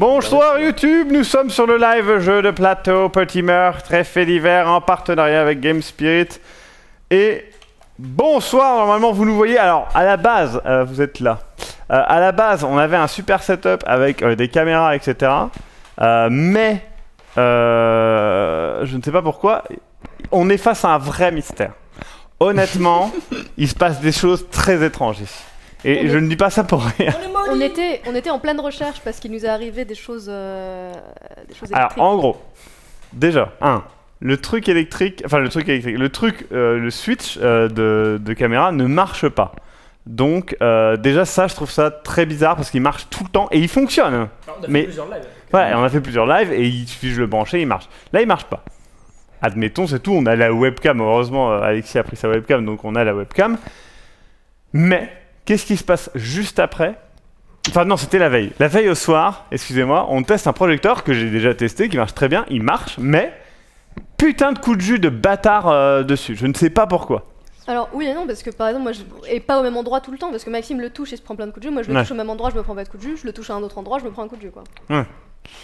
Bonsoir YouTube, nous sommes sur le live jeu de plateau Petit Meurtre et Faits divers en partenariat avec Game Spirit. Et bonsoir, normalement vous nous voyez. Alors à la base, vous êtes là. À la base, on avait un super setup avec des caméras, etc. Mais je ne sais pas pourquoi, on est face à un vrai mystère. Honnêtement, il se passe des choses très étranges ici. Et je ne dis pas ça pour rien. On était en pleine recherche parce qu'il nous est arrivé des choses électriques. Alors, en gros, déjà, le switch de caméra ne marche pas. Donc, déjà, ça, je trouve ça très bizarre parce qu'il marche tout le temps et il fonctionne. Alors, on a fait plusieurs lives. Ouais, on a fait plusieurs lives et il suffit de le brancher, il marche. Là, il marche pas. Admettons, c'est tout. On a la webcam. Heureusement, Alexis a pris sa webcam, donc on a la webcam. Mais, qu'est-ce qui se passe juste après? Enfin non, c'était la veille. La veille au soir, excusez-moi, on teste un projecteur que j'ai déjà testé, qui marche très bien, il marche, mais putain de coup de jus de bâtard dessus. Je ne sais pas pourquoi. Alors oui et non, parce que par exemple, moi et pas au même endroit tout le temps, parce que Maxime le touche et se prend plein de coups de jus, moi je le touche au même endroit, je me prends pas de coups de jus, je le touche à un autre endroit, je me prends un coup de jus quoi. Ouais.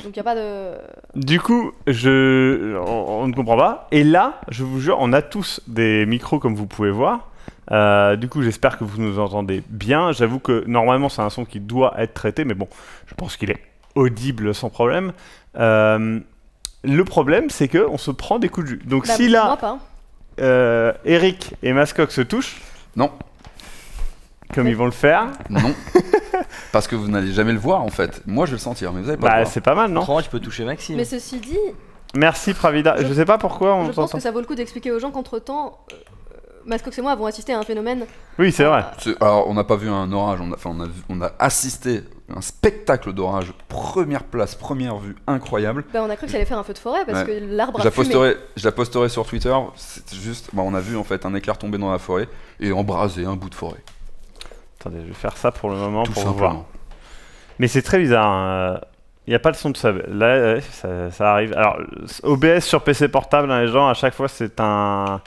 Donc y a pas de... Du coup, on ne comprend pas. Et là, je vous jure, on a tous des micros comme vous pouvez voir. Du coup, j'espère que vous nous entendez bien. J'avoue que normalement, c'est un son qui doit être traité, mais bon, je pense qu'il est audible sans problème. Le problème, c'est qu'on se prend des coups de jus. Donc si là, Eric et Mascoc se touchent, non, comme ils vont le faire, non, parce que vous n'allez jamais le voir en fait. Moi, je vais le sentir, mais vous allez pas le voir. C'est pas mal, non? Autrement, tu peux toucher Maxime. Mais ceci dit... Merci Pravida. Je sais pas pourquoi on Je pense que ça vaut le coup d'expliquer aux gens qu'entre-temps... Mascox et moi avons assisté à un phénomène. Oui, c'est vrai. Alors, on n'a pas vu un orage, on a assisté à un spectacle d'orage, première place, première vue, incroyable. Bah, on a cru que ça allait faire un feu de forêt parce que l'arbre a fumé. Je la posterai sur Twitter, c'est juste, on a vu en fait un éclair tomber dans la forêt et embraser un bout de forêt. Attendez, je vais faire ça pour le moment Tout pour vous simplement. voir. Mais c'est très bizarre, hein. Il n'y a pas de son de sub. Là, ça arrive. Alors, OBS sur PC portable, hein, les gens, à chaque fois, c'est un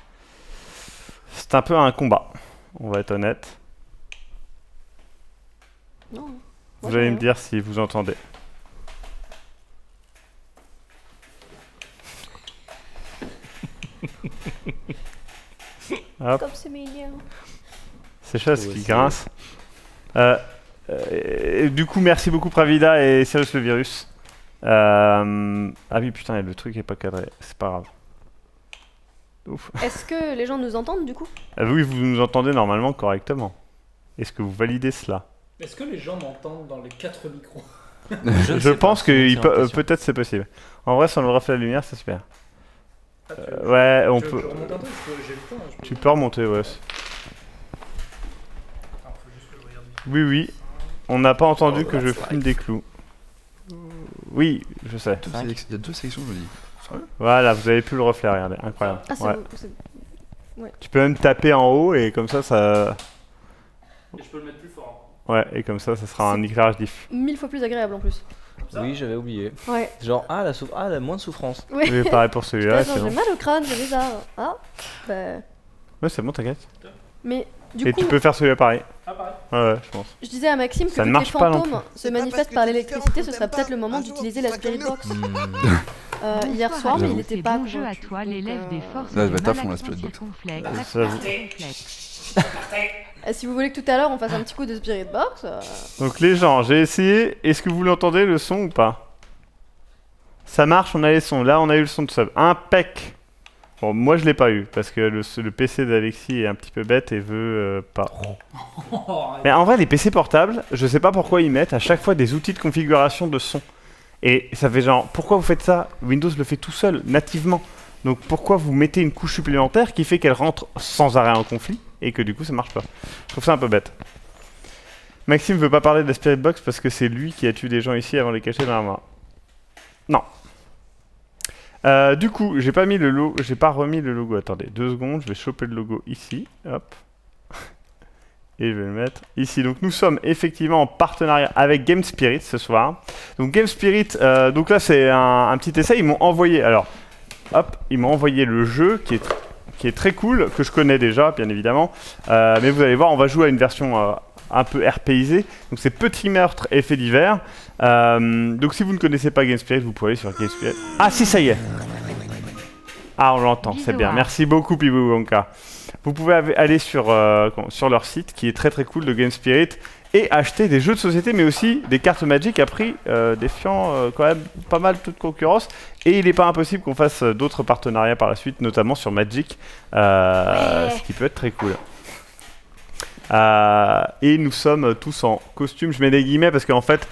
peu un combat, on va être honnête. Non, vous allez me dire si vous entendez. Hop. Comme c'est mignon. C'est chose qui grince. Du coup, merci beaucoup Pravida et Cyrus le virus. Ah oui, putain, le truc est pas cadré, c'est pas grave. Est-ce que les gens nous entendent du coup? Oui, vous nous entendez normalement correctement. Est-ce que vous validez cela? Est-ce que les gens m'entendent dans les 4 micros? Je pense que peut-être c'est possible. En vrai, sans le reflet de la lumière, c'est super. Ouais, on peut... remonter un peu, j'ai le temps, Tu peux remonter, ouais. Oui. On n'a pas entendu que je fume des clous. Oui, je sais. Il y a 2 sélections, je me dis. Voilà, vous avez plus le reflet, regardez, incroyable. Ah, ouais. Tu peux même taper en haut et comme ça, Et je peux le mettre plus fort. Ouais, et comme ça, ça sera un éclairage diff. 1000 fois plus agréable en plus. Oui, j'avais oublié. Ouais. Genre, la moins de souffrance. Oui, pareil pour celui-là. J'ai mal au crâne, c'est bizarre. Ah, bah... Ouais, c'est bon, t'inquiète. Mais du et coup... tu peux faire celui-là pareil. Ah, pareil. Ouais, je pense. Je disais à Maxime que ça vu ne que les marche pas fantômes se manifestent par l'électricité, ce serait peut-être le moment d'utiliser la Spirit Box. Hier soir, mais il n'était pas jeu à toi, l'élève des forces. Là, elle va être à fond la Spirit Box. Si vous voulez que tout à l'heure on fasse un petit coup de Spirit Box... Donc les gens, j'ai essayé. Est-ce que vous l'entendez le son ou pas? Ça marche, on a les sons. Là, on a eu le son de sub. Impec. Bon, moi je l'ai pas eu parce que le PC d'Alexis est un petit peu bête et veut pas. Mais en vrai, les PC portables, je sais pas pourquoi ils mettent à chaque fois des outils de configuration de son. Et ça fait genre, pourquoi vous faites ça? Windows le fait tout seul, nativement. Donc pourquoi vous mettez une couche supplémentaire qui fait qu'elle rentre sans arrêt en conflit et que du coup ça marche pas? Je trouve ça un peu bête. Maxime veut pas parler de la Spirit Box parce que c'est lui qui a tué des gens ici avant de les cacher dans l'armoire. Non. Du coup, j'ai pas remis le logo. Attendez, 2 secondes, je vais choper le logo ici. Hop. Et je vais le mettre ici. Donc nous sommes effectivement en partenariat avec Game Spirit ce soir. Donc Game Spirit, donc là c'est un petit essai. Ils m'ont envoyé, alors, hop, ils m'ont envoyé le jeu qui est très cool, que je connais déjà, bien évidemment. Mais vous allez voir, on va jouer à une version un peu RPisé. Donc c'est petit meurtre et fait divers. Donc si vous ne connaissez pas Gamespirit, vous pouvez aller sur Gamespirit. Ah si, ça y est. Ah, on l'entend, c'est bien. Merci beaucoup Pibou Wonka. Vous pouvez aller sur leur site qui est très très cool de Gamespirit et acheter des jeux de société mais aussi des cartes Magic à prix défiant quand même pas mal toute concurrence. Et il n'est pas impossible qu'on fasse d'autres partenariats par la suite, notamment sur Magic, ce qui peut être très cool. Et nous sommes tous en costume, je mets des guillemets parce qu'en fait...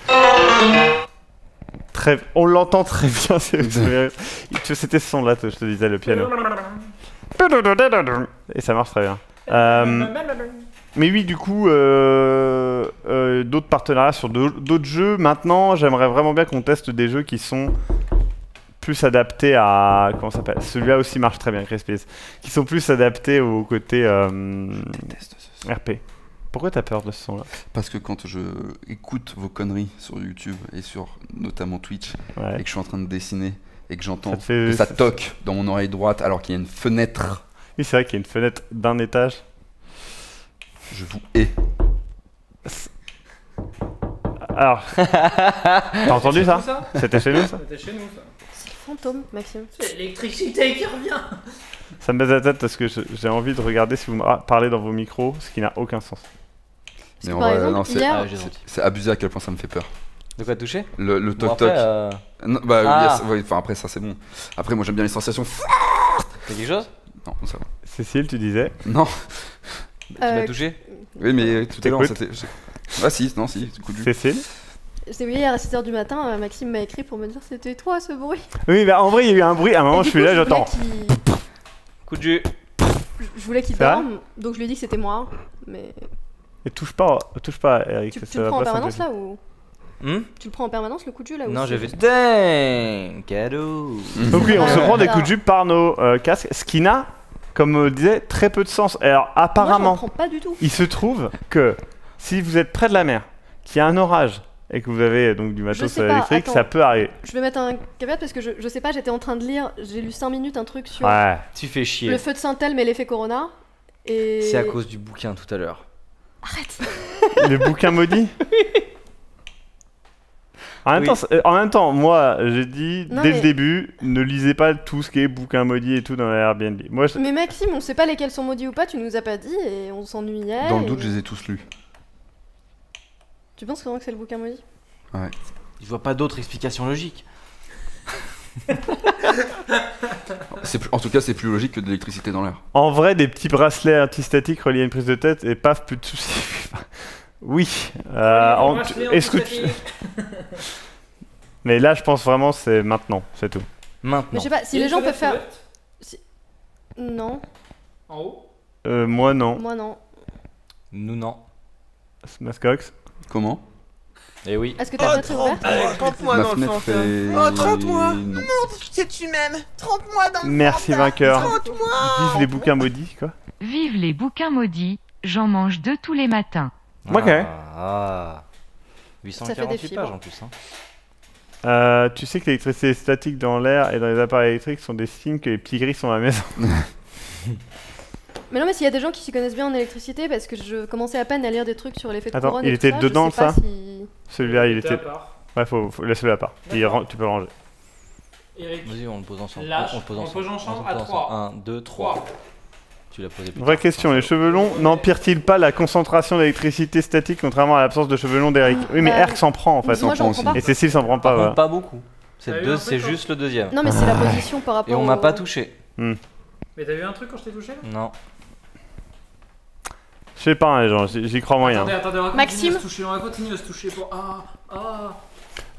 on l'entend très bien, c'était ce son là, je te disais, le piano. Et ça marche très bien. Mais oui, du coup, d'autres partenariats sur d'autres jeux. Maintenant, j'aimerais vraiment bien qu'on teste des jeux qui sont plus adaptés à... Comment ça s'appelle? Celui-là aussi marche très bien, Crispies. Qui sont plus adaptés au côté RP. Pourquoi t'as peur de ce son-là? Parce que quand je écoute vos conneries sur YouTube et sur notamment Twitch, et que je suis en train de dessiner et que j'entends que ça toque dans mon oreille droite alors qu'il y a une fenêtre. Oui, c'est vrai qu'il y a une fenêtre d'un étage. Je vous hais. Alors, t'as entendu ça? C'était chez nous ça? C'était chez nous ça. C'est le fantôme, Maxime. C'est l'électricité qui revient. Ça me baisse la tête parce que j'ai envie de regarder si vous parlez dans vos micros, ce qui n'a aucun sens. Mais en par vrai, exemple, non, hier- c'est abusé à quel point ça me fait peur. De quoi toucher? Le Bon, toc-toc. après, Non, bah, Ah. ouais, enfin, après, ça c'est bon. Après, moi j'aime bien les sensations. t'as quelque chose? Non, ça va. Cécile, tu disais? Non, Tu m'as touché? oui, mais tout à l'heure, T'écoutes c'était. Ah, si, non, si, coup de vue. Cécile? J'étais réveillée hier à 6h du matin, Maxime m'a écrit pour me dire c'était toi ce bruit. Oui, bah en vrai, il y a eu un bruit. À un moment, Et je du suis coup, là, j'entends. Coup de jus. Je voulais qu'il C'est vrai dorme, donc je lui ai dit que c'était moi. Mais Et touche pas, Eric. tu ça le va prends en pas permanence s'empêcher. là ou Hmm? tu le prends en permanence le coup de jus là ou Non, c'est j'ai fait juste- ding cadeau. Donc oui, on se prend des Alors. coups de jus par nos casques, ce qui n'a, comme on le disait, très peu de sens. Alors Moi, je apparemment, m'en prends pas du tout. il se trouve que si vous êtes près de la mer, qu'il y a un orage et que vous avez donc du matos sais pas, électrique, attends. ça peut arriver. Je vais mettre un caveat parce que je sais pas, j'étais en train de lire, j'ai lu 5 minutes un truc sur Ouais. Tu fais chier. le feu de Saint-Elme et l'effet Corona. Et... C'est à cause du bouquin tout à l'heure. Arrête. Le bouquin maudit. En même temps, moi, j'ai dit Non, dès mais- le début, ne lisez pas tout ce qui est bouquin maudit et tout dans les Airbnb. Moi, Mais Maxime, on sait pas lesquels sont maudits ou pas, tu nous as pas dit et on s'ennuyait. Dans le et- doute, je les ai tous lus. Tu penses vraiment que c'est le bouquin maudit? Je vois pas d'autre explication logique. En tout cas, c'est plus logique que de l'électricité dans l'air. en vrai, des petits bracelets antistatiques reliés à une prise de tête et paf, plus de soucis. Oui. Est-ce que tu... Mais là, je pense vraiment c'est maintenant, c'est tout. Mais Maintenant. je sais pas, si les gens peuvent faire. Non, En haut. Moi, non. moi non. Nous non. Smascox. Comment? Eh oui. Est-ce que ta fenêtre est ouverte? Trempe-moi Ma dans le fenêtre fantôme. est... Oh, trempe-moi. Non. Que tu m'aimes. Trempe-moi dans le Merci, fantôme. vainqueur. Trempe-moi. Vive les bouquins maudits, quoi. Vive les bouquins maudits, j'en mange 2 tous les matins. Ok. Ah. Ça fait des 848 fibres. pages en plus. Hein. Tu sais que l'électricité statique dans l'air et dans les appareils électriques sont des signes que les petits gris sont à la maison. Mais non, mais s'il y a des gens qui s'y connaissent bien en électricité, parce que je commençais à peine à lire des trucs sur l'effet de Attends, couronne. il et était tout dedans, je sais pas ça si- Celui-là, il était à était... part. Ouais, faut laisser-le à part. Tu peux le ranger. Eric. Vas-y, on le pose ensemble. Lâche, on le pose on ensemble. pose ensemble On le à pose trois. ensemble. 1, 2, 3. 3. Tu l'as posé plus Vraie tard. question, les cheveux longs n'empirent-ils pas la concentration d'électricité statique contrairement à l'absence de cheveux longs d'Eric? Oui, mais Eric s'en prend en fait. Moi, j'en aussi. prends pas. Et Cécile s'en prend pas. Par contre, Voilà. pas beaucoup. T'as C'est eu deux, un c'est truc, toi juste le deuxième. Non, mais c'est la position par rapport Et on au- m'a pas touché. Mais t'as vu un truc quand je t'ai touché là? Non. Je sais pas, hein, les gens, j'y crois moyen. Attendez, on va Maxime. continuer à se toucher, on va continuer à se toucher pour...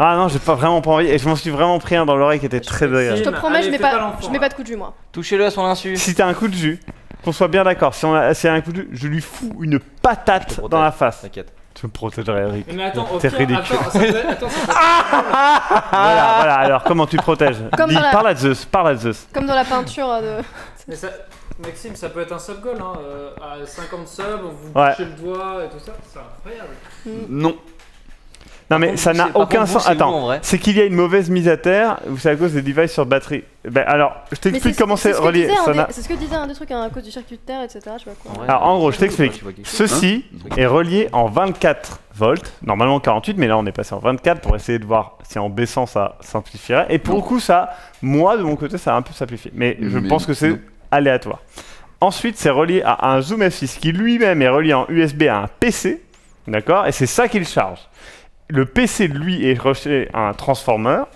Ah non, j'ai pas vraiment pas envie. Et je m'en suis vraiment pris un dans l'oreille qui était très Je désagréable. te promets, Allez, je mets fais pas pas, l'enfant, je mets là. pas de coup de jus, moi. Touchez-le à son insu. Si t'as un coup de jus, qu'on soit bien d'accord, si c'est un coup de jus, je lui fous une patate protège. dans la face. T'inquiète. Tu me protégerais, Eric. Mais attends, au T'es pire, ridicule. attends, ça peut- attends, ça peut- Voilà, alors comment tu protèges? Comme Dis, dans la- parle à Zeus. Comme dans la peinture de. Mais ça... Maxime, ça peut être un sub goal, hein. À 50 subs, vous Ouais. touchez le doigt et tout ça, c'est incroyable. Non. Non mais ça n'a aucun sens. Attends, vrai. c'est qu'il y a une mauvaise mise à terre, c'est à cause des devices sur batterie. Ben alors, je t'explique comment c'est relié. C'est ce que disait un des trucs à cause du circuit de terre, etc. Je sais pas quoi. Alors en gros, je t'explique. Ceci est relié en 24 volts, normalement 48, mais là on est passé en 24 pour essayer de voir si en baissant ça simplifierait. Et pour le coup, ça, moi de mon côté, ça a un peu simplifié. Mais je pense que c'est aléatoire. Ensuite, c'est relié à un Zoom F6 qui lui-même est relié en USB à un PC, d'accord? Et c'est ça qu'il charge. Le PC, lui, est relié à un transformateur.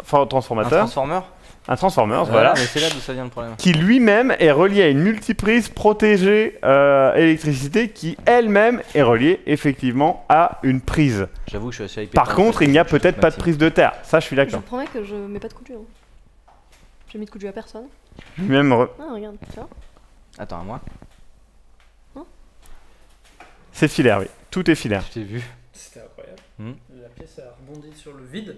Un transformer, voilà. Mais c'est là d'où ça vient le problème. Qui lui-même est relié à une multiprise protégée électricité qui elle-même est reliée effectivement à une prise. J'avoue que je suis assez hypé. Par contre, il n'y a peut-être pas de prise de terre. Ça, je suis Je d'accord. vous promets que je mets pas de coup de jus. J'ai mis de coup de jus à personne. Lui-même. Ah, regarde, tu vois. Attends, à moi. C'est filaire, oui. Tout est filaire. Je t'ai vu. C'était incroyable. Hmm. La pièce a rebondi sur le vide.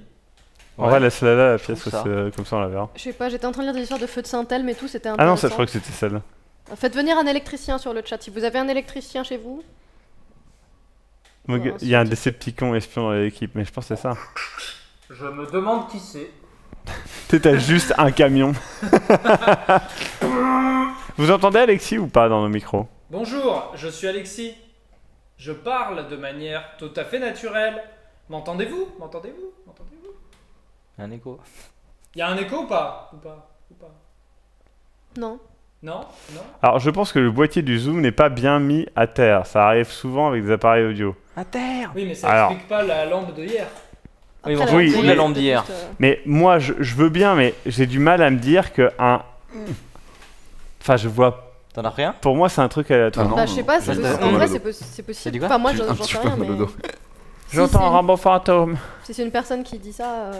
En vrai, laisse-la là, la pièce, trouve ça. comme ça on la verra. Je sais pas, j'étais en train de lire des histoires de feux de Saint-Elme et tout, c'était Ah intéressant. non, ça, je crois que c'était celle-là. Faites venir un électricien sur le chat. Si vous avez un électricien chez vous. Il y a un Décepticon espion dans l'équipe, mais je pense que c'est ça. Je me demande qui c'est. T'as juste un camion. Vous entendez Alexis ou pas dans nos micros? Bonjour, je suis Alexis. Je parle de manière tout à fait naturelle. M'entendez-vous? M'entendez-vous? M'entendez-vous? Un écho. Il y a un écho ou pas? Ou pas? Non. Non? Non? Alors je pense que le boîtier du Zoom n'est pas bien mis à terre. Ça arrive souvent avec des appareils audio. À terre. Oui, mais ça Alors. explique pas la lampe de hier. Oui, Après, bon, oui, lampe la lampe d'hier. juste, Mais moi je veux bien, mais j'ai du mal à me dire que un... Enfin je vois... T'en as rien? Pour moi c'est un truc aléatoire. Ah non, Bah, je sais pas, j'ai c'est un possible. peu En mal vrai, au dos. c'est T'as possible. dit quoi? Enfin, moi, J'ai j'en un sais petit rien, peu mal au mais. dos. Si J'entends c'est- un Rambo fantôme. Si c'est une personne qui dit ça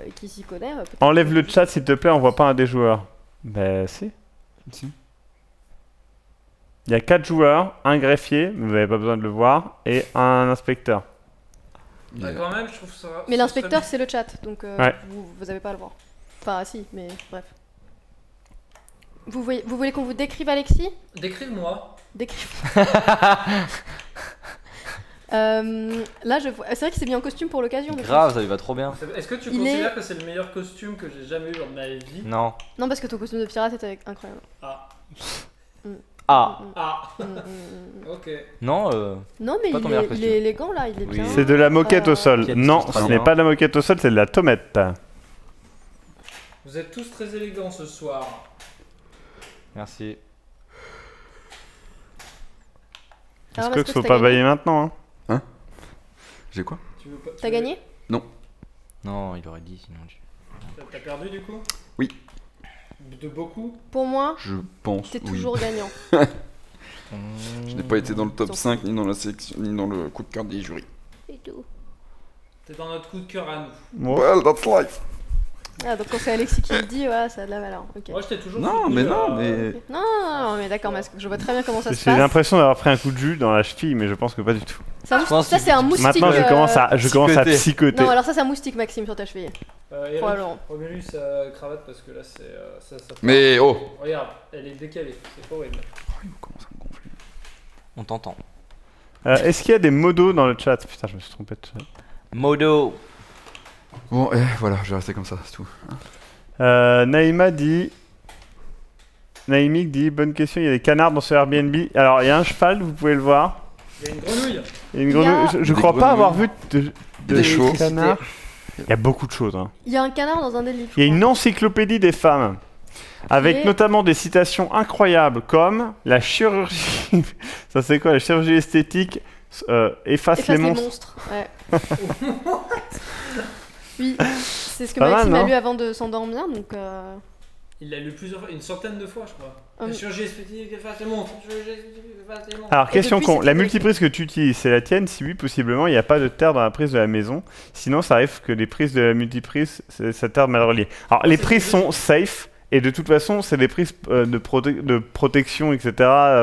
et qui s'y connaît. Peut-être Enlève que- le chat s'il te plaît, on voit pas un des joueurs. Ben si. Si. Il y a 4 joueurs, un greffier, mais vous n'avez pas besoin de le voir, et un inspecteur. Bah, quand même, je trouve ça. Mais l'inspecteur, c'est le chat, donc Ouais. vous avez pas à le voir. Enfin, si, mais bref. Vous voulez qu'on vous décrive Alexis? Décrive-moi. Décrive. Là, je vois. C'est vrai qu'il s'est mis en costume pour l'occasion. de Grave, ça lui va trop bien. Est-ce que tu Il considères est- que c'est le meilleur costume que j'ai jamais eu dans ma vie? Non. Non, parce que ton costume de pirate était incroyable. Ah. Ah. Ah. Mm, mm, mm. Ok. Non, Non, mais Pas ton meilleur il costume. est élégant là, il est Oui. bien. C'est de la moquette au sol. Qui a Non, dit ce tout n'est ça. pas de la moquette au sol, c'est de la tomate. Vous êtes tous très élégants ce soir. merci. Alors, Est-ce est-ce qu'il faut t'as pas gagné bailler maintenant hein? J'ai quoi? Tu veux pas- tu T'as veux- gagné? Non, il aurait dit sinon. T'as perdu du coup? Oui. De beaucoup? Pour moi, Je pense. t'es Oui. toujours gagnant. Je n'ai pas été dans le top 5 ni dans la sélection ni dans le coup de cœur des jurys. Et tout. T'es dans notre coup de cœur à nous. Well, that's life. Ah, donc quand c'est Alexis qui le dit, ouais, ça a de la valeur. Ok. Moi je t'ai toujours Non, soutenu, mais non, mais. Non, non, mais d'accord, mais je vois très bien comment ça se J'ai passe. l'impression d'avoir pris un coup de jus dans la cheville, mais je pense que pas du tout. Ça, Je pense ça, que c'est un moustique. Maintenant je commence à psychoter. psychoter. Non, alors ça, c'est un moustique, Maxime, sur ta cheville. Eric, Probablement. remets-lui sa cravate parce que là c'est. Ça Mais oh! Regarde, elle est décalée, c'est horrible. Il commence à me gonfler. On t'entend. Est-ce qu'il y a des modos dans le chat? Putain, je me suis trompé de chat. Modo. Bon, voilà, je vais rester comme ça, c'est tout. Naïma dit... Naïmique dit, bonne question, il y a des canards dans ce Airbnb. Alors, il y a un cheval, vous pouvez le voir. Il y a une grenouille. Il y a une Il y a- grenouille. Je Des crois pas grenouilles. avoir vu de Des chevaux. canards. Il y a beaucoup de choses. Hein. Il y a un canard dans un des livres. Il y a une encyclopédie des femmes, avec Et- notamment des citations incroyables comme la chirurgie... Ça c'est quoi? La chirurgie esthétique efface les monstres. Ouais. Oui, c'est ce que Pas Maxime mal, a non lu avant de s'endormir, donc. Il l'a lu plusieurs fois, une centaine de fois je crois. Hum. La chirurgie esthétique, efface les monstres. Chirurgie esthétique, efface les monstres. Alors, Et question depuis, con, c'est la très multiprise que tu utilises, c'est la tienne? Si oui, possiblement, il n'y a pas de terre dans la prise de la maison. Sinon, ça arrive que les prises de la multiprise, ça terre mal reliée. Alors, les c'est prises juste- sont safe, et de toute façon, c'est des prises de protection, etc.,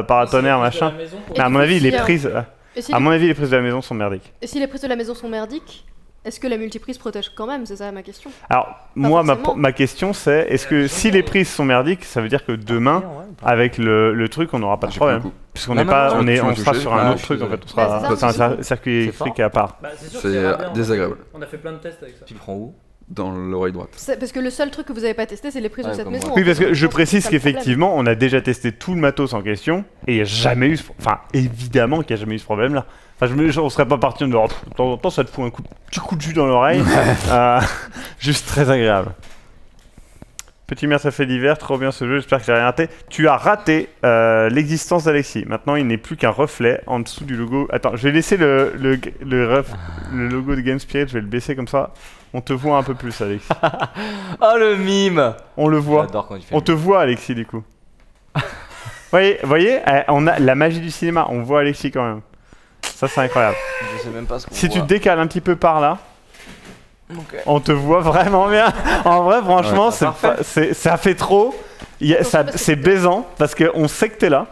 paratonnerre, C'est la machin. maison pour- Et Mais à du mon coup, avis, si, les prises... Et si, À mon avis, les prises de la maison sont merdiques. et si les prises de la maison sont merdiques, est-ce que la multiprise protège quand même? C'est ça ma question. Alors, moi, forcément. ma question, c'est est-ce que si les prises sont merdiques, ça veut dire que demain, avec le truc, on n'aura pas de J'ai pris un problème? coup. Puisqu'on n'est pas, tu on m'as sera touché. sur un Ah, autre truc en fait. On Bah, sera, c'est ça, c'est un circuit électrique à part. Bah, c'est sûr C'est que ça ira bien, désagréable. On a fait plein de tests avec ça. Tu le prends où? Dans l'oreille droite. Parce que le seul truc que vous avez pas testé, c'est les prises de Ouais, cette comme maison. moi. Oui, en parce fait, que donc je pense c'est précise ça le problème. qu'effectivement, on a déjà testé tout le matos en question et il n'y a jamais eu, enfin, évidemment qu'il n'y a jamais eu ce problème-là. Enfin, on serait pas parti en disant, de temps en temps, ça te fout un petit coup de jus dans l'oreille. Juste très agréable. Petit merde, ça fait l'hiver, trop bien ce jeu, j'espère que j'ai rien raté. Tu as raté l'existence d'Alexis. Maintenant, il n'est plus qu'un reflet en dessous du logo. Attends, je vais laisser le logo de Game Spirit, je vais le baisser comme ça. On te voit un peu plus, Alexis. Oh le mime! On le voit. J'adore quand tu fais On te voit, Alexis, du coup. voyez, on a la magie du cinéma, on voit Alexis quand même. Ça, c'est incroyable. Je sais même pas ce qu'on Si tu voit. te décales un petit peu par là, Ok. on te voit vraiment bien. En vrai, franchement, Ouais, ça fait trop. C'est baisant parce qu'on sait que t'es là,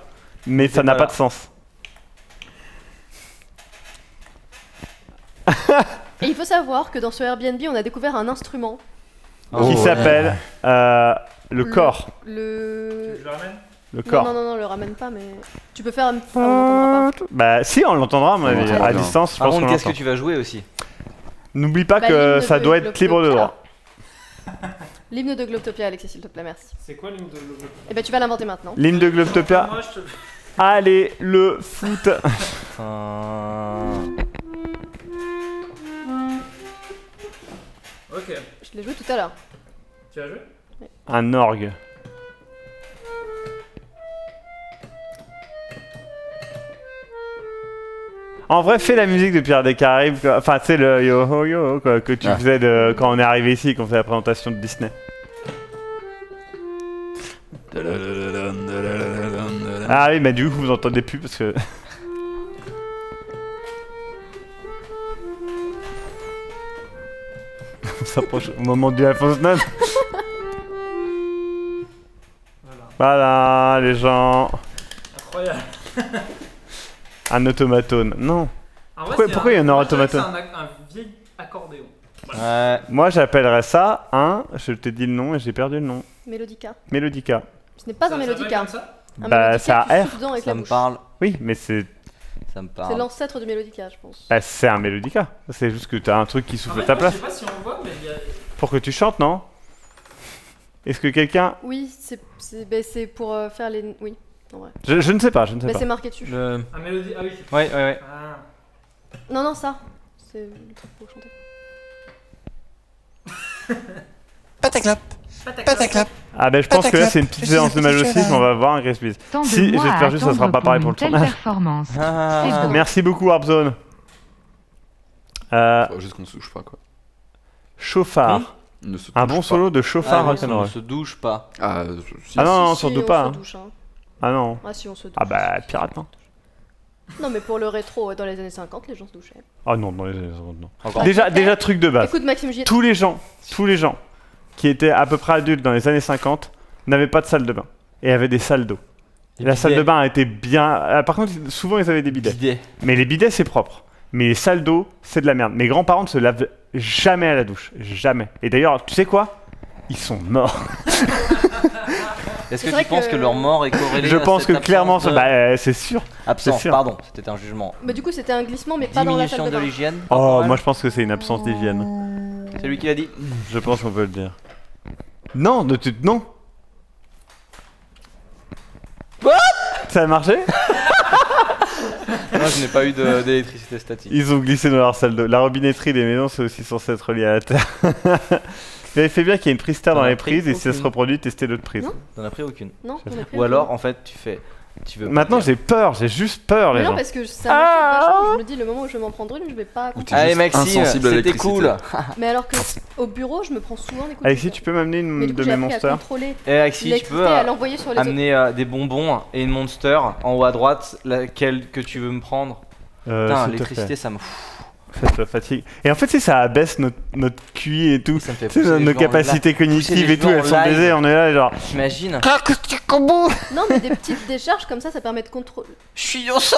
mais ça n'a pas pas là. de sens. Et il faut savoir que dans ce Airbnb, on a découvert un instrument. Qui s'appelle le corps. Tu le ramènes? Le corps. Non, le ramène pas, mais tu peux faire. On l'entendra pas. Bah, si, on l'entendra, à mon avis. Ouais, À non. distance, je Par pense qu'on contre, qu'est-ce que l'entend. tu vas jouer aussi? N'oublie pas Bah, que l'hymne ça de doit être libre de Globtopia. droit. L'hymne de Globtopia, Alexis, s'il te plaît, merci. C'est quoi l'hymne de logo? Et bah, tu vas l'inventer maintenant. L'hymne de Globtopia. Moi, je te... Allez, le foot. Ok. Je l'ai joué tout à l'heure. Tu as joué? Un orgue. En vrai, fais la musique de Pirates des Caraïbes, quoi. Enfin, tu sais, le yo ho yo quoi, que tu faisais quand on est arrivé ici, qu'on faisait la présentation de Disney. Ah oui, mais du coup, vous entendez plus parce que. On s'approche au moment du iPhone 9. Voilà, les gens. Incroyable. Un automatone. Non. En vrai, Pourquoi il y a un moi, je dirais que automate? C'est un vieil accordéon. Ouais. Moi, j'appellerais ça un. Je t'ai dit le nom et j'ai perdu le nom. Mélodica. Mélodica. Ce n'est pas Ça un s'appelle Mélodica. comme ça? Un Bah, Mélodica, ça a tu R. souffles dedans avec Ça la me bouche. parle. Oui, mais c'est. Ça me C'est parle. l'ancêtre du Mélodica, je pense. Bah, c'est un Mélodica. C'est juste que t'as un truc qui En souffle fait, ta moi, place. je sais pas si on voit, mais il y a... Pour que tu chantes, non? Est-ce que quelqu'un. Oui, c'est pour faire les. Oui, en vrai. Je ne sais pas, je ne sais Bah, pas. c'est marqué dessus. Le... un mélodie. Ah oui. Ouais. Ah. Non, ça. C'est le truc pour chanter. Pataclap, pataclap. Ah, ben je pense que là, c'est une petite séance de majocisme. On va voir un Grace Please. Tant de Si, mois j'espère à juste que ça sera attendre pas pareil pour le une telle tournage. performance. Ah. C'est beau. Merci beaucoup, Warpzone. Faut juste qu'on se touche pas quoi. Chauffard. Ne se Un touche bon pas. solo de chauffard Ah, oui, on rock'n'roll. ne se douche pas. Ah, si. Ah non, non, Si, surtout on pas. se hein. douche, hein. Ah non. Ah si, on se douche. Ah bah, pirate, non. Non, mais pour le rétro, dans les années 50, les gens se douchaient. Ah non, dans les années 50, non. Encore. Déjà, truc de base. Écoute, Maxime, j'y ai... Tous les gens qui étaient à peu près adultes dans les années 50 n'avaient pas de salle de bain. Et avaient des salles d'eau. Et la salle de bain était bien. Par contre, souvent, ils avaient des bidets. Bidet. Mais les bidets, c'est propre. Mais les salles d'eau, c'est de la merde. Mes grands-parents ne se lavent jamais à la douche. Jamais. Et d'ailleurs, tu sais quoi? Ils sont morts. Est-ce C'est que vrai tu penses que- que leur mort est corrélée Je à pense cette que clairement, absence de- bah, c'est sûr. Absence, c'est sûr. pardon, c'était un jugement. Bah, du coup, c'était un glissement, mais pas dans la salle Diminution de de bain. l'hygiène. Oh, corporelle. moi je pense que c'est une absence d'hygiène. C'est lui qui l'a dit. Je pense qu'on peut le dire. Non, non. What? Ça a marché? Moi, je n'ai pas eu d'électricité statique. Ils ont glissé dans leur salle d'eau. La robinetterie des maisons, c'est aussi censé être lié à la terre. Vérifiez bien qu'il y a une prise terre dans On a les pris prises et si ça se aucune. reproduit, testez l'autre prise. Non. T'en as pris aucune. Non, on a pris Ou un alors, peu. en fait, tu veux. pas Maintenant, dire. j'ai peur, j'ai juste peur, Mais les non, gens. parce que ça m'inquiète vachement. Je me dis, le moment où je vais m'en prendre une, je vais pas... Ou t'es Allez, juste Maxime, insensible à c'était l'électricité. cool. Mais alors que au bureau, je me prends souvent des coups de Alexis, pied. tu peux m'amener Mais une du coup, de j'ai mes appris à monsters? contrôler Et Alexis, tu peux l'électricité, à l'envoyer sur les autres. amener des bonbons et une monster en haut à droite, laquelle que tu veux me prendre. Putain, S'il te l'électricité, plaît. ça me. Faites-toi fatigue. Et en fait, si ça abaisse notre QI et tout, Ça me fait tu sais, pousser les nos cheveux en capacités live. Pousser cognitives les et tout, cheveux elles en sont live. baisées, on est là genre. T'imagines? Non, mais des petites décharges comme ça permet de contrôler. Je suis innocent.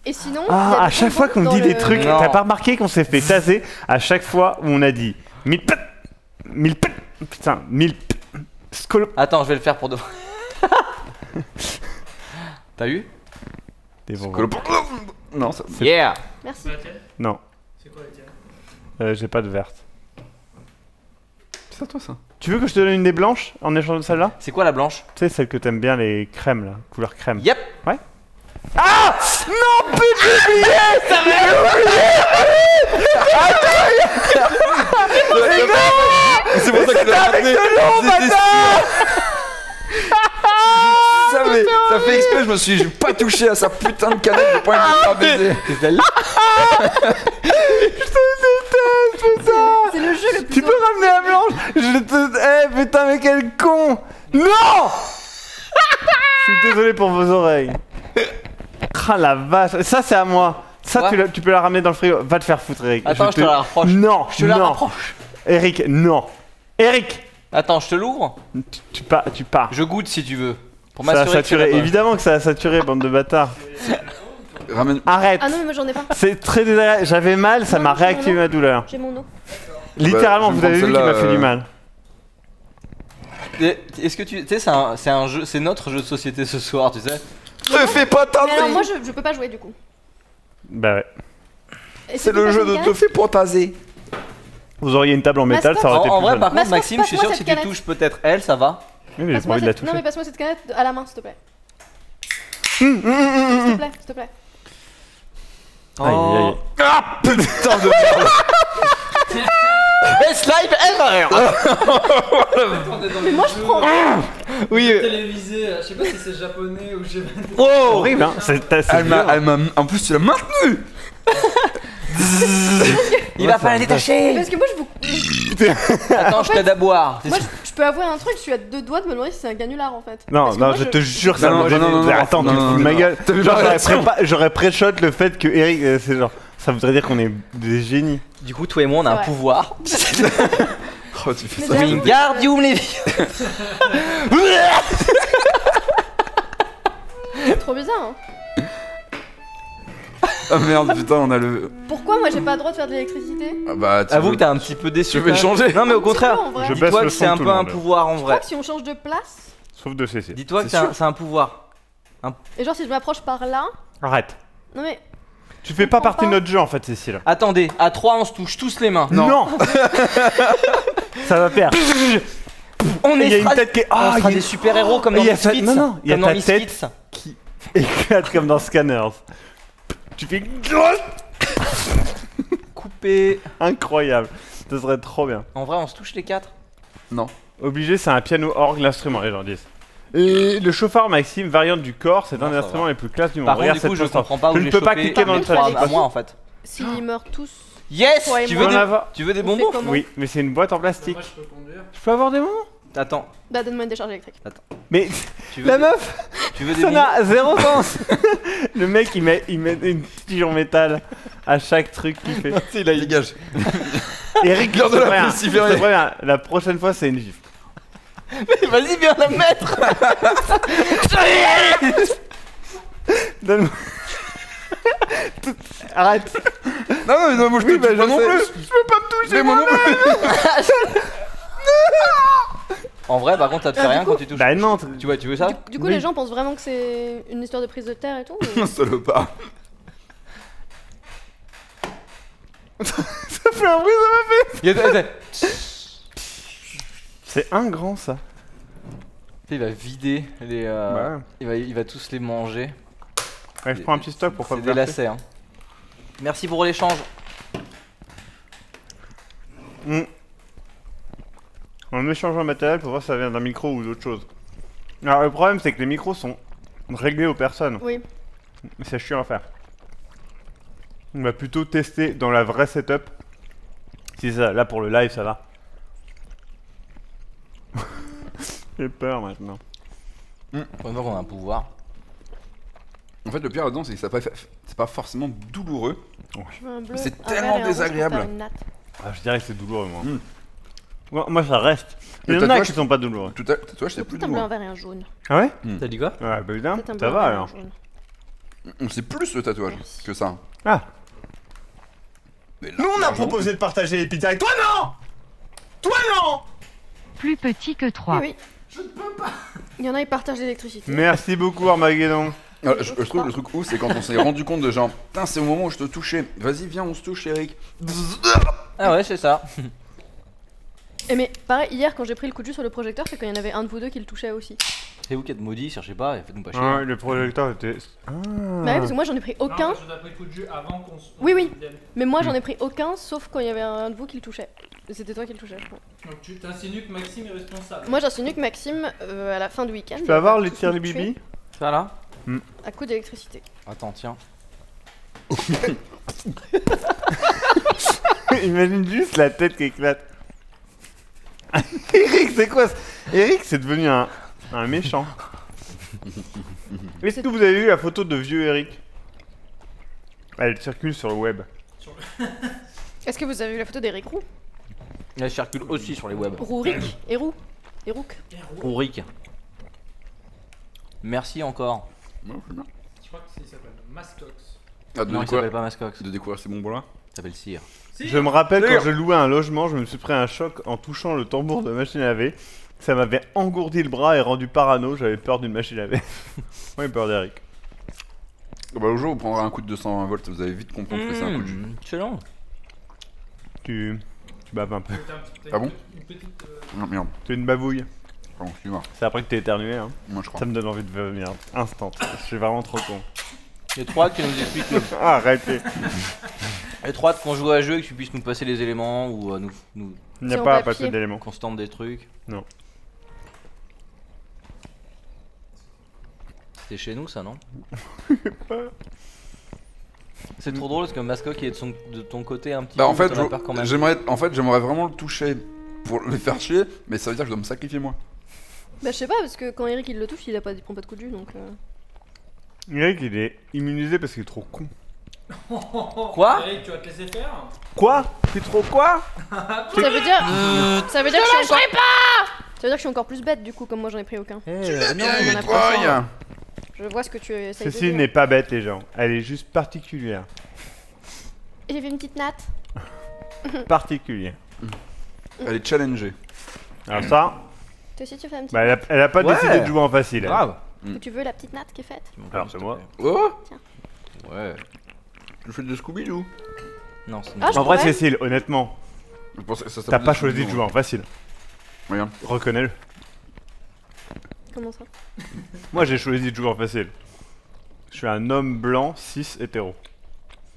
Et sinon, il y a Ah, des à chaque fois qu'on bonbons dit dans des le- trucs, Non. t'as pas remarqué qu'on s'est fait taser à chaque fois où on a dit 1000 pet, 1000 pet, putain, 1000 pet, scolo. Attends, je vais le faire pour de vrai. T'as eu? Des bonbons. Non, ça. Yeah. Merci. C'est la tienne? Non, C'est quoi la tienne? j'ai pas de verte. C'est à toi ça. Tu veux que je te donne une des blanches en échange de celle-là? C'est quoi la blanche? Tu sais, celle que t'aimes bien, les crèmes là, couleur crème. Yep. Ouais. Ah non, putain, j'ai oublié. C'est pour ça que tu l'as ramené. Ça fait exprès, je me suis pas touché à sa putain de canette, j'ai pas envie de me faire baiser. C'est celle-là. C'est le jeu le plus. Tu peux ramener la blanche? Je te... Eh putain, mais quel con. Non. Je suis désolé pour vos oreilles. Ah la vache, ça c'est à moi. Ça tu peux la ramener dans le frigo. Va te faire foutre, Eric. Attends, je te la rapproche. Non, Je te la rapproche. Eric, non. Eric, Attends, je te l'ouvre. tu pars. Je goûte si tu veux. Pour Ça a m'assurer que tu l'as saturé, pas. évidemment que ça a saturé, bande de bâtards. Ramène. Arrête. Ah non, mais moi j'en ai pas. C'est très désagréable. J'avais mal, ça Non, m'a j'ai mon réactivé eau. ma douleur. J'ai mon eau. Littéralement, je vais vous avez vu prendre qu'il m'a celle-là, fait du mal. Est-ce que tu sais, c'est un jeu, c'est notre jeu de société ce soir, tu sais. Te fais pas Mais alors taser. moi je peux pas jouer du coup. Bah ouais. Et C'est tu peux le jeu passer de une te fais pas taser. Vous auriez une table en métal, ça aurait été En plus vrai, fun. par contre, Masque, Maxime, je suis sûr que si passe-moi tu cette touches peut-être elle, ça va. Oui, mais j'ai pas envie de la toucher. Non mais passe-moi cette canette à la main s'il te plaît. S'il te plaît, s'il te plaît. Aïe, aïe, aïe. Ah putain de merde. Et slide, elle va rire. Mais moi je prends. Oui. Télévisé, je sais pas si c'est japonais ou j'ai. Oh. Horrible, hein. Elle m'a. En plus, tu l'as maintenu. Il va pas la détacher. Parce que moi je vous. Attends, je t'aide à boire. Moi je peux avouer un truc, je suis à 2 doigts de me demander si c'est un canular en fait. Non, Parce que non, moi, je te jure que ça Non, moi, non, non, non, attends, non, tu te non, fous de ma non, gueule. t'as vu Genre, ma réaction j'aurais pré-shot le fait que Eric, c'est genre, ça voudrait dire qu'on est des génies. Du coup, toi et moi, on a un Ouais. pouvoir. Oh, tu fais Mais ça. j'avoue- Wingardium Leviosa. C'est trop bizarre hein. Ah merde, putain, on a le. Pourquoi moi j'ai pas le droit de faire de l'électricité? Ah bah, tu Avoue veux- que t'es un petit peu déçu. Tu veux quand même. changer? Non, mais au contraire. En vrai. Je baisse Dis-toi le que c'est son un de tout peu le un monde. pouvoir en Je crois vrai. que si on change de place, Sauf de CC. Dis-toi que C'est sûr. c'est un pouvoir. et genre si je m'approche par là, Arrête. non mais Tu fais pas comprends partie de pas. notre jeu en fait, Cécile. Attendez, à 3, on se touche tous les mains. Non. Ça va faire. On Il y a est une tête qui est. on Ah, sera il y des super-héros comme il dans y a Misfits. ta- non, non, il y a Comme dans ta tête. Misfits. éclate comme dans Scanners. Tu fais. Coupé. Incroyable. Ce serait trop bien. En vrai, on se touche les 4. Non. Obligé, c'est un piano orgue, l'instrument, les gens disent. Et le chauffard Maxime, variante du corps, c'est Non, un des ça instruments les plus classes du monde. Par contre, Regarde du coup, cette je posture. comprends pas Je où ne j'ai peux pas chopé cliquer dans le les trois chat. à moi en fait. s'ils meurent tous, Yes. Toi et Tu moi. veux On des, en a- tu veux des on fait bonbons? comment? Oui, mais c'est une boîte en plastique. Moi je peux conduire. Je peux avoir des moments? Attends. Bah donne-moi une décharge électrique. Mais Tu veux la des- meuf, Tu veux des ça bonbons? n'a zéro sens. Le mec, il met une tige en métal à chaque truc qu'il fait. Il a dégage. Eric, L'heure de la je te pestiférée. préviens, je te préviens, la prochaine fois, c'est une gifle. Vas-y, viens la mettre. Donne-moi. Arrête. Non, non, moi je Oui, peux bah, pas je non sais. plus. Je peux pas me toucher. Mais moi non plus. En vrai, par contre, ça te fait Ah, du rien coup- quand tu touches. Bah non. Tu vois, tu veux ça? Du coup Oui. les gens pensent vraiment que c'est une histoire de prise de terre et tout ou- Salopard. Ça fait un bruit, ça m'a fait. C'est un grand ça. Il va vider les. Ouais. Il va tous les manger. Ouais, je prends un petit stock pour pas C'est me des faire lacets. Hein. Merci pour l'échange. En échangeant le matériel pour voir si ça vient d'un micro ou d'autre chose. Alors le problème c'est que les micros sont réglés aux personnes. Oui. Mais c'est chiant à faire. On va plutôt tester dans la vraie setup. Si ça, là pour le live ça va. J'ai peur maintenant. Pour une fois qu'on a un pouvoir. En fait, le pire là-dedans, c'est que c'est pas forcément douloureux. Je veux un bleu, C'est un tellement vert et un rouge pour désagréable. faire une natte. Ah, je dirais que c'est douloureux moi. Mm. Moi ça reste. Il y Le en a tatouage- qui sont pas douloureux. Tout à tatouage, c'est plus Peut-être un bleu, un douloureux. vert et un jaune. Ah ouais? T'as dit quoi? Ouais bah évidemment. Peut-être un bleu, Ça un va vert et un alors. jaune. C'est plus le tatouage que ça. Ah. Mais là, Nous, on a largement proposé de partager les pizzas et toi, non! Toi, non! Plus petit que 3. Oui, oui. Je ne peux pas. Il y en a, ils partagent l'électricité. Merci beaucoup Armageddon. Je trouve le truc ouf, c'est quand on s'est rendu compte de genre, putain, c'est au moment où je te touchais. Vas-y, viens, on se touche, Eric. Ah ouais, c'est ça. Et mais pareil, hier quand j'ai pris le coup de jus sur le projecteur, c'est quand il y en avait un de vous deux qui le touchait aussi. C'est vous qui êtes maudits, cherchez pas et faites-nous pas chier. Ah, le projecteur était. Bah ouais, parce que moi j'en ai pris aucun. Non, je t'ai pris le coup de jus avant qu'on se. Oui, oui. Mais moi j'en ai pris aucun, sauf quand il y avait un de vous qui le touchait. C'était toi qui le touchais, je crois. Donc tu t'insinues que Maxime est responsable. Moi j'insinue que Maxime, à la fin du week-end. Tu peux avoir les tirs de bibi? Ça là? À coup d'électricité. Attends, tiens. Imagine juste la tête qui éclate. Eric, c'est quoi Eric, c'est devenu un méchant. Est-ce que vous avez vu la photo de vieux Eric? Elle circule sur le web. Est-ce que vous avez vu la photo d'Eric Roux? Elle circule aussi sur les web. Rouric et Roux. Et Rouk. Rouric. Merci encore. Non, c'est bien. Je crois que ça s'appelle Mascox. Ah, de Non, il découvrir- s'appelle pas Mascox. de découvrir ces bonbons là. Il s'appelle Cire. Si. Je me rappelle D'ailleurs. quand je louais un logement, je me suis pris un choc en touchant le tambour de machine à laver. Ça m'avait engourdi le bras et rendu parano, j'avais peur d'une machine à laver. Moi j'ai peur d'Eric. Bah, au jour où vous prendrez un coup de 220 volts, vous allez vite comprendre que c'est un coup de jus. Excellent. Tu baves un peu. Ah bon Une petite. Ah, merde, Tu es une bavouille. pardon, excuse-moi. C'est après que t'es éternué, hein. Moi je crois. Ça me donne envie de vomir. Instant. Je suis vraiment trop con. Il y a trois qui nous expliquent le... Ah, arrêtez. Les trois qu'on joue à jeu et que tu puisses nous passer les éléments ou nous Il n'y a C'est en pas à papier. passer d'éléments. qu'on se tente des trucs. Non. C'était chez nous ça, non? C'est trop drôle parce que Mascoc est de ton côté un petit Bah, en peu, fait, t'en as peur quand même. j'aimerais vraiment le toucher pour le faire chier, mais ça veut dire que je dois me sacrifier moi. Bah je sais pas, parce que quand Eric il le touche, il prend pas de coup de jus donc. Eric il est immunisé parce qu'il est trop con. Quoi? Eric, tu vas te laisser faire? Quoi? T'es trop quoi? Ça veut dire. Ça veut dire que je suis encore. Ça veut dire que je suis encore plus bête du coup, comme moi j'en ai pris aucun. Non, on en a pris Aïe. Je vois ce que tu essayes de Cécile dire. n'est pas bête les gens, elle est juste particulière. J'ai fait une petite natte. Particulière. Elle est challengée. Alors ça, Toi aussi tu fais une petite bah, elle a pas Ouais. décidé de jouer en facile. elle. grave. natte. Tu veux la petite natte qui est faite? Alors c'est moi. Oh, Ouais. tu fais de Scooby-Doo. Non, c'est Ah, je En vrai pourrais. Cécile, honnêtement, Je pensais que ça t'as s'appelait pas choisi de Scooby-Doo. jouer en facile. Regarde. Reconnais-le. Comment ça? Moi j'ai choisi de jouer en facile. Je suis un homme blanc, cis, hétéro.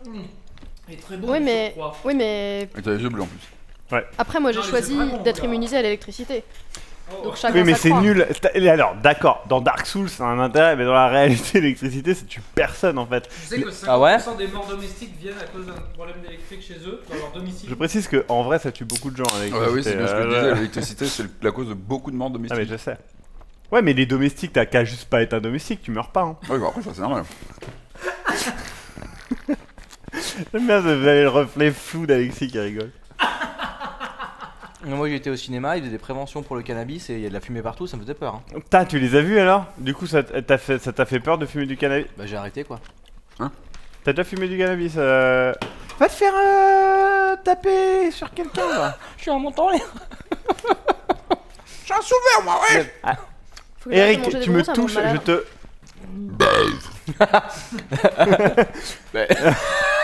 Il est très beau, Oui il mais. surcroît. Oui mais. Et t'as les yeux bleus en plus. Après moi j'ai Non, mais choisi c'est vraiment, d'être là. immunisé à l'électricité. Oh. Donc chacun Oui mais sa c'est croix. nul. Et alors d'accord, dans Dark Souls ça a un intérêt, mais dans la réalité l'électricité ça tue personne en fait. Tu sais que 50% Ah ouais des morts domestiques viennent à cause d'un problème d'électrique chez eux, dans leur domicile. Je précise que en vrai ça tue beaucoup de gens Ah l'électricité. bah oui, c'est bien ce que je disais, ouais. l'électricité c'est la cause de beaucoup de morts Ah mais domestiques. je sais. Ouais mais les domestiques t'as qu'à juste pas être un domestique, tu meurs pas hein. Ouais, bah après ça c'est normal. J'aime bien vous avez le reflet flou d'Alexis qui rigole. Moi j'étais au cinéma, il faisait des préventions pour le cannabis et il y a de la fumée partout, ça me faisait peur. Hein. Putain tu les as vus alors? Du coup ça t'a fait peur de fumer du cannabis? Bah j'ai arrêté quoi. T'as déjà fumé du cannabis Va te faire taper sur quelqu'un là. Je suis en montant l'air. J'ai un souvenir moi, ouais. Faut que j'arrête de Eric, manger des tu me bonbons, ça me rend touches, je malade. te.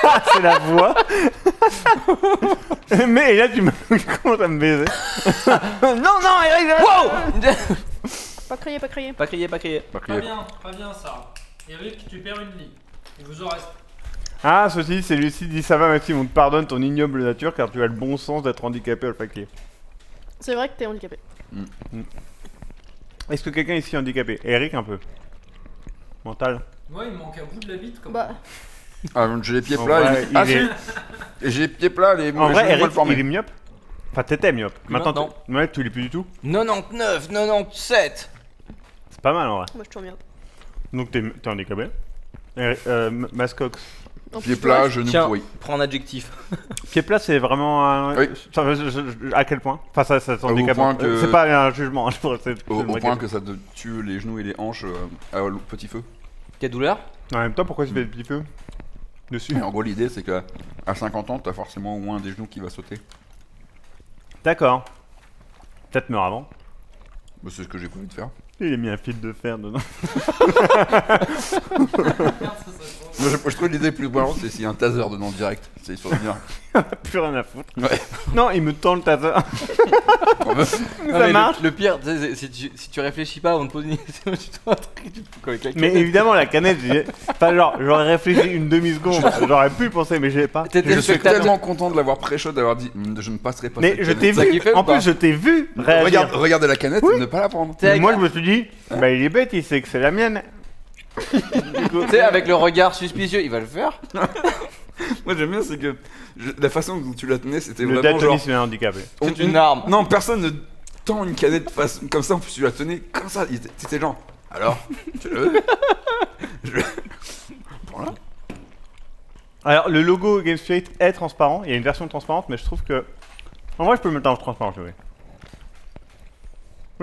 Ah, c'est la voix. Mais là, tu me commences à me baiser. Non, Eric, wow. Pas crier, pas crier. Pas crier, pas crier. Pas bien ça. Eric, tu perds une vie. Il vous en reste. Ah, ceci, c'est Lucie dit ça va, Maxime, on te pardonne ton ignoble nature car tu as le bon sens d'être handicapé olfactif. C'est vrai que t'es handicapé. Est-ce que quelqu'un ici est handicapé? Eric, un peu. Mental. Moi, il me manque un bout de la bite comme Bah, Ah, j'ai les pieds En plats. vrai, Ah il si. est- Et j'ai les pieds plats, les En vrai, genoux Eric, mal formés. il est myope. Enfin, t'étais myope. Maintenant, maintenant. ouais, tu l'es plus du tout. 99, 97. C'est pas mal en vrai. moi je tourne bien. Donc, t'es handicapé. Mascox. En Pieds plus, plats, toi, genoux Tiens, pourris. prends un adjectif. Pied plat, c'est vraiment un. Oui. Enfin, à quel point? Enfin, ça t'handicape. point que- C'est pas un jugement. Hein, Au point que ça te tue les genoux et les hanches à petit feu. Quelle douleur? En même temps, pourquoi tu fais le petit feu dessus? Et en gros, l'idée c'est que à 50 ans, t'as forcément au moins un des genoux qui va sauter. D'accord. Peut-être meurt avant. Bah, c'est ce que j'ai prévu de faire. Il a mis un fil de fer dedans. Je trouve l'idée plus marrante, c'est s'il y a un taser dedans direct. C'est sur le mur. Plus rien à foutre. Ouais. Non, il me tend le taser. Ça marche. Le pire, si tu réfléchis pas avant de poser une question, tu te rends un truc, tu te fous avec la Mais canette. évidemment, la canette, enfin, genre, j'aurais réfléchi une demi-seconde. J'aurais pu y penser, mais j'ai pas. Je suis tellement content de l'avoir pré-shot, d'avoir dit je ne passerai pas. Mais cette je t'ai canette. vu. En plus, je t'ai vu réagir. Regardez la canette et ne pas la prendre. Et moi, je me suis dit, bah, il est bête, il sait que c'est la mienne. Tu sais, avec le regard suspicieux, il va le faire. Moi, j'aime bien, c'est que la façon dont tu la tenais, c'était Le vraiment genre. daltonisme est handicapé. C'est une arme. Non, personne ne tend une canette comme ça, en plus tu la tenais comme ça. C'était genre. Alors, tu le veux? Prends-la. Alors, le logo Game Spirit est transparent. Il y a une version transparente, mais je trouve que. En vrai, je peux le mettre en transparent, je vais. Vous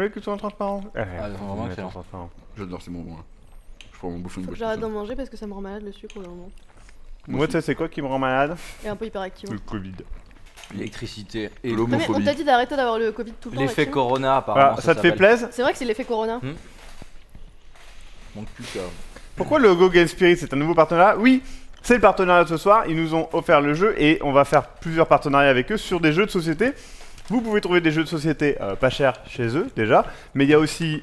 voulez que ce soit en transparent? vraiment excellent. Transparent. J'adore ces moments là. Je pourrais m'en bouffer une Faut que boîte. j'arrête d'en manger parce que ça me rend malade le sucre au moment. Moi, tu sais, c'est quoi qui me rend malade? Et un peu hyperactif. Le Covid. L'électricité et Non, mais on t'a dit d'arrêter d'avoir le Covid tout le temps. l'effet Maxime. Corona, apparemment. Voilà, ça te fait plaisir? C'est vrai que c'est l'effet Corona. Mon cul, ça. Pourquoi le logo Game Spirit, c'est un nouveau partenariat? Oui, c'est le partenariat de ce soir. Ils nous ont offert le jeu et on va faire plusieurs partenariats avec eux sur des jeux de société. Vous pouvez trouver des jeux de société pas chers chez eux déjà, mais il y a aussi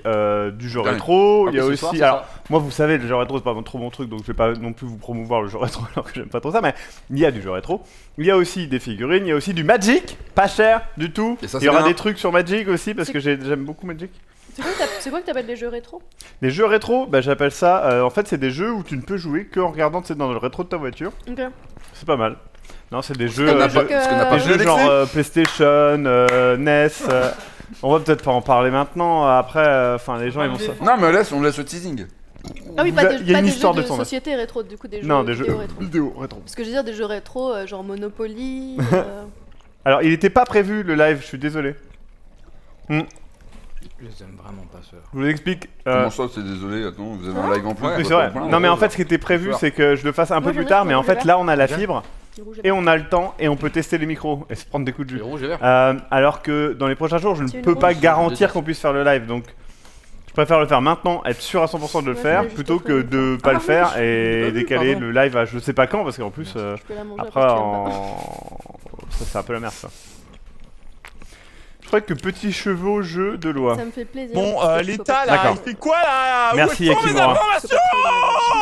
du jeu rétro, il y a aussi... Alors, moi vous savez, le jeu rétro c'est pas trop mon truc, donc je vais pas non plus vous promouvoir le jeu rétro alors que j'aime pas trop ça, mais il y a du jeu rétro. Il y a aussi des figurines, il y a aussi du Magic, pas cher du tout. Et ça, il y aura bien. des trucs sur Magic aussi parce que j'aime beaucoup Magic. C'est quoi que t'appelles des jeux rétro? Les jeux rétro, bah, j'appelle ça, en fait c'est des jeux où tu ne peux jouer qu'en regardant dans le rétro de ta voiture. Ok. C'est pas mal. Non, c'est des jeux, qu'on n'a jeux- pas- parce qu'on n'a pas des jeux joué genre PlayStation, NES. On va peut-être pas en parler maintenant. Après, enfin les gens ils vont ça. Non, mais on laisse le teasing. Ah oui, Il y a une pas des histoire jeux de de tournage. société rétro, du coup des jeux Non, des jeux vidéo rétro. vidéo rétro. Parce que je veux dire des jeux rétro, genre Monopoly. Alors, il était pas prévu le live, je suis désolé. Je les aime vraiment pas, ceux-là. Je vous explique. Comment ça, c'est désolé, attends, vous avez un live en plus. Oui, c'est vrai. Non, mais en fait, ce qui était prévu, c'est que je le fasse un peu Moi, plus j'en ai tard, un, mais en je vais fait, là. là, on a la fibre Petit rouge et on a le temps et on peut tester les micros et se prendre des coups de Les jus. rouges et verts. Alors que dans les prochains jours, je C'est ne une peux pas rouge. garantir qu'on puisse faire le live, donc je préfère le faire maintenant, être sûr à 100% de le Ouais, faire, juste plutôt après. que de pas Ah, le oui, faire je- et pas vu, décaler pardon. le live à je sais pas quand, parce qu'en plus, Je peux la manger après, après, tu l'aimes pas. ça c'est un peu la merde ça. Je crois que petit chevaux jeu de loi. Ça me fait plaisir. Bon, parce que je l'État peux pas- là, D'accord. il fait quoi là? Merci, Où sont mes Yakimura. informations?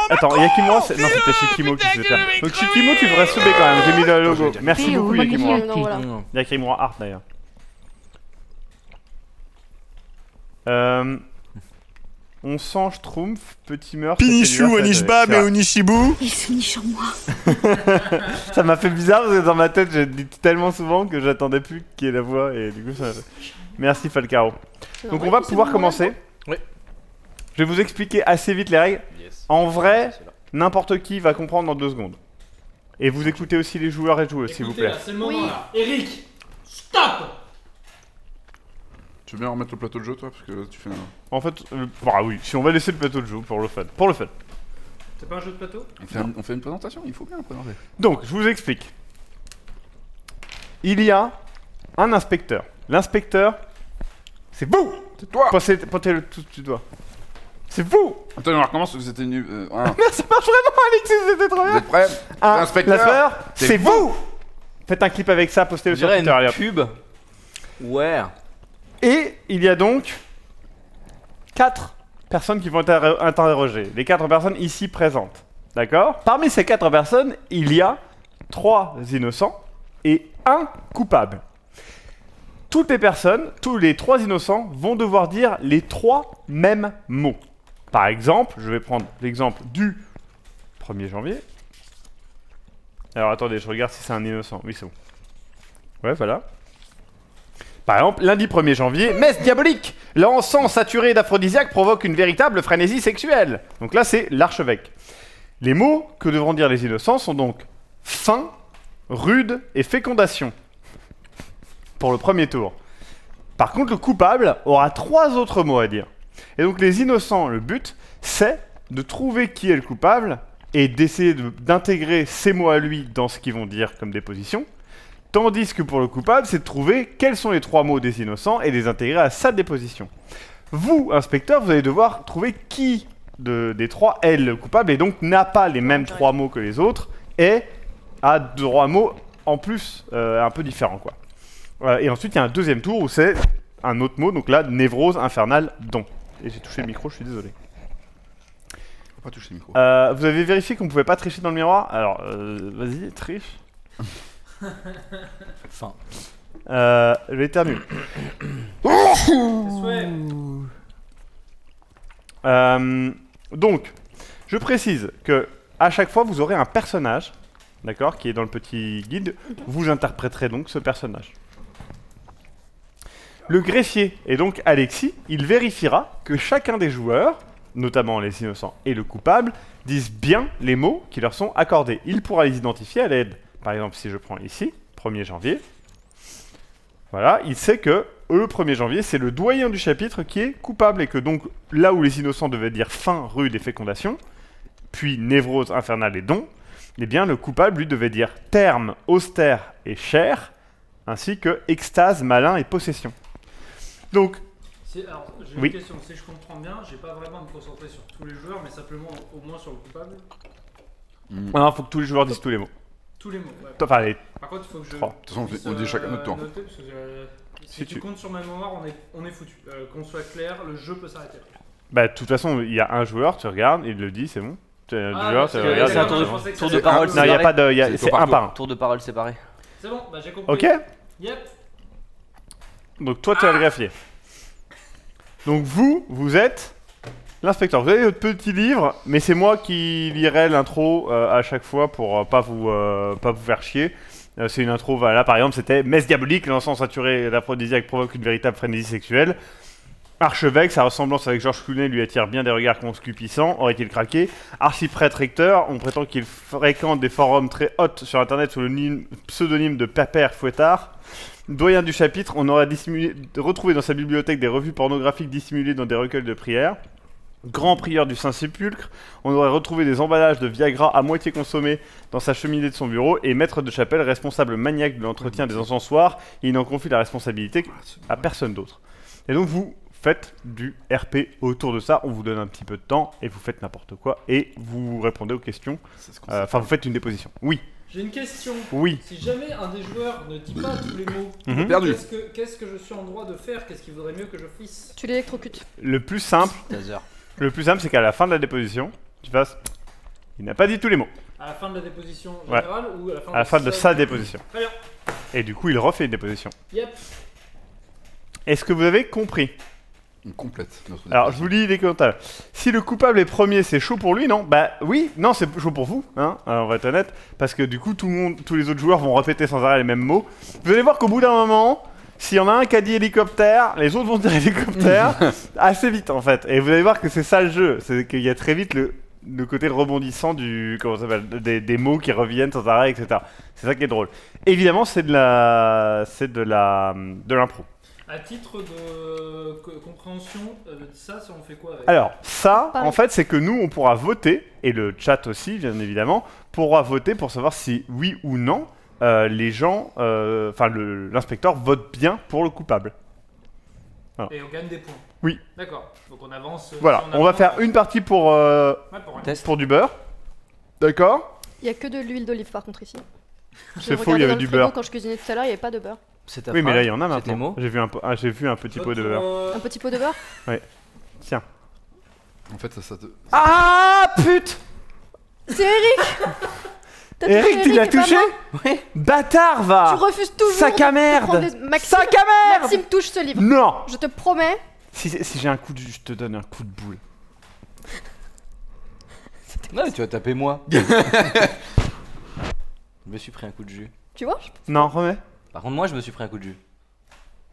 Attends, Yakimura, c'est... Non, c'était Shikimo qui faisait faire. Donc Shikimo, tu devrais subir quand même, j'ai mis le logo. Merci Théo, beaucoup magnifique. Yakimura. Non, voilà. Yakimura Art d'ailleurs. On sent Schtroumpf, petit meurtre. Pinichou, Onishbab et Onishibu. Il finit sur moi. Ça m'a fait bizarre parce que dans ma tête, j'ai dit tellement souvent que j'attendais plus qu'il y ait la voix et du coup ça... Merci Falcaro. C'est Donc on normal, va c'est pouvoir bon, commencer. Oui. Je vais vous expliquer assez vite les règles. Yes. En vrai, C'est là. n'importe qui va comprendre en 2 secondes. Et vous écoutez aussi les joueurs et joueuses, s'il vous Écoutez, plaît. là, c'est le moment Oui. là. Eric, stop. Tu veux bien remettre le plateau de jeu, toi? Parce que là, tu fais un. En fait, bah oui, si on va laisser le plateau de jeu pour le fun. Pour le fun. C'est pas un jeu de plateau? On fait une présentation, il faut bien présenter. Donc, je vous explique. Il y a un inspecteur. L'inspecteur, c'est vous. C'est toi! Pointez-le tout du doigt. C'est vous. Attends, on recommence parce que c'était nul. Ça marche vraiment, Alexis, c'était trop Vous bien. êtes prêts? L'inspecteur, L'inspecteur, c'est c'est vous. Faites un clip avec ça, Je postez-le sur dirais Twitter. allez, une hop. pub. Ouais. Et il y a donc 4 personnes qui vont être interrogées. Les 4 personnes ici présentes. D'accord? Parmi ces 4 personnes, il y a 3 innocents et 1 coupable. Toutes les personnes, tous les 3 innocents vont devoir dire les 3 mêmes mots. Par exemple, je vais prendre l'exemple du 1er janvier. Alors attendez, je regarde si c'est un innocent. Oui, c'est bon. Ouais, voilà. Par exemple, lundi 1er janvier, messe diabolique. L'encens saturé d'aphrodisiaque provoque une véritable frénésie sexuelle. Donc là, c'est l'archevêque. Les mots que devront dire les innocents sont donc faim, rude et fécondation. Pour le premier tour. Par contre, le coupable aura 3 autres mots à dire. Et donc les innocents, le but, c'est de trouver qui est le coupable et d'essayer d'intégrer ces mots à lui dans ce qu'ils vont dire comme déposition. Tandis que pour le coupable, c'est de trouver quels sont les 3 mots des innocents et les intégrer à sa déposition. Vous, inspecteur, vous allez devoir trouver qui des trois est le coupable et donc n'a pas les mêmes 3 mots que les autres et a 3 mots en plus un peu différents, quoi. Et ensuite, il y a un deuxième tour où c'est un autre mot, donc là, névrose, infernale, don. Et j'ai touché le micro, je suis désolé. Faut pas toucher le micro. Vous avez vérifié qu'on pouvait pas tricher dans le miroir? Alors, vas-y, triche. Fin. Je vais éternuer. Donc, je précise que à chaque fois, vous aurez un personnage, d'accord, qui est dans le petit guide. Vous interpréterez donc ce personnage. Le greffier, et donc Alexis, il vérifiera que chacun des joueurs, notamment les innocents et le coupable, disent bien les mots qui leur sont accordés. Il pourra les identifier à l'aide. Par exemple, si je prends ici, 1er janvier, voilà, il sait que le 1er janvier, c'est le doyen du chapitre qui est coupable et que donc là où les innocents devaient dire faim, rude et fécondation, puis névrose, infernale et don, eh bien le coupable lui devait dire terme, austère et chair, ainsi que extase, malin et possession. Donc, alors, j'ai une question, si je comprends bien, j'ai pas vraiment à me concentrer sur tous les joueurs, mais simplement au moins sur le coupable. Il faut que tous les joueurs disent tous les mots. Tous les mots, ouais. Enfin, les... Par contre, il faut que je... 3. De toute façon, on dit chacun notre tour. Noter, parce que, si tu comptes sur ma mémoire, on est foutu. Qu'on soit clair, le jeu peut s'arrêter. Bah, de toute façon, il y a un joueur, tu regardes, il le dit, c'est bon. C'est un tour de parole. Non, il n'y a pas de... C'est un par un. Tour de parole séparé. C'est bon, bah j'ai compris. Ok. Yep. Donc toi, tu es le greffier. Donc vous êtes l'inspecteur. Vous avez votre petit livre, mais c'est moi qui lirai l'intro à chaque fois pour pas vous faire chier. C'est une intro, voilà, par exemple, c'était messe diabolique, l'encens saturé d'aphrodisiaque provoque une véritable frénésie sexuelle. Archevêque, sa ressemblance avec Georges Clooney lui attire bien des regards conscupissants, aurait-il craqué? Archiprêtre recteur, on prétend qu'il fréquente des forums très hauts sur internet sous le pseudonyme de Pépère Fouettard. Doyen du chapitre, on aurait retrouvé dans sa bibliothèque des revues pornographiques dissimulées dans des recueils de prières. Grand prieur du Saint-Sépulcre, on aurait retrouvé des emballages de Viagra à moitié consommés dans sa cheminée de son bureau, et maître de chapelle, responsable maniaque de l'entretien des encensoirs, il n'en confie la responsabilité à personne d'autre. Et donc vous faites du RP autour de ça, on vous donne un petit peu de temps, et vous faites n'importe quoi, et vous répondez aux questions, enfin vous faites une déposition. Oui. J'ai une question. Oui. Si jamais un des joueurs ne dit pas tous les mots, qu'est-ce que je suis en droit de faire? Qu'est-ce qu'il vaudrait mieux que je fasse? Tu l'électrocutes. Le plus simple, c'est qu'à la fin de la déposition, tu fasses... Il n'a pas dit tous les mots. À la fin de la déposition générale ou à la fin de sa déposition. Très bien. Et du coup, il refait une déposition. Yep. Est-ce que vous avez compris? On complète notre Alors, je vous lis les commentaires. Si le coupable est premier, c'est chaud pour lui, non? Bah oui, non, c'est chaud pour vous, hein, on va être honnête, parce que du coup, tous les autres joueurs vont répéter sans arrêt les mêmes mots. Vous allez voir qu'au bout d'un moment, s'il y en a un qui a dit hélicoptère, les autres vont dire hélicoptère assez vite, en fait. Et vous allez voir que c'est ça le jeu, c'est qu'il y a très vite le côté rebondissant comment ça s'appelle, des mots qui reviennent sans arrêt, etc. C'est ça qui est drôle. Évidemment, c'est de l'impro. À titre de compréhension de ça, on fait quoi avec? Alors, ça, en fait, c'est que nous, on pourra voter, et le chat aussi, bien évidemment, pourra voter pour savoir si, oui ou non, les gens, l'inspecteur vote bien pour le coupable. Voilà. Et on gagne des points. Oui. D'accord. Donc on avance. Voilà, on va faire une partie pour du beurre. D'accord. Il n'y a que de l'huile d'olive par contre ici. C'est faux, il y avait du beurre. Quand je cuisinais tout à l'heure, il n'y avait pas de beurre. Oui, mais là, il y en a maintenant. J'ai vu un petit pot de beurre. Un petit pot de beurre? Ouais. Tiens. En fait, ça te... Ah, pute! C'est Eric! Eric, tu l'as touché? Oui. Bâtard, va! Tu refuses toujours. Sac à merde! Sac à merde! Maxime touche ce livre. Non! Je te promets. Si j'ai un coup de jus, je te donne un coup de boule. Non, mais tu vas taper moi. Je me suis pris un coup de jus. Tu vois? Non, remets. Par contre, moi, je me suis pris un coup de jus.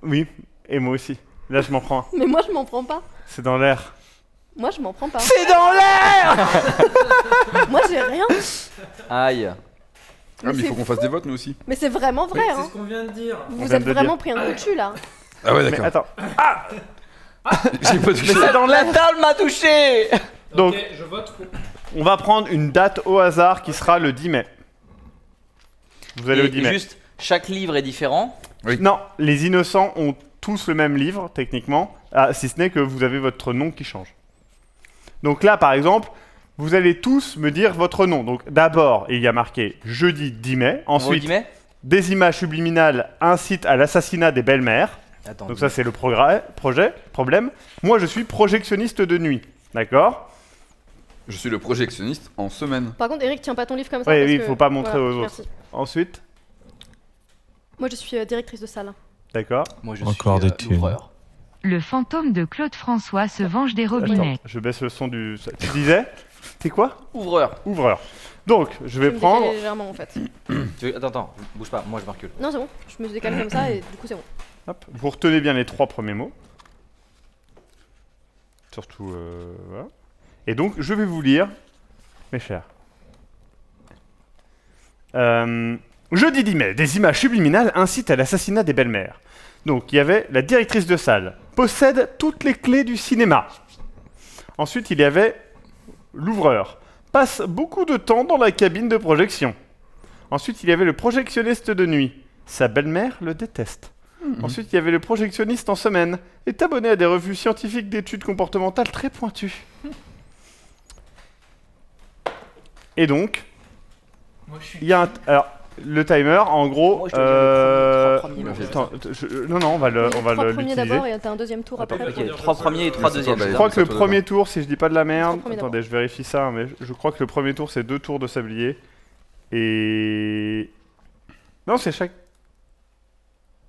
Oui, et moi aussi. Là, je m'en prends un. Mais moi, je m'en prends pas. C'est dans l'air. Moi, je m'en prends pas. C'est dans l'air! Moi, j'ai rien. Aïe. Mais il faut qu'on fasse des votes, nous aussi. Mais c'est vraiment vrai, hein. C'est ce qu'on vient de dire. Vous êtes vraiment pris un coup de jus, là. Ah ouais, d'accord. Attends. Ah! J'ai pas touché. Mais c'est dans l'air. La table m'a touché! Donc, ok, je vote pour... on va prendre une date au hasard qui sera le 10 mai. Vous allez au 10 mai. Juste, chaque livre est différent. Oui. Non, les innocents ont tous le même livre, techniquement, si ce n'est que vous avez votre nom qui change. Donc là, par exemple, vous allez tous me dire votre nom. Donc d'abord, il y a marqué jeudi 10 mai. Ensuite, des images subliminales incitent à l'assassinat des belles-mères. Donc ça, c'est le problème. Moi, je suis projectionniste de nuit. D'accord? Je suis le projectionniste en semaine. Par contre, Eric, tiens pas ton livre comme ça. Oui, il faut pas montrer aux autres. Merci. Ensuite? Moi, je suis directrice de salle. D'accord. Moi, je Encore suis l'ouvreur. Le fantôme de Claude François se venge des robinets. Attends, je baisse le son du... Tu disais? T'es quoi? Ouvreur. Ouvreur. Donc, je vais prendre... légèrement, en fait. Attends, bouge pas, moi je me recule. Non, c'est bon. Je me décale comme ça et du coup, c'est bon. Hop. Vous retenez bien les 3 premiers mots. Surtout, voilà. Et donc, je vais vous lire, mes chers. Jeudi 10 mai, des images subliminales incitent à l'assassinat des belles-mères. Donc, il y avait la directrice de salle, possède toutes les clés du cinéma. Ensuite, il y avait l'ouvreur, passe beaucoup de temps dans la cabine de projection. Ensuite, il y avait le projectionniste de nuit, sa belle-mère le déteste. Ensuite, il y avait le projectionniste en semaine, est abonné à des revues scientifiques d'études comportementales très pointues. Et donc, il y a un... Alors, le timer, en gros... Moi, je non, on va le l'utiliser. 3 premiers l'utiliser. d'abord et t'as un deuxième tour après. Ok, 3 premiers et 3 deuxièmes. Je crois que le premier tour, si je dis pas de la merde... Attendez, Attendez, je vérifie ça, mais je crois que le premier tour, c'est 2 tours de sablier. Et... Non, c'est chaque...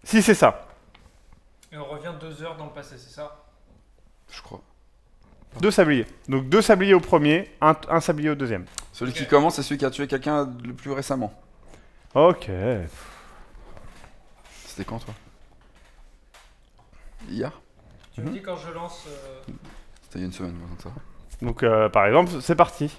Si, c'est ça. Et on revient 2 heures dans le passé, c'est ça? Je crois. 2 sabliers. Donc 2 sabliers au premier, un sablier au deuxième. Celui qui commence, c'est celui qui a tué quelqu'un le plus récemment. Ok. C'était quand, toi? Hier? Tu me dis quand je lance... C'était il y a une semaine, donc ça va. Donc, par exemple, c'est parti.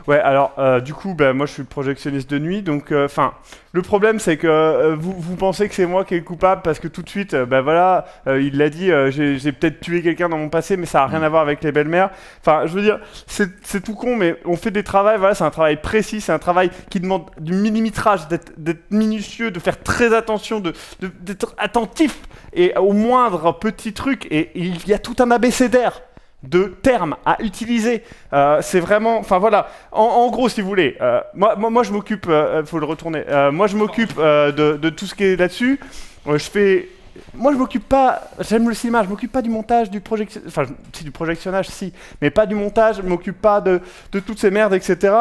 Ouais, alors, du coup, moi, je suis projectionniste de nuit, donc, le problème, c'est que vous pensez que c'est moi qui est coupable, parce que tout de suite, voilà, il l'a dit, j'ai peut-être tué quelqu'un dans mon passé, mais ça n'a rien à voir avec les belles-mères. Enfin, je veux dire, c'est tout con, mais on fait des travaux, voilà, c'est un travail précis, c'est un travail qui demande du millimétrage, d'être minutieux, de faire très attention, d'être attentif, et au moindre petit truc, et il y a tout un abécédaire de termes à utiliser. C'est vraiment... Enfin voilà, en gros si vous voulez, moi je m'occupe... faut le retourner. Moi je m'occupe de tout ce qui est là-dessus. Je fais... Moi je m'occupe pas... J'aime le cinéma, je m'occupe pas du montage, du projection... Enfin, si du projectionnage, si. Mais pas du montage, je m'occupe pas de toutes ces merdes, etc.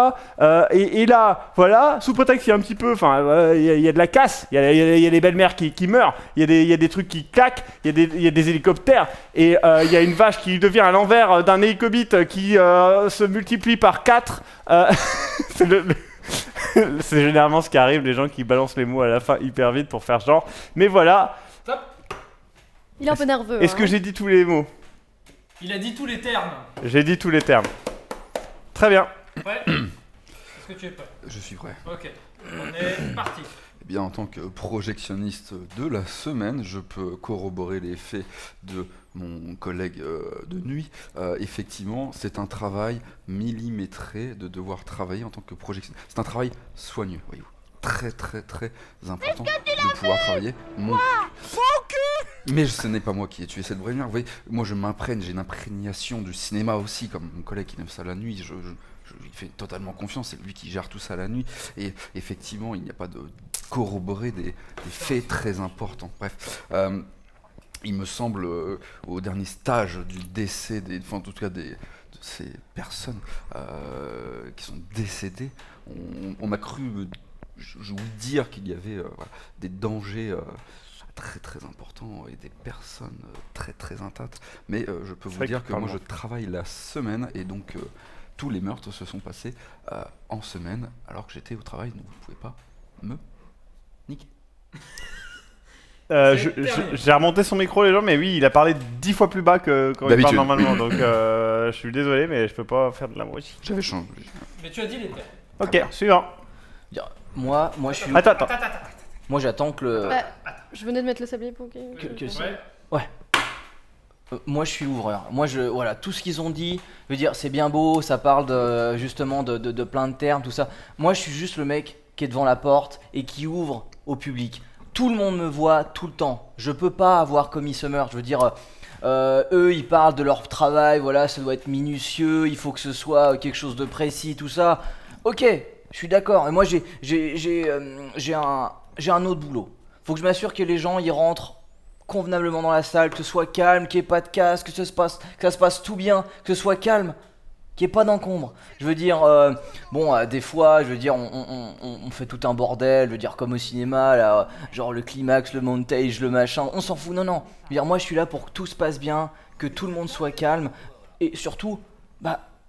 Et là, voilà, sous prétexte qu'il y a un petit peu... Enfin, il y a de la casse, il y a des belles-mères qui meurent, il y a des trucs qui claquent, il y a des hélicoptères, et il y a une vache qui devient à l'envers d'un hélicobite qui se multiplie par 4. C'est généralement ce qui arrive, les gens qui balancent les mots à la fin hyper vite pour faire genre. Mais voilà... Il est un peu nerveux. Est-ce que j'ai dit tous les mots? Il a dit tous les termes. J'ai dit tous les termes. Très bien. Prêt? Est-ce que tu es prêt? Je suis prêt. Ok, on est parti. Eh bien, en tant que projectionniste de la semaine, je peux corroborer les faits de mon collègue de nuit. Effectivement, c'est un travail millimétré de devoir travailler en tant que projectionniste. C'est un travail soigneux, voyez-vous. Très très très important de pouvoir travailler mon cul. Mais ce n'est pas moi qui ai tué cette belle-mère. Vous voyez, moi je m'imprègne, j'ai une imprégnation du cinéma aussi, comme mon collègue qui aime ça la nuit. Il fait totalement confiance, c'est lui qui gère tout ça la nuit. Et effectivement, il n'y a pas de corroborer des faits très importants. Bref, il me semble, au dernier stage du décès, enfin en tout cas de ces personnes qui sont décédées, on m'a cru... Je voulais dire qu'il y avait des dangers très très importants et des personnes très très intactes. Mais je peux vous dire que moi je travaille la semaine et donc tous les meurtres se sont passés en semaine alors que j'étais au travail, donc vous ne pouvez pas me niquer. J'ai remonté son micro les gens, mais oui, il a parlé 10 fois plus bas que quand il parle normalement, donc je suis désolé, mais je peux pas faire de la moitié. J'avais changé. Mais tu as dit les termes. Ok, suivant. Moi je suis... Attends. Moi j'attends que le... je venais de mettre le sablier pour que... Ouais. Moi je suis ouvreur. Moi voilà, tout ce qu'ils ont dit, je veux dire, c'est bien beau, ça parle justement de plein de termes, tout ça. Moi je suis juste le mec qui est devant la porte et qui ouvre au public. tout le monde me voit tout le temps. Je peux pas avoir commis ce meurtre. Je veux dire, eux, ils parlent de leur travail, voilà, ça doit être minutieux, il faut que ce soit quelque chose de précis, tout ça. Ok, je suis d'accord. Et moi, j'ai un autre boulot. Faut que je m'assure que les gens, ils rentrent convenablement dans la salle, que ce soit calme, qu'il n'y ait pas de casse, que ça se passe tout bien, que ce soit calme. Qu'il n'y ait pas d'encombre. Je veux dire, des fois, je veux dire, on fait tout un bordel, je veux dire, comme au cinéma, là, genre le climax, le montage, le machin, on s'en fout, non. Je veux dire, moi, je suis là pour que tout se passe bien, que tout le monde soit calme, et surtout,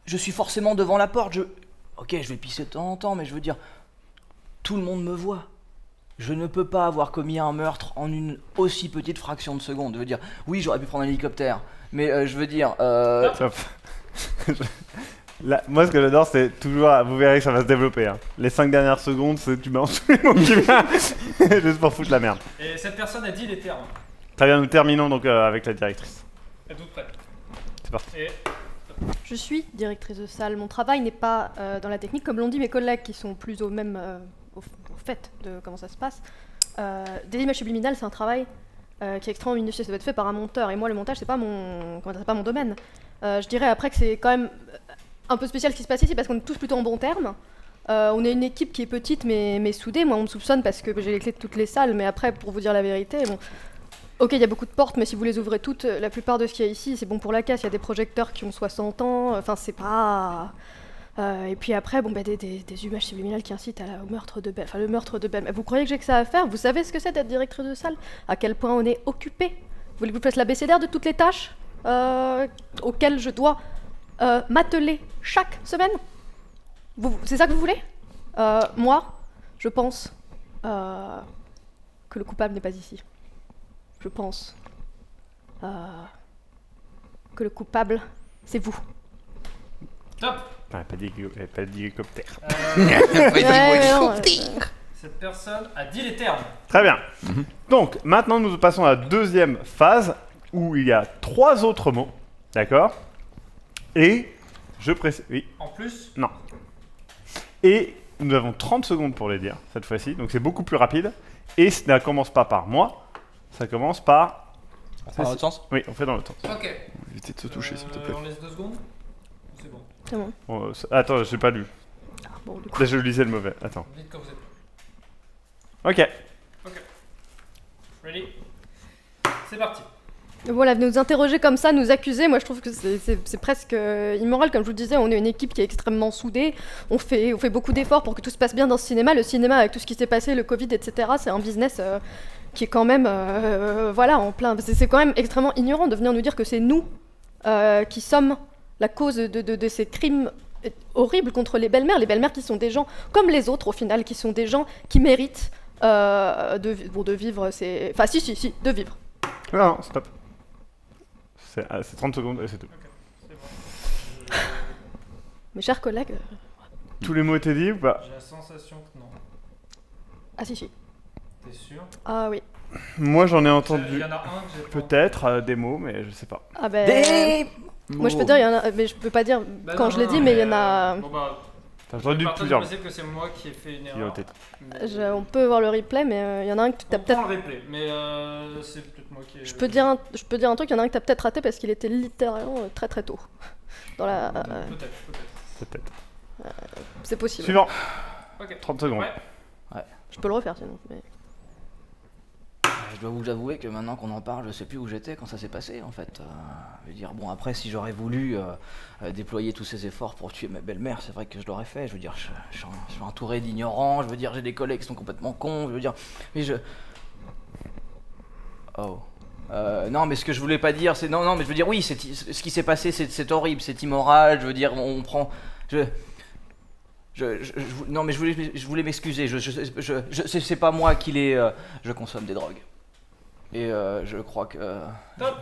je suis forcément devant la porte, ok, je vais pisser de temps en temps, mais je veux dire, tout le monde me voit. Je ne peux pas avoir commis un meurtre en une aussi petite fraction de seconde. Je veux dire, oui, j'aurais pu prendre un hélicoptère, mais je veux dire... Là, moi ce que j'adore c'est toujours, vous verrez que ça va se développer hein. Les 5 dernières secondes c'est tu balances tous les mots qui viennent juste pour foutre la merde. Et cette personne a dit les termes. Très bien, nous terminons donc avec la directrice. Êtes-vous prête? C'est parti. Et... Je suis directrice de salle, mon travail n'est pas dans la technique, comme l'ont dit mes collègues qui sont plus au même au fait de comment ça se passe. Des images subliminales, c'est un travail qui est extrêmement minutieux, ça doit être fait par un monteur, et moi le montage c'est pas mon domaine. Je dirais après que c'est quand même un peu spécial ce qui se passe ici parce qu'on est tous plutôt en bons termes. On est une équipe qui est petite mais soudée. Moi on me soupçonne parce que j'ai les clés de toutes les salles, mais après pour vous dire la vérité, bon, ok il y a beaucoup de portes mais si vous les ouvrez toutes, la plupart de ce qu'il y a ici c'est bon pour la casse. Il y a des projecteurs qui ont 60 ans, enfin c'est pas... et puis après des images subliminales qui incitent au meurtre de Ben. Enfin le meurtre de Ben. Vous croyez que j'ai que ça à faire? Vous savez ce que c'est d'être directrice de salle? À quel point on est occupé? Vous voulez que je vous fasse l'abécédaire de toutes les tâches auxquelles je dois m'atteler chaque semaine? C'est ça que vous voulez? Moi, je pense que le coupable n'est pas ici. Je pense que le coupable, c'est vous. Top. Pas d'hélicoptère. Cette personne a dit les termes. Très bien. Donc maintenant nous passons à la deuxième phase où il y a 3 autres mots, d'accord? Et je précise... Oui. En plus? Non. Et nous avons 30 secondes pour les dire, cette fois-ci, donc c'est beaucoup plus rapide. Et ça ne commence pas par moi, ça commence par... On fait dans l'autre sens? Oui, on fait dans l'autre sens. Ok. Évitez de se toucher, s'il te plaît. On laisse 2 secondes? C'est bon. C'est bon. Bon, attends, j'ai pas lu. Bon, du coup. Là, je lisais le mauvais, attends. Dites quand vous êtes Ok. Ready? C'est parti. Voilà, nous interroger comme ça, nous accuser, moi je trouve que c'est presque immoral. Comme je vous disais, on est une équipe qui est extrêmement soudée, on fait beaucoup d'efforts pour que tout se passe bien dans ce cinéma. Le cinéma, avec tout ce qui s'est passé, le Covid, etc., c'est un business qui est quand même, voilà, en plein... C'est quand même extrêmement ignorant de venir nous dire que c'est nous qui sommes la cause de ces crimes horribles contre les belles-mères qui sont des gens comme les autres, au final, qui sont des gens qui méritent de vivre, c'est... Enfin, si, de vivre. Non, stop. C'est 30 secondes et c'est tout. Ok, c'est bon. Mes chers collègues... Tous les mots étaient dits ou pas? J'ai la sensation que non. Ah si. T'es sûr? Ah oui. Moi j'en ai Il entendu y en a un que j'ai pas. peut-être des mots, mais je sais pas. Ah ben... Moi je peux dire, il y en a... Mais je peux pas dire Bah quand non, je l'ai non, dit, mais il y en a... Bon bah, T'as je entendu partage plusieurs du principe que c'est moi qui ai fait une qui ont erreur. été. Mais- On peut voir le replay, mais il y en a un que t'as On peut-être... prend le replay, mais c'est peut-être moi qui ai... Je peux dire un truc, il y en a un que t'as peut-être raté parce qu'il était littéralement très très tôt. Dans la... Peut-être. Peut-être. c'est possible. Suivant. Ok. 30 secondes. Ouais. Je peux le refaire sinon. Mais... Je dois vous avouer que maintenant qu'on en parle, je sais plus où j'étais quand ça s'est passé en fait. Je veux dire, bon après si j'aurais voulu déployer tous ces efforts pour tuer ma belle-mère, c'est vrai que je l'aurais fait. Je veux dire, je suis entouré d'ignorants, je veux dire, j'ai des collègues qui sont complètement cons, je veux dire, mais je... Oh. Non mais ce que je voulais pas dire c'est... Non mais je veux dire oui, ce qui s'est passé c'est horrible, c'est immoral, je veux dire, on prend... Non mais je voulais m'excuser, c'est pas moi qui l'ai... je consomme des drogues. Et je crois que... Top.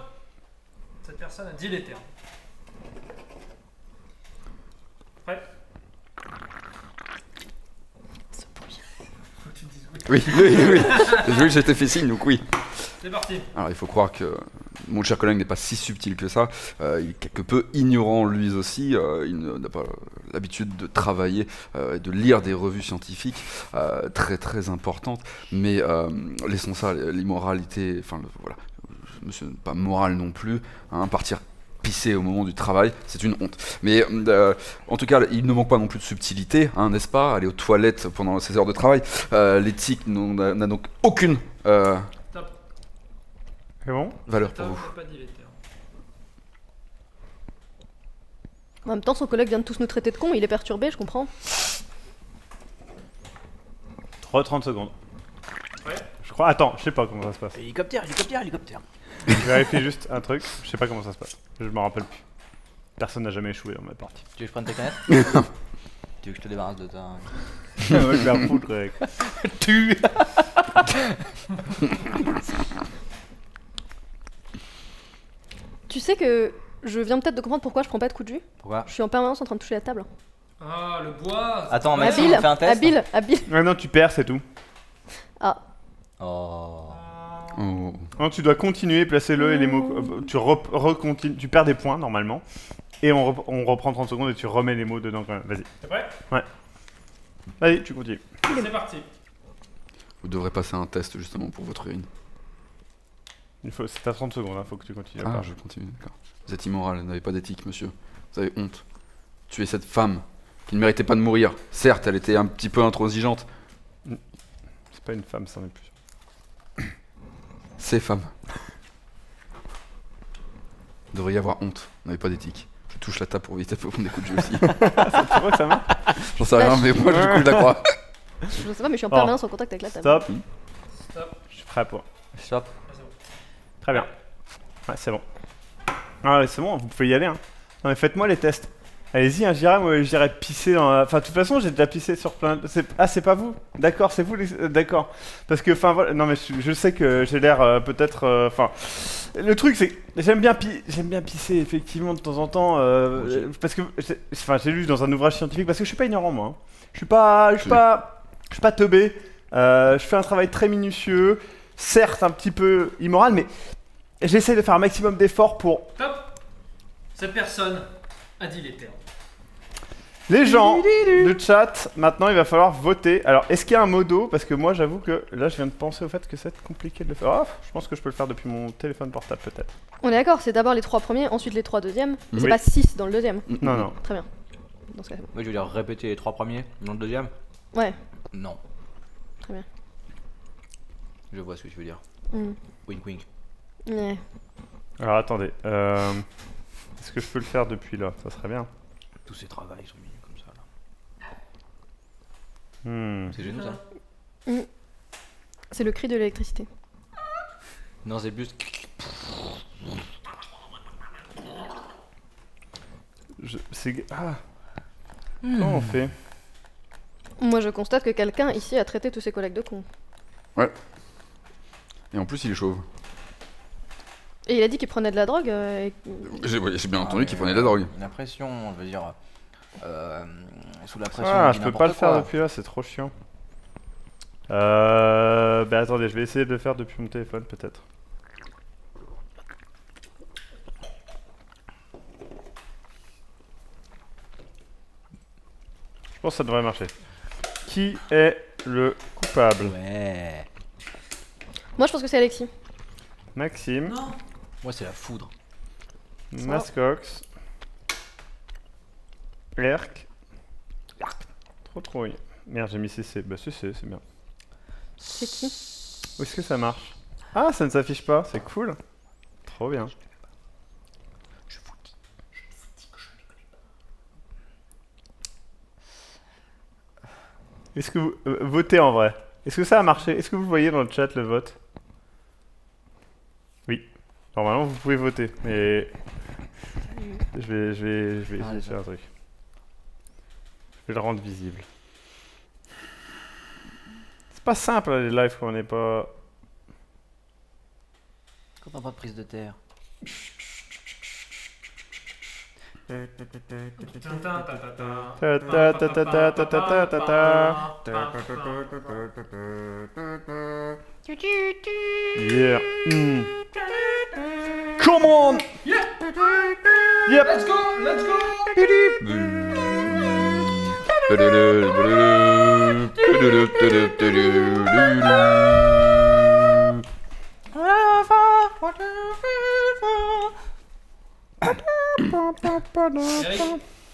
Cette personne a dit les termes. Prêt? Faut que tu me dises oui. Oui. J'ai vu que j'étais fait signe, donc oui. C'est parti. Alors il faut croire que mon cher collègue n'est pas si subtil que ça. Il est quelque peu ignorant lui aussi. Il n'a pas l'habitude de travailler et de lire des revues scientifiques très très importantes. Mais laissons ça, l'immoralité, enfin voilà, monsieur n'est pas moral non plus. Hein, partir pisser au moment du travail, c'est une honte. Mais en tout cas, il ne manque pas non plus de subtilité, hein, n'est-ce pas? Aller aux toilettes pendant ses heures de travail. L'éthique n'a donc aucune Top. C'est bon? valeur pour Top, vous. pas dit les termes. En même temps, son collègue vient de tous nous traiter de cons, il est perturbé, je comprends. 30 secondes. Ouais. Je crois. Attends, je sais pas comment ça se passe. Hélicoptère, hélicoptère, hélicoptère. Je vérifie juste un truc. Je sais pas comment ça se passe. Je m'en rappelle plus. Personne n'a jamais échoué dans ma partie. Tu veux que je prenne tes canettes? Tu veux que je te débarrasse de ta... Ouais, je vais refoutre avec. Tu... Tu sais que je viens peut-être de comprendre pourquoi je prends pas de coups de jus. Pourquoi? Je suis en permanence en train de toucher la table. Ah, le bois. Attends, Maxime, Habile, on fait un test. habile. Ouais, non, tu perds, c'est tout. Ah, Oh... Oh. Non, tu dois continuer, placer le et les mots. Tu recontinues. Tu perds des points normalement. Et on reprend 30 secondes et tu remets les mots dedans quand même. Vas-y. T'es prêt? Vas-y, tu continues. C'est parti. Vous devrez passer un test justement pour votre urine. C'est à 30 secondes, hein, faut que tu continues. à Ah, parler. je continue, d'accord. Vous êtes immoral, vous n'avez pas d'éthique, monsieur. Vous avez honte. Tuer cette femme qui ne méritait pas de mourir. Certes, elle était un petit peu intransigeante. C'est pas une femme, ça n'est plus. Ces femmes. Vous devriez avoir honte. Vous n'avez pas d'éthique. Je touche la table pour éviter de prendre des coups de jeu aussi. Tu vois que ça marche? J'en sais rien, mais moi, je coule d'accord. je sais pas, mais je suis en permanence en contact avec la table. Stop. Stop. Je suis prêt pour. Stop. Ah, c'est bon. Très bien. Ouais, c'est bon. Ah ouais, c'est bon, vous pouvez y aller. Hein. Non, mais faites-moi les tests. Allez-y, hein, j'irai pisser dans la... Enfin, de toute façon, j'ai déjà pissé sur plein de... Ah, c'est pas vous? D'accord, c'est vous les... D'accord. Parce que, enfin, voilà... Non, mais je sais que j'ai l'air peut-être... Enfin... Le truc, c'est que j'aime bien pisser, effectivement, de temps en temps. Parce que... Enfin, j'ai lu dans un ouvrage scientifique, parce que je suis pas ignorant, moi. Hein. Je suis pas teubé. Je fais un travail très minutieux. Certes, un petit peu immoral, mais... J'essaie de faire un maximum d'efforts pour... Top. Cette personne a dit les termes. Les gens de chat, maintenant il va falloir voter. Alors, est-ce qu'il y a un modo? Parce que moi j'avoue que là je viens de penser au fait que c'est compliqué de le faire. Oh, je pense que je peux le faire depuis mon téléphone portable peut-être. On est d'accord, c'est d'abord les 3 premiers, ensuite les 3 deuxièmes. C'est Oui. pas 6 dans le deuxième. Non, non. Très bien. Dans ce cas, c'est bon. Moi, je veux dire répéter les 3 premiers, dans le deuxième? Ouais, Non. très bien. Je vois ce que tu veux dire. Hmm. Wink wink. Ouais. Alors attendez. Est-ce que je peux le faire depuis là? Ça serait bien. Tous ces travails sont mis comme ça là. Hmm. C'est génial ça? C'est le cri de l'électricité. Non, c'est plus... Ah. Comment on fait? Moi je constate que quelqu'un ici a traité tous ses collègues de cons. Et en plus, il est chauve. Et il a dit qu'il prenait de la drogue. J'ai bien entendu qu'il prenait de la drogue. La pression, je veux dire... sous la pression, Ah, on dit je peux pas le n'importe faire quoi. depuis là, c'est trop chiant. Bah attendez, je vais essayer de le faire depuis mon téléphone peut-être. Je pense que ça devrait marcher. Qui est le coupable? Ouais. Moi je pense que c'est Alexis. Maxime, Non. Moi, c'est la foudre. Mascox, Erk. Trop oui. Merde, j'ai mis CC. Bah CC, c'est bien. C'est qui? Où est-ce que ça marche? Ah, ça ne s'affiche pas, c'est cool. Trop bien. Est-ce que vous votez en vrai? Est-ce que ça a marché? Est-ce que vous voyez dans le chat le vote? Oui. Normalement, vous pouvez voter, mais je vais essayer de faire un truc. Je vais le rendre visible. C'est pas simple les lives quand on n'est pas. Quand on n'a pas de prise de terre. Yeah. Come on! Yeah. Yep! Let's go, let's go. Eric,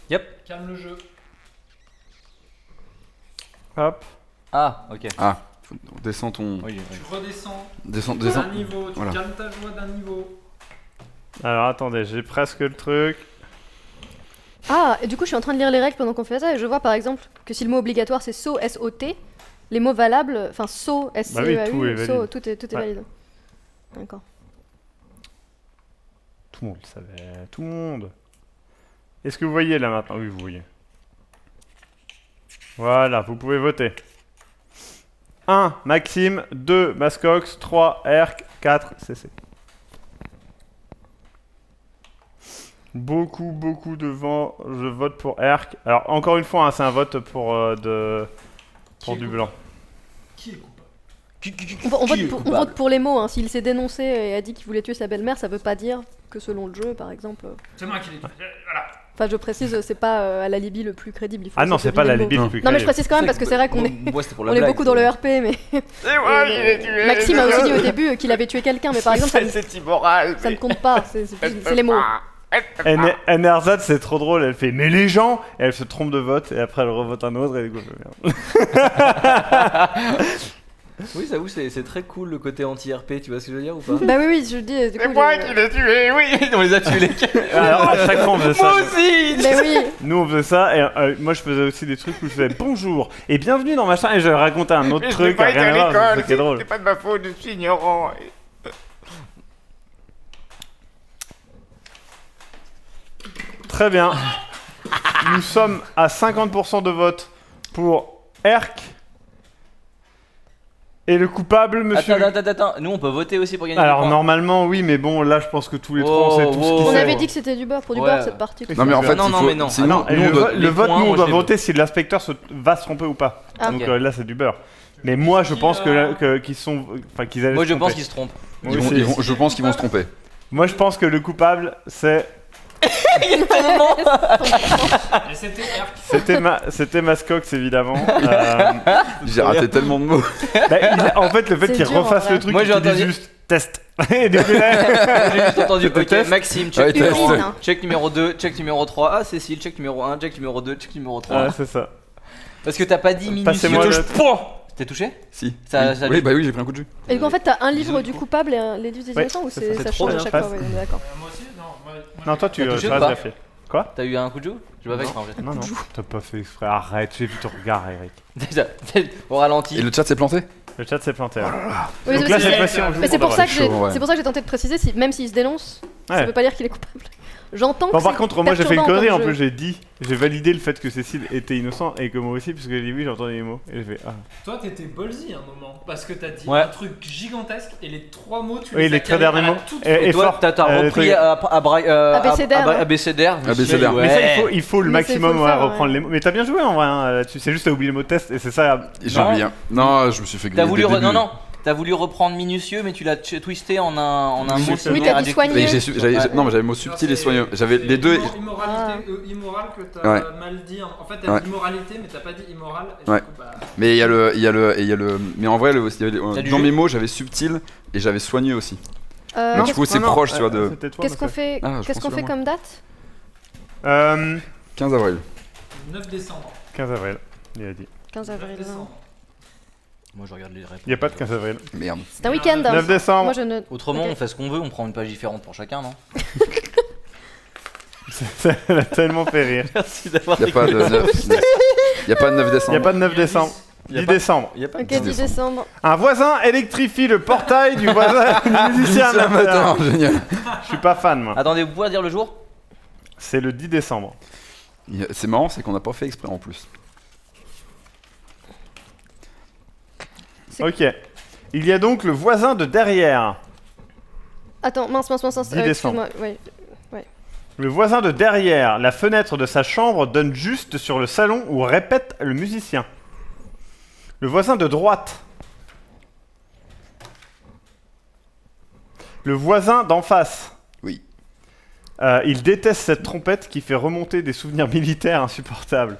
Yep. calme le jeu. Hop. Ah, ok. Ah, descends ton. Oui, Tu redescends Descends. d'un niveau, tu Voilà. calmes ta joie d'un niveau. Alors attendez, j'ai presque le truc. Ah, et du coup, je suis en train de lire les règles pendant qu'on fait ça, et je vois par exemple que si le mot obligatoire c'est SO, S-O-T, les mots valables, enfin SO, S-C-E-A-U, Bah oui, tout est valide. SO, tout est Ouais. valide. D'accord. Tout le monde le savait, tout le monde. Est-ce que vous voyez là maintenant? Oui, vous voyez. Voilà, vous pouvez voter. 1, Maxime. 2, Mascox. 3, Erk. 4, CC. Beaucoup de vent. Je vote pour Erk. Alors, encore une fois, hein, c'est un vote pour, Qui est du coupable blanc. Qui est coupable? On vote pour les mots, hein. S'il s'est dénoncé et a dit qu'il voulait tuer sa belle-mère, ça veut pas dire que selon le jeu, par exemple. C'est moi qui l'ai tué. Voilà. Enfin, je précise, c'est pas l'alibi le plus crédible. Il faut Ah non, aussi c'est pas deviner le l'alibi mot. le plus Non, mais je crédible. précise quand même parce que c'est vrai qu'on est, Moi, c'était pour on la est blague. beaucoup dans le RP, mais. C'est moi qui l'ai tué. Maxime a aussi dit au début qu'il avait tué quelqu'un, mais par exemple, C'est immoral. ça ne compte pas, c'est les mots. Nerzad, c'est trop drôle, elle fait mais les gens, et elle se trompe de vote et après elle revote un autre et du coup merde. Oui, j'avoue, c'est très cool le côté anti-RP, tu vois ce que je veux dire ou pas? Bah oui, je dis. Du coup, l'ai tué, oui. On les a tués les Alors à chaque fois on faisait ça. Moi aussi. Mais oui, Nous on faisait ça et moi je faisais aussi des trucs où je faisais bonjour et bienvenue dans machin et je racontais un autre truc rien à voir, c'est drôle. pas de ma faute, je suis ignorant. Très bien. Nous sommes à 50% de vote pour Erk. Et le coupable, monsieur. Attends, nous on peut voter aussi pour gagner Alors des points. normalement oui, mais bon là je pense que tous les trois on sait tout ce Oh, qui on c'est. avait dit que c'était du beurre pour du Ouais. beurre cette partie. Non mais en fait, Non, il non, faut- mais non. c'est Ah nous- non, et nous, on le, doit- le vote, points, nous on moi, doit je les voter si l'inspecteur va se tromper ou pas. Ah. Donc Ok. là c'est du beurre. Mais moi je pense qu'ils sont, enfin qu'ils allaient Moi se je pense tromper. qu'ils se trompent. Moi ils vont- aussi. ils vont- je pense qu'ils vont se tromper. Moi je pense que le coupable c'est Et c'était Erk. c'était Mascox évidemment. J'ai raté tellement de mots. En fait le fait C'est qu'il dur, en refasse vrai. le truc, Moi, il j'ai dit entendu- juste test. Et du coup, là, J'ai juste entendu. C'était Ok, test. Maxime, Ouais, check test. numéro Urine, 1, hein. check numéro 2, check numéro 3. Ah, Cécile, check numéro 1, check numéro 2, check numéro 3. ouais, c'est ça. Parce que t'as pas dit minutieux. Passez-moi le- T'es touché? Si. Ça- oui. ça- Oui, bah oui, j'ai pris un coup de jus. Et donc en fait, t'as un livre Bisous, du du coup. coupable et les livres des Ouais, innocents ou c'est c'est ça. ça C'est trop change à bien, chaque passe. fois, ouais, on est d'accord. Moi aussi? Non, moi Non, toi tu T'as touché tu ou vas pas vérifier. Quoi? T'as eu un coup de joue? Je vais pas exprès en fait. Non, non, t'as pas fait exprès. Arrête, j'ai vu ton regard, Eric. Déjà, au ralenti. Et le chat s'est planté? Le chat s'est planté. Ouais. Oui, Donc oui, là, c'est- cette fois-ci, on joue mais c'est pour de ça vrai. que j'ai chaud, ouais. c'est pour ça que j'ai tenté de préciser, même s'il se dénonce, ça Ouais. veut pas dire qu'il est coupable. J'entends que Bon, par c'est contre, moi j'ai fait une perturbant connerie en comme plus, jeu. j'ai validé le fait que Cécile était innocent et que moi aussi, puisque j'ai dit oui, j'ai entendu les mots. Et j'ai fait ah. Toi, t'étais ballsy un moment. Parce que t'as dit Ouais. un truc gigantesque et les 3 mots, tu Oui, les les as très calés à derniers la mots. toute Et toi, fort. t'as repris Abécédaire. Abécédaire. je me suis dit, Abécédaire. Mais ça, ouais. il faut le Mais c'est- maximum faut le ouais, faire, reprendre ouais. les mots. Mais t'as bien joué en vrai hein, là-dessus. C'est juste t'as oublié le mot test et c'est ça. J'ai Non. oublié. Non, je me suis fait T'as griller voulu dès le début. non, t'as voulu reprendre minutieux, mais tu l'as twisté en un mot. Oui, similaire, t'as dit adjectif. soigneux. Mais non, mais j'avais le mot subtil et soigneux. J'avais les deux. Immoralité, immoral que t'as Ouais. mal dit. En fait, t'as Ouais. dit immoralité, mais t'as pas dit immoral. Et Ouais. du coup, bah, Mais il y a le. Mais en vrai, il y avait T'as du dans jus mes mots, j'avais subtil et j'avais soigneux aussi. Euh, Donc, qu'est-ce du coup, c'est Non, non, proche, tu vois, de c'était toi, qu'est-ce qu'on Mascox. fait Ah, je Qu'est-ce qu'on pensais fait moi. comme date 15 avril. 9 décembre. 15 avril, il a dit. 15 9 avril. décembre. Moi je regarde les réponses. Il y a pas de 15 avril. Merde. C'est un week-end. 9 décembre. Moi je ne. Autrement, Ok. on fait ce qu'on veut, on prend une page différente pour chacun, non? Ça l'a tellement fait rire. Merci d'avoir Il n'y a pas de 9. Il y a pas de 9 Il y a décembre. pas de 9 décembre. Y a 10 pas- décembre. Il y a pas Ok, de 10 décembre. Un voisin électrifie le portail du voisin du musicien. C'est un matin, génial. Je suis pas fan moi. Attendez, vous pouvez dire le jour? C'est le 10 décembre. C'est marrant, c'est qu'on n'a pas fait exprès en plus. Ok. Il y a donc le voisin de derrière. Attends, mince. 10 décembre. Excuse-moi, ouais. Le voisin de derrière, la fenêtre de sa chambre donne juste sur le salon où répète le musicien. Le voisin de droite. Le voisin d'en face. Il déteste cette trompette qui fait remonter des souvenirs militaires insupportables.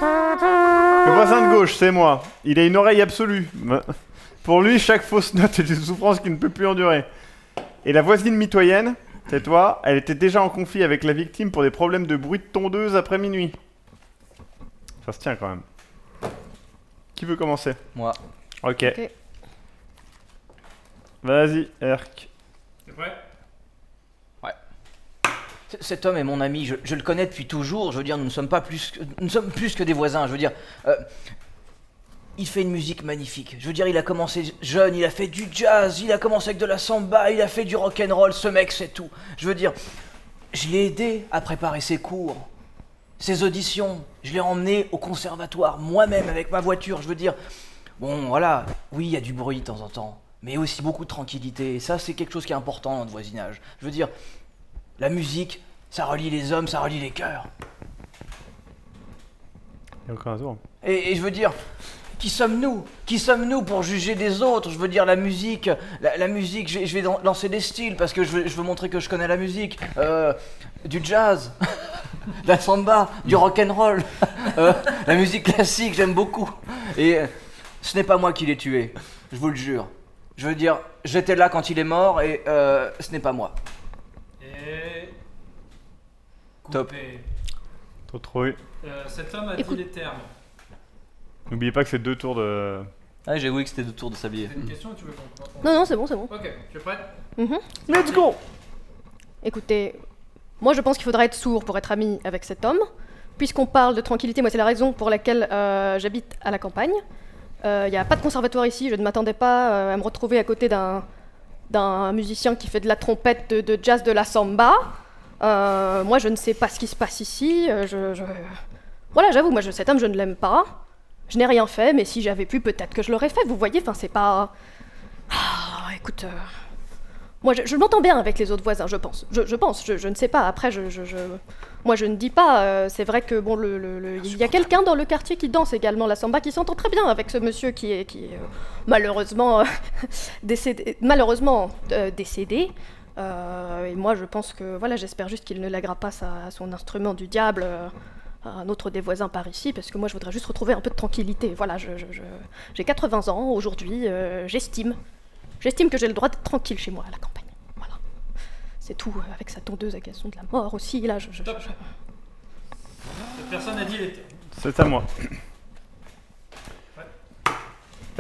Le voisin de gauche, c'est moi. Il a une oreille absolue. Pour lui, chaque fausse note est une souffrance qu'il ne peut plus endurer. Et la voisine mitoyenne, c'est toi, elle était déjà en conflit avec la victime pour des problèmes de bruit de tondeuse après minuit. Ça se tient quand même. Qui veut commencer? Moi. Ok. Ok. Vas-y, Erk. T'es prêt? Cet homme est mon ami, je le connais depuis toujours, je veux dire, nous sommes plus que des voisins, je veux dire, il fait une musique magnifique, je veux dire, il a commencé jeune, il a fait du jazz, il a commencé avec de la samba, il a fait du rock'n'roll, ce mec c'est tout, je veux dire, je l'ai aidé à préparer ses cours, ses auditions, je l'ai emmené au conservatoire, moi-même avec ma voiture, je veux dire, bon voilà, oui il y a du bruit de temps en temps, mais aussi beaucoup de tranquillité, et ça c'est quelque chose qui est important dans notre voisinage, je veux dire, la musique, ça relie les hommes, ça relie les cœurs. Il y a encore un tour. Et je veux dire, qui sommes-nous? Qui sommes-nous pour juger des autres? Je veux dire, la musique, la musique, je vais lancer des styles parce que je veux montrer que je connais la musique. Du jazz, de la samba, du rock'n'roll, la musique classique, j'aime beaucoup. Et ce n'est pas moi qui l'ai tué, je vous le jure. Je veux dire, j'étais là quand il est mort et ce n'est pas moi. Et... Top. Coupé. Trop. Cet homme a dit Écoute. les termes. N'oubliez pas que c'est 2 tours de... Ah, j'ai oublié que c'était 2 tours de sablier. C'est une question ou tu veux qu'on... Non, non, c'est bon, c'est bon. Ok, tu es prête? Let's go! Écoutez, moi je pense qu'il faudra être sourd pour être ami avec cet homme. Puisqu'on parle de tranquillité, moi c'est la raison pour laquelle j'habite à la campagne. Il n'y a pas de conservatoire ici, je ne m'attendais pas à me retrouver à côté d'un musicien qui fait de la trompette, de jazz, de la samba. Moi je ne sais pas ce qui se passe ici. Voilà, j'avoue, moi cet homme je ne l'aime pas. Je n'ai rien fait, mais si j'avais pu, peut-être que je l'aurais fait. Vous voyez, enfin c'est pas... Ah, écoute... Moi, je m'entends bien avec les autres voisins, je pense. Je ne sais pas. Après, moi, je ne dis pas. C'est vrai que bon, il y a quelqu'un dans le quartier qui danse également la samba, qui s'entend très bien avec ce monsieur qui est malheureusement décédé. Et moi, je pense que voilà, j'espère juste qu'il ne lèguera pas son instrument du diable à un autre des voisins par ici, parce que moi, je voudrais juste retrouver un peu de tranquillité. Voilà, j'ai 80 ans aujourd'hui. J'estime que j'ai le droit d'être tranquille chez moi à la campagne. Voilà. C'est tout, avec sa tondeuse à gazon de la mort aussi, là, Top. Cette personne a dit les termes. C'est à moi.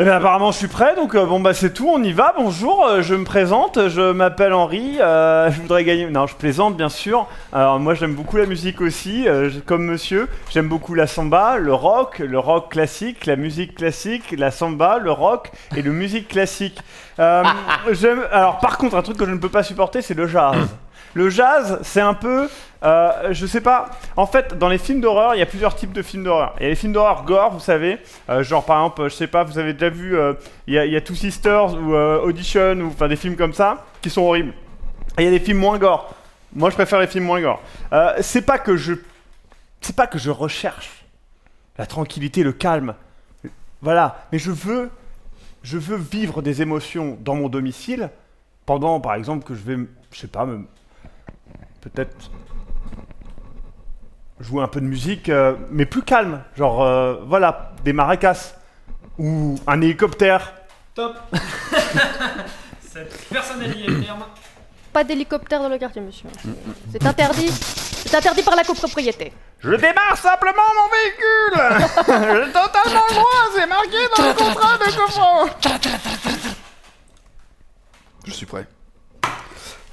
Eh bien, apparemment, je suis prêt, donc bon, bah c'est tout, on y va. Bonjour, je me présente, je m'appelle Henri, je voudrais gagner... Non, je plaisante, bien sûr. Alors, moi, j'aime beaucoup la musique aussi, comme monsieur. J'aime beaucoup la samba, le rock classique, la musique classique, la samba, le rock et la musique classique. Alors, par contre, un truc que je ne peux pas supporter, c'est le jazz. Le jazz, c'est un peu... je sais pas, en fait, dans les films d'horreur, il y a plusieurs types de films d'horreur. Il y a les films d'horreur gore, vous savez, genre par exemple, je sais pas, vous avez déjà vu, il y a Two Sisters ou Audition, ou enfin des films comme ça, qui sont horribles. Et il y a des films moins gore. Moi, je préfère les films moins gore. C'est pas que je recherche la tranquillité, le calme. Voilà, mais je veux vivre des émotions dans mon domicile pendant, par exemple, que je vais, je sais pas, peut-être jouer un peu de musique, mais plus calme, genre voilà, des maracas ou un hélicoptère. Top. Cette personne a dit les termes. Pas d'hélicoptère dans le quartier, monsieur. C'est interdit. C'est interdit par la copropriété. Je démarre simplement mon véhicule. J'ai totalement le droit, c'est marqué dans le contrat de copro. Je suis prêt.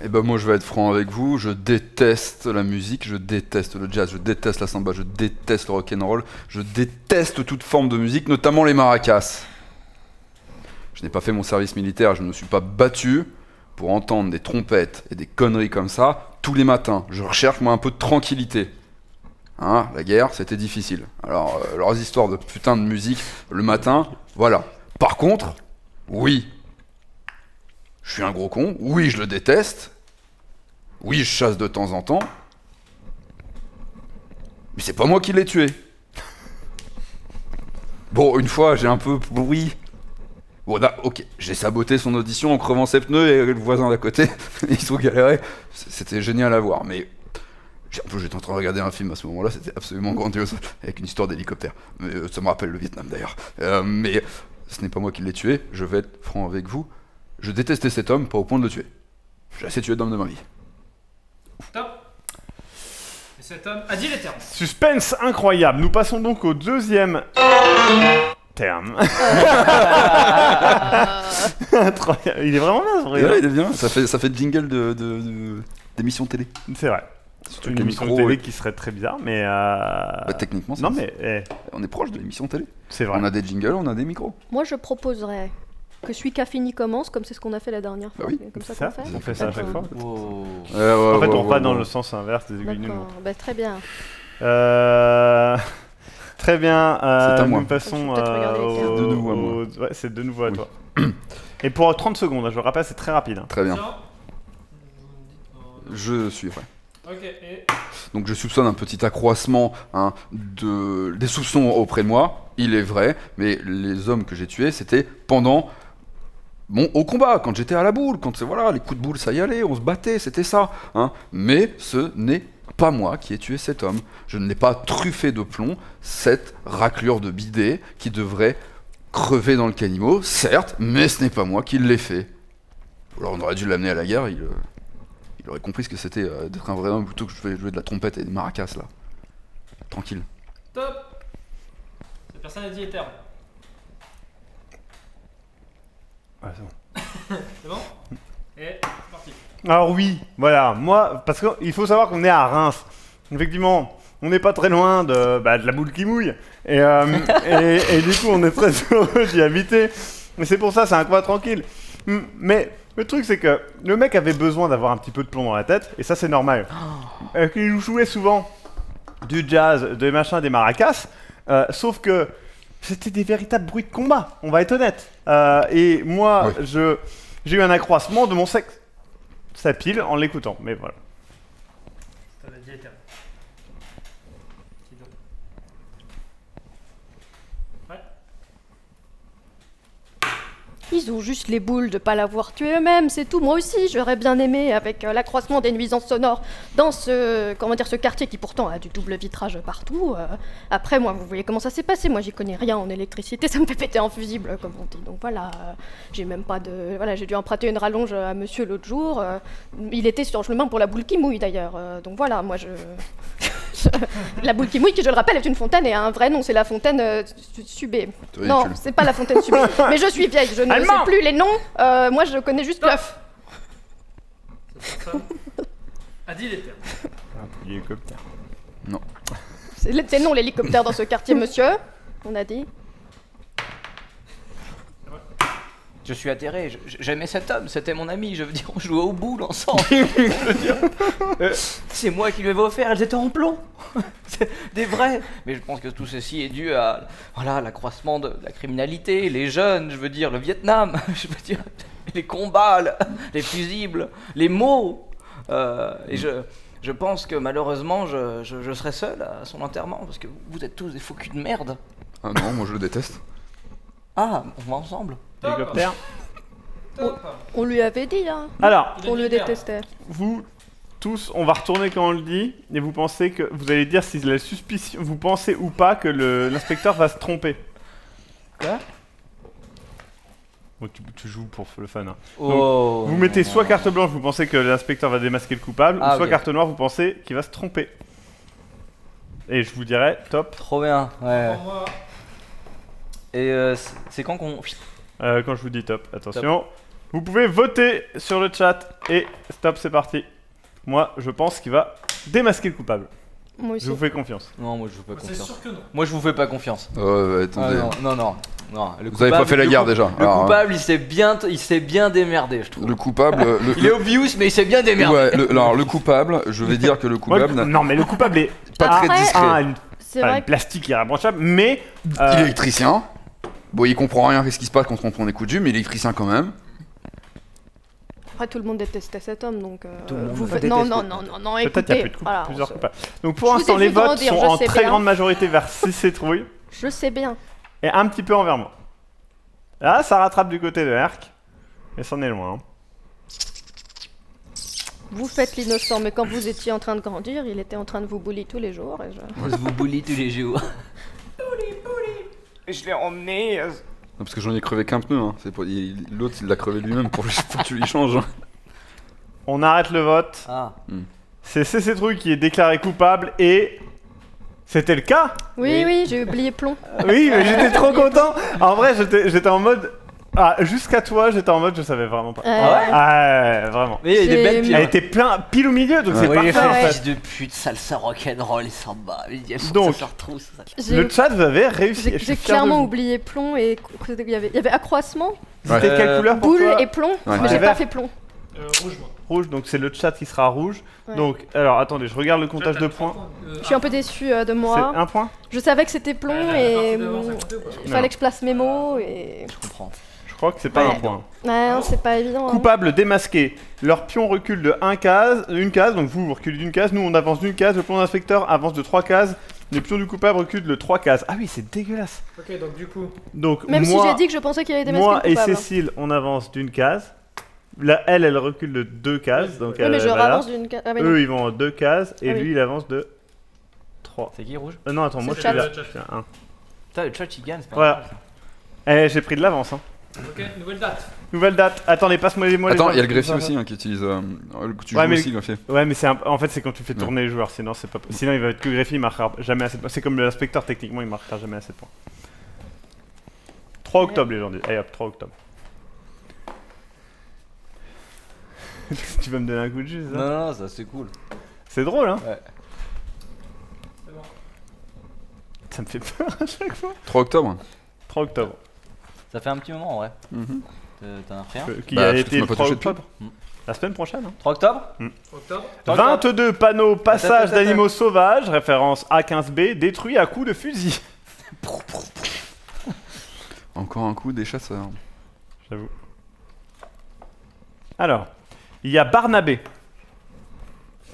Eh ben moi je vais être franc avec vous, je déteste la musique, je déteste le jazz, je déteste la samba, je déteste le rock'n'roll, je déteste toute forme de musique, notamment les maracas. Je n'ai pas fait mon service militaire, je ne me suis pas battu pour entendre des trompettes et des conneries comme ça tous les matins. Je recherche moi un peu de tranquillité. Hein, la guerre c'était difficile. Alors leurs histoires de putain de musique le matin, voilà. Par contre, oui. Je suis un gros con, oui je le déteste, oui je chasse de temps en temps, mais c'est pas moi qui l'ai tué. Bon, une fois j'ai un peu pourri Bon, ok, j'ai saboté son audition en crevant ses pneus et le voisin d'à côté, ils sont galérés. C'était génial à voir, mais j'étais en train de regarder un film à ce moment-là, c'était absolument grandiose, avec une histoire d'hélicoptère. Ça me rappelle le Vietnam d'ailleurs. Mais ce n'est pas moi qui l'ai tué, je vais être franc avec vous. Je détestais cet homme, pas au point de le tuer. J'ai assez tué d'hommes de ma vie. Top. Et cet homme a dit les termes. Suspense incroyable. Nous passons donc au deuxième terme. Incroyable. Il est vraiment bien ce bruit. Ouais, il est bien, ça fait jingle d'émission télé. C'est vrai. Surtout Une que le émission micro, télé qui serait très bizarre, mais bah, techniquement, non mais on est proche de l'émission télé. c'est vrai. On a des jingles, on a des micros. Moi, je proposerais que celui qui a fini commence, comme c'est ce qu'on a fait la dernière fois. Bah oui. C'est comme ça C'est qu'on ça, fait. on fait ça à chaque fois. Wow. En fait, on va dans le sens inverse des aiguilles du D'accord, monde. bah, très bien. Très bien. C'est à moi. Nous passons Je vais peut-être regarder les termes. C'est de nouveau à moi. Ouais, c'est de nouveau à Oui. toi. Et pour 30 secondes, je le rappelle, c'est très rapide. Hein. Très bien, Tiens. je suis prêt. Ok, et Donc je soupçonne un petit accroissement des soupçons auprès de moi, il est vrai, mais les hommes que j'ai tués, c'était pendant au combat, quand j'étais à la boule, quand voilà, les coups de boule ça y allait, on se battait, c'était ça. Hein. Mais ce n'est pas moi qui ai tué cet homme. Je ne l'ai pas truffé de plomb, cette raclure de bidet qui devrait crever dans le caniveau, certes, mais ce n'est pas moi qui l'ai fait. Alors on aurait dû l'amener à la guerre, il aurait compris ce que c'était d'être un vrai homme plutôt que je vais jouer de la trompette et des maracas là. Tranquille. top. Cette personne a dit les termes. Ouais, c'est bon. C'est bon? Et c'est parti. Alors oui, voilà, moi, parce qu'il faut savoir qu'on est à Reims. Effectivement, on n'est pas très loin de la boule qui mouille. Et du coup, on est très heureux d'y habiter. Mais c'est pour ça, c'est un coin tranquille. Mais le truc, c'est que le mec avait besoin d'avoir un petit peu de plomb dans la tête, et ça, c'est normal. Il nous jouait souvent du jazz, des machins, des maracas, sauf que c'était des véritables bruits de combat, on va être honnête. Et moi, Oui. j'ai eu un accroissement de mon sexe. Ça pile en l'écoutant, mais voilà. Ça a dit les termes. Qui d'autre? Ouais. Ils ont juste les boules de pas l'avoir tué eux-mêmes, c'est tout. Moi aussi, j'aurais bien aimé, avec l'accroissement des nuisances sonores dans ce quartier qui pourtant a du double vitrage partout. Après, moi, vous voyez comment ça s'est passé. Moi, j'y connais rien en électricité, ça me fait péter un fusible, comme on dit. Donc voilà, j'ai même pas de... Voilà, j'ai dû emprunter une rallonge à monsieur l'autre jour. Il était sur le chemin pour la boule qui mouille, d'ailleurs. Donc voilà, moi, la boule qui mouille, qui, je le rappelle, est une fontaine et a un vrai nom, c'est la fontaine Subé. C'est Non, ridicule. c'est pas la fontaine Subé. Mais je suis vieille, je ne sais plus les noms. Moi, je connais juste l'œuf. Cette personne a dit les termes. Un hélicoptère. C'est non l'hélicoptère dans ce quartier, monsieur. On a dit. Je suis atterré, j'aimais cet homme, c'était mon ami, je veux dire, on jouait aux boules ensemble. Je veux dire, c'est moi qui lui avais offert, elles étaient en plomb. C'est des vrais. Mais je pense que tout ceci est dû à l'accroissement de la criminalité, les jeunes, je veux dire, le Vietnam, je veux dire, les combats, les fusibles, les mots. Et je pense que malheureusement, je serai seul à son enterrement, parce que vous êtes tous des faux culs de merde. Ah non, moi je le déteste. Ah, on va ensemble. Top. Hélicoptère. Top. On lui avait dit, hein. Alors, Il a On dit le merde. détestait. vous tous, on va retourner quand on le dit, et vous pensez que vous allez dire si la suspicion, vous pensez ou pas que l'inspecteur va se tromper. Quoi? Bon, tu joues pour le fun. Hein. Oh, Vous mettez non, soit non, carte blanche, vous pensez que l'inspecteur va démasquer le coupable, Ah, ou soit ok. carte noire, vous pensez qu'il va se tromper. Et je vous dirais, top, Trop bien, ouais. Pour moi, Et c'est quand qu'on... quand je vous dis top, attention. Vous pouvez voter sur le chat, et stop, c'est parti. Moi, je pense qu'il va démasquer le coupable. Moi Je aussi. vous fais confiance. Non, moi je vous fais pas c'est confiance. sûr que non. Moi je vous fais pas confiance. Attendez. Non. Le Vous avez pas fait la guerre déjà. Le Alors, coupable, il s'est bien démerdé, je trouve. le coupable. Il est obvious, mais il s'est bien démerdé. Ouais, alors le coupable, je vais dire que le Moi, coupable. non, mais le coupable est Pas très Après- discret. une C'est vrai que plastique irréprochable, mais Il est électricien. Bon, il comprend rien à ce qui se passe quand on prend des coups de jus, mais il est électricien quand même. après tout le monde détestait cet homme, donc Tout le monde vous le faites... déteste. Non, peut-être il y a écoutez. Voilà, plusieurs on se- coupables. Donc pour Je vous l'instant, ai les vu votes grandir, sont je en sais très bien. grande majorité vers 6 citrouilles Je sais bien. et un petit peu envers moi. Ah, ça rattrape du côté de Herc. Mais c'en est loin. Vous faites l'innocent, mais quand vous étiez en train de grandir, il était en train de vous bully tous les jours. Et On se vous bully tous les jours. Je l'ai emmené. Non, parce que j'en ai crevé qu'un pneu. Hein. L'autre, il l'a crevé lui-même pour que tu lui changes. Hein. On arrête le vote. Ah. C'est CC qui est déclaré coupable et... C'était le cas. Oui, j'ai oublié plomb. Oui, mais j'étais trop content. En vrai, j'étais en mode... Ah, jusqu'à toi, j'étais en mode, je savais vraiment pas. Ah ouais, vraiment. Mais il y a des belles J'ai- piles. Elle était pile au milieu, donc c'est Oui, parfait en ouais. fait. fils de pute, salsa rock'n'roll et samba. Donc, ça se retrouve, ça. J'ai- Le chat, vous avez réussi. Je suis J'ai fier de clairement vous. oublié plomb et il y avait accroissement, C'était quelle couleur pour boule toi? et plomb, Ouais. mais j'ai Vert. pas fait plomb. Rouge, moi. Rouge, donc c'est le chat qui sera rouge. Ouais. Donc, alors attendez, je regarde le comptage de points. Je suis un peu déçue de C'est moi. un point? Je savais que c'était plomb et il fallait Non. que je place mes mots et... Je comprends. Je crois que c'est pas Ouais. un point. Ouais, non, c'est pas évident. Hein. Coupable démasqué. Leur pion recule de une case, donc vous reculez d'une case, nous on avance d'une case, le pion d'inspecteur avance de 3 cases, le pion du coupable recule de 3 cases. Ah oui, c'est dégueulasse. Ok, donc du coup. Donc Même moi, si j'ai dit que je pensais qu'il allait démasquer moi le et coupable. Cécile, on avance d'une case. Là, elle recule de 2 cases, donc Oui, mais je voilà. avance d'une case. Ah, mais non. Eux, ils vont en 2 cases, et Ah oui. lui, il avance de 3. C'est qui rouge? Non, attends, moi je C'est suis le là. chat. Je suis à 1. Putain, le chat il gagne, c'est pas Voilà. normal, ça. Eh, j'ai pris de l'avance. Hein. Ok, nouvelle date. Nouvelle date. Attendez, passe-moi les mots. Attends, il y a le greffier aussi hein, qui utilise. Que tu Ouais, joues mais- aussi, le greffier. Ouais, mais en fait, c'est quand tu fais tourner les joueurs, sinon c'est pas. Sinon, il va être que greffier, il marquera jamais assez de points. C'est comme l'inspecteur, techniquement, il marquera jamais assez de points. 3 octobre, les gens disent. Allez hop, 3 octobre. Tu vas me donner un coup de jus, ça? Non, ça c'est cool. C'est drôle, hein? Ouais. C'est bon. Ça me fait peur à chaque fois. 3 octobre. 3 octobre. Ça fait un petit moment en vrai. Mhm. T'en as refait un? Qui Bah, a parce que été tu le m'as pas 3 touché depuis. octobre? La semaine prochaine, hein? 3 octobre? Octobre. 22 panneaux passage Attends. d'animaux sauvages, référence A15B, détruits à coups de fusil. Encore un coup des chasseurs. J'avoue. Alors, il y a Barnabé.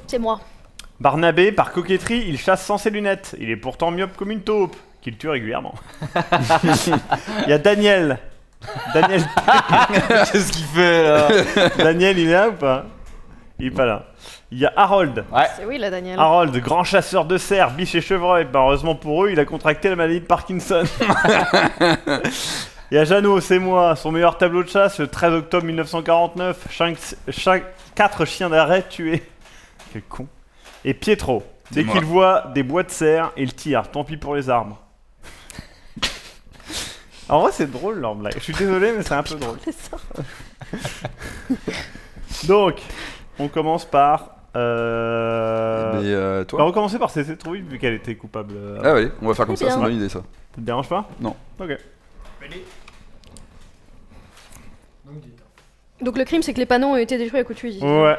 C'est moi. Barnabé, par coquetterie, il chasse sans ses lunettes. Il est pourtant myope comme une taupe, qu'il tue régulièrement. Il y a Daniel. Daniel, Qu'est-ce qu'il fait là? Daniel, il est là ou pas? Il est pas là. Il y a Harold. Ouais. C'est oui, là, Daniel. Harold, grand chasseur de cerfs, biches et chevreuils. Bah, heureusement pour eux, il a contracté la maladie de Parkinson. Il y a Jeannot, c'est moi. Son meilleur tableau de chasse, le 13 octobre 1949. 4 chiens d'arrêt tués. Quel con. Et Pietro. Dès Dis-moi. qu'il voit des bois de serre, il tire. Tant pis pour les arbres. En vrai, c'est drôle leur blague. Je suis désolé, mais c'est un peu drôle. C'est ça. Donc, on commence par. Mais On va toi recommencer par CC Trouille, vu qu'elle était coupable. Ah oui, on va faire comme C'est ça, c'est bien. une bonne idée ça. Ça te dérange pas? Non. Ok. Ready. Donc dites. Donc le crime, c'est que les panneaux ont été détruits à coups de fusil. Ouais.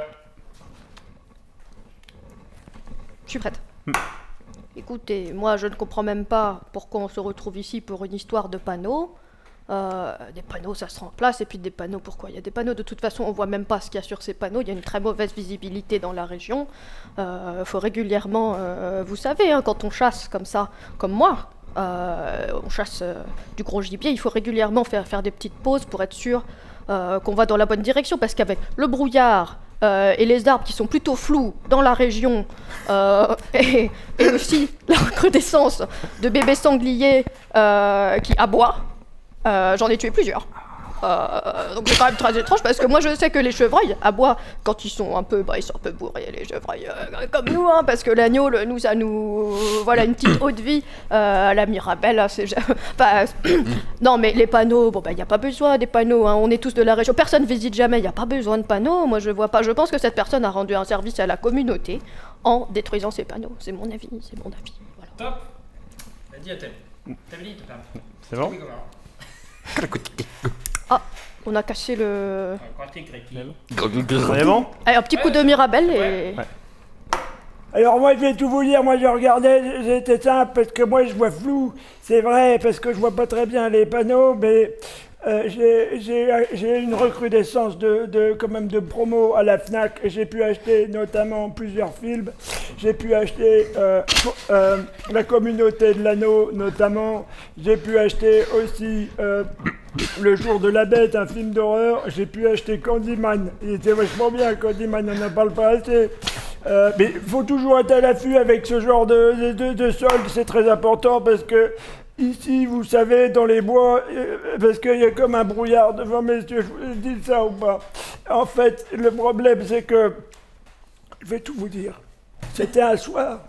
Je suis prête. Hmm. Écoutez, moi je ne comprends même pas pourquoi on se retrouve ici pour une histoire de panneaux. Des panneaux ça se remplace et puis des panneaux pourquoi? Il y a des panneaux de toute façon on voit même pas ce qu'il y a sur ces panneaux, il y a une très mauvaise visibilité dans la région. Faut régulièrement, vous savez, hein, quand on chasse comme ça, comme moi, on chasse du gros gibier, il faut régulièrement faire des petites pauses pour être sûr qu'on va dans la bonne direction parce qu'avec le brouillard et les arbres qui sont plutôt flous dans la région et aussi la recrudescence de bébés sangliers qui aboient, j'en ai tué plusieurs. Donc c'est quand même très étrange parce que moi je sais que les chevreuils aboient quand ils sont un peu, ils sont un peu bourrés les chevreuils comme nous, hein, parce que l'agneau, nous ça nous, voilà une petite eau de vie, la Mirabelle, hein, c'est, enfin, non mais les panneaux, bon il y a pas besoin des panneaux, hein, on est tous de la région, personne visite jamais, il y a pas besoin de panneaux, moi je vois pas, je pense que cette personne a rendu un service à la communauté en détruisant ces panneaux, c'est mon avis, voilà. Top. Vas-y, Athènes. T'as dit, t'as pas. C'est bon? Oui, comment? On a cassé le... Quantique, Ricky. On est bon? Allez, un petit coup de Mirabelle et... Ouais. Alors moi je vais tout vous dire, moi je regardais, c'était simple parce que moi je vois flou, c'est vrai parce que je vois pas très bien les panneaux, mais j'ai une recrudescence quand même de promo à la FNAC et j'ai pu acheter notamment plusieurs films. j'ai pu acheter La Communauté de l'Anneau notamment, j'ai pu acheter aussi Le Jour de la Bête, un film d'horreur, j'ai pu acheter Candyman, il était vachement bien Candyman, on n'en parle pas assez. Mais il faut toujours être à l'affût avec ce genre de soldes, c'est très important parce que ici, vous savez, dans les bois, parce qu'il y a comme un brouillard devant mes yeux, je vous dis ça ou pas. En fait, le problème, c'est que, je vais tout vous dire, c'était un soir,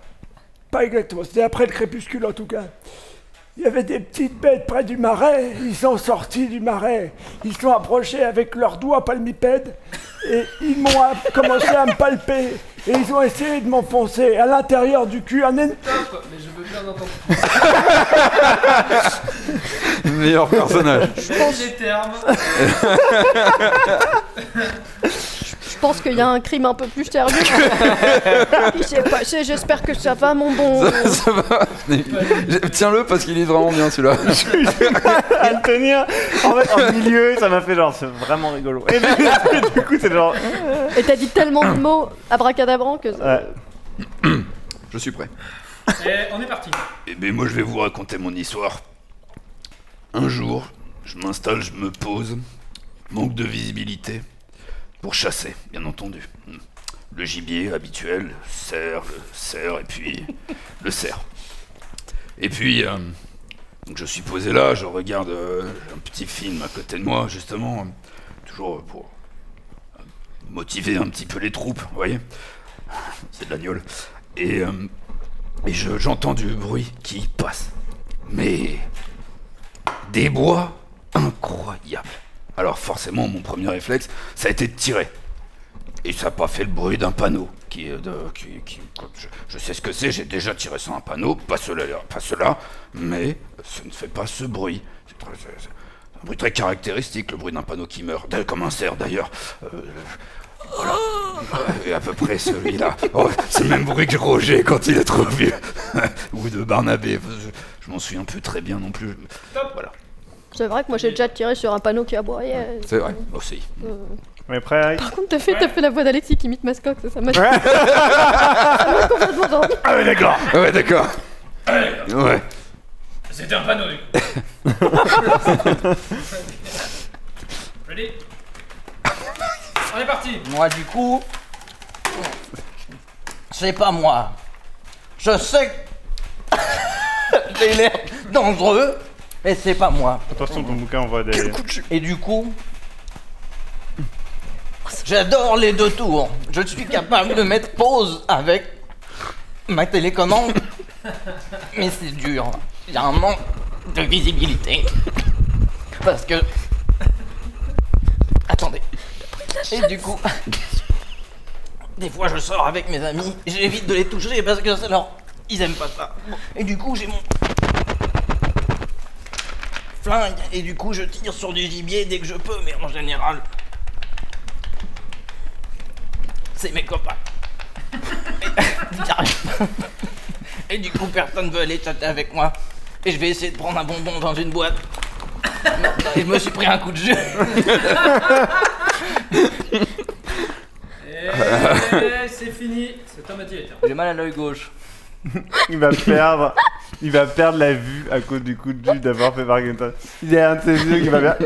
pas exactement, c'était après le crépuscule en tout cas. Il y avait des petites bêtes près du marais, ils sont sortis du marais, ils sont approchés avec leurs doigts palmipèdes et ils m'ont commencé à me palper et ils ont essayé de m'enfoncer à l'intérieur du cul un Mais je veux bien entendre. Meilleur personnage. Je pense les termes. Je pense qu'il y a un crime un peu plus sérieux. Il s'est passé, j'espère que ça va, mon bon. Ça va. Tiens-le parce qu'il est vraiment bien celui-là. À le tenir en milieu, ça m'a fait genre, c'est vraiment rigolo. Et du coup, c'est genre. Et t'as dit tellement de mots abracadabrants que. Je suis prêt. Et on est parti. Eh bien, moi, je vais vous raconter mon histoire. Un jour, je m'installe, je me pose, manque de visibilité, pour chasser, bien entendu. Le gibier habituel, le cerf, et puis le cerf. Et puis, donc je suis posé là, je regarde un petit film à côté de moi, justement, toujours pour motiver un petit peu les troupes, vous voyez. C'est de l'agneau. Et j'entends du bruit qui passe. Mais des bois incroyables. Alors forcément, mon premier réflexe, ça a été de tirer. Et ça n'a pas fait le bruit d'un panneau. Je sais ce que c'est, j'ai déjà tiré sur un panneau, pas cela, mais ça ne fait pas ce bruit. C'est un bruit très caractéristique, le bruit d'un panneau qui meurt, comme un cerf d'ailleurs. Voilà. Et à peu près celui-là. Oh, c'est le même bruit que Roger quand il est trop vieux. Ou de Barnabé. Je m'en souviens plus très bien non plus. Voilà. C'est vrai que moi j'ai déjà tiré sur un panneau qui aboyait. C'est vrai, aussi. On est prêt, Eric? Par contre, t'as fait la voix d'Alexis qui imite Mascoc, ça m'a ça m'a complètement rendu. Ah ouais, d'accord. Ouais, d'accord. Ouais. C'était un panneau du coup. Ready? On est parti. Moi, du coup, c'est pas moi. Je sais que j'ai l'air dangereux, mais c'est pas moi. Attention, ton bouquin envoie des. Et du coup, j'adore les deux tours. Je suis capable de mettre pause avec ma télécommande, mais c'est dur. Il y a un manque de visibilité. Parce que... Attendez. Et du coup, des fois je sors avec mes amis, j'évite de les toucher parce que ça leur... Ils aiment pas ça. Et du coup j'ai mon flingue et du coup je tire sur du gibier dès que je peux, mais en général c'est mes copains. Et du coup personne veut aller chatter avec moi. Et je vais essayer de prendre un bonbon dans une boîte. Et je me suis pris un coup de jeu. Et c'est fini. Cet homme a dit éteint. J'ai mal à l'œil gauche. Il va perdre la vue à cause du coup de jus d'avoir fait Bargainton. Il y a un de ses yeux qui va faire.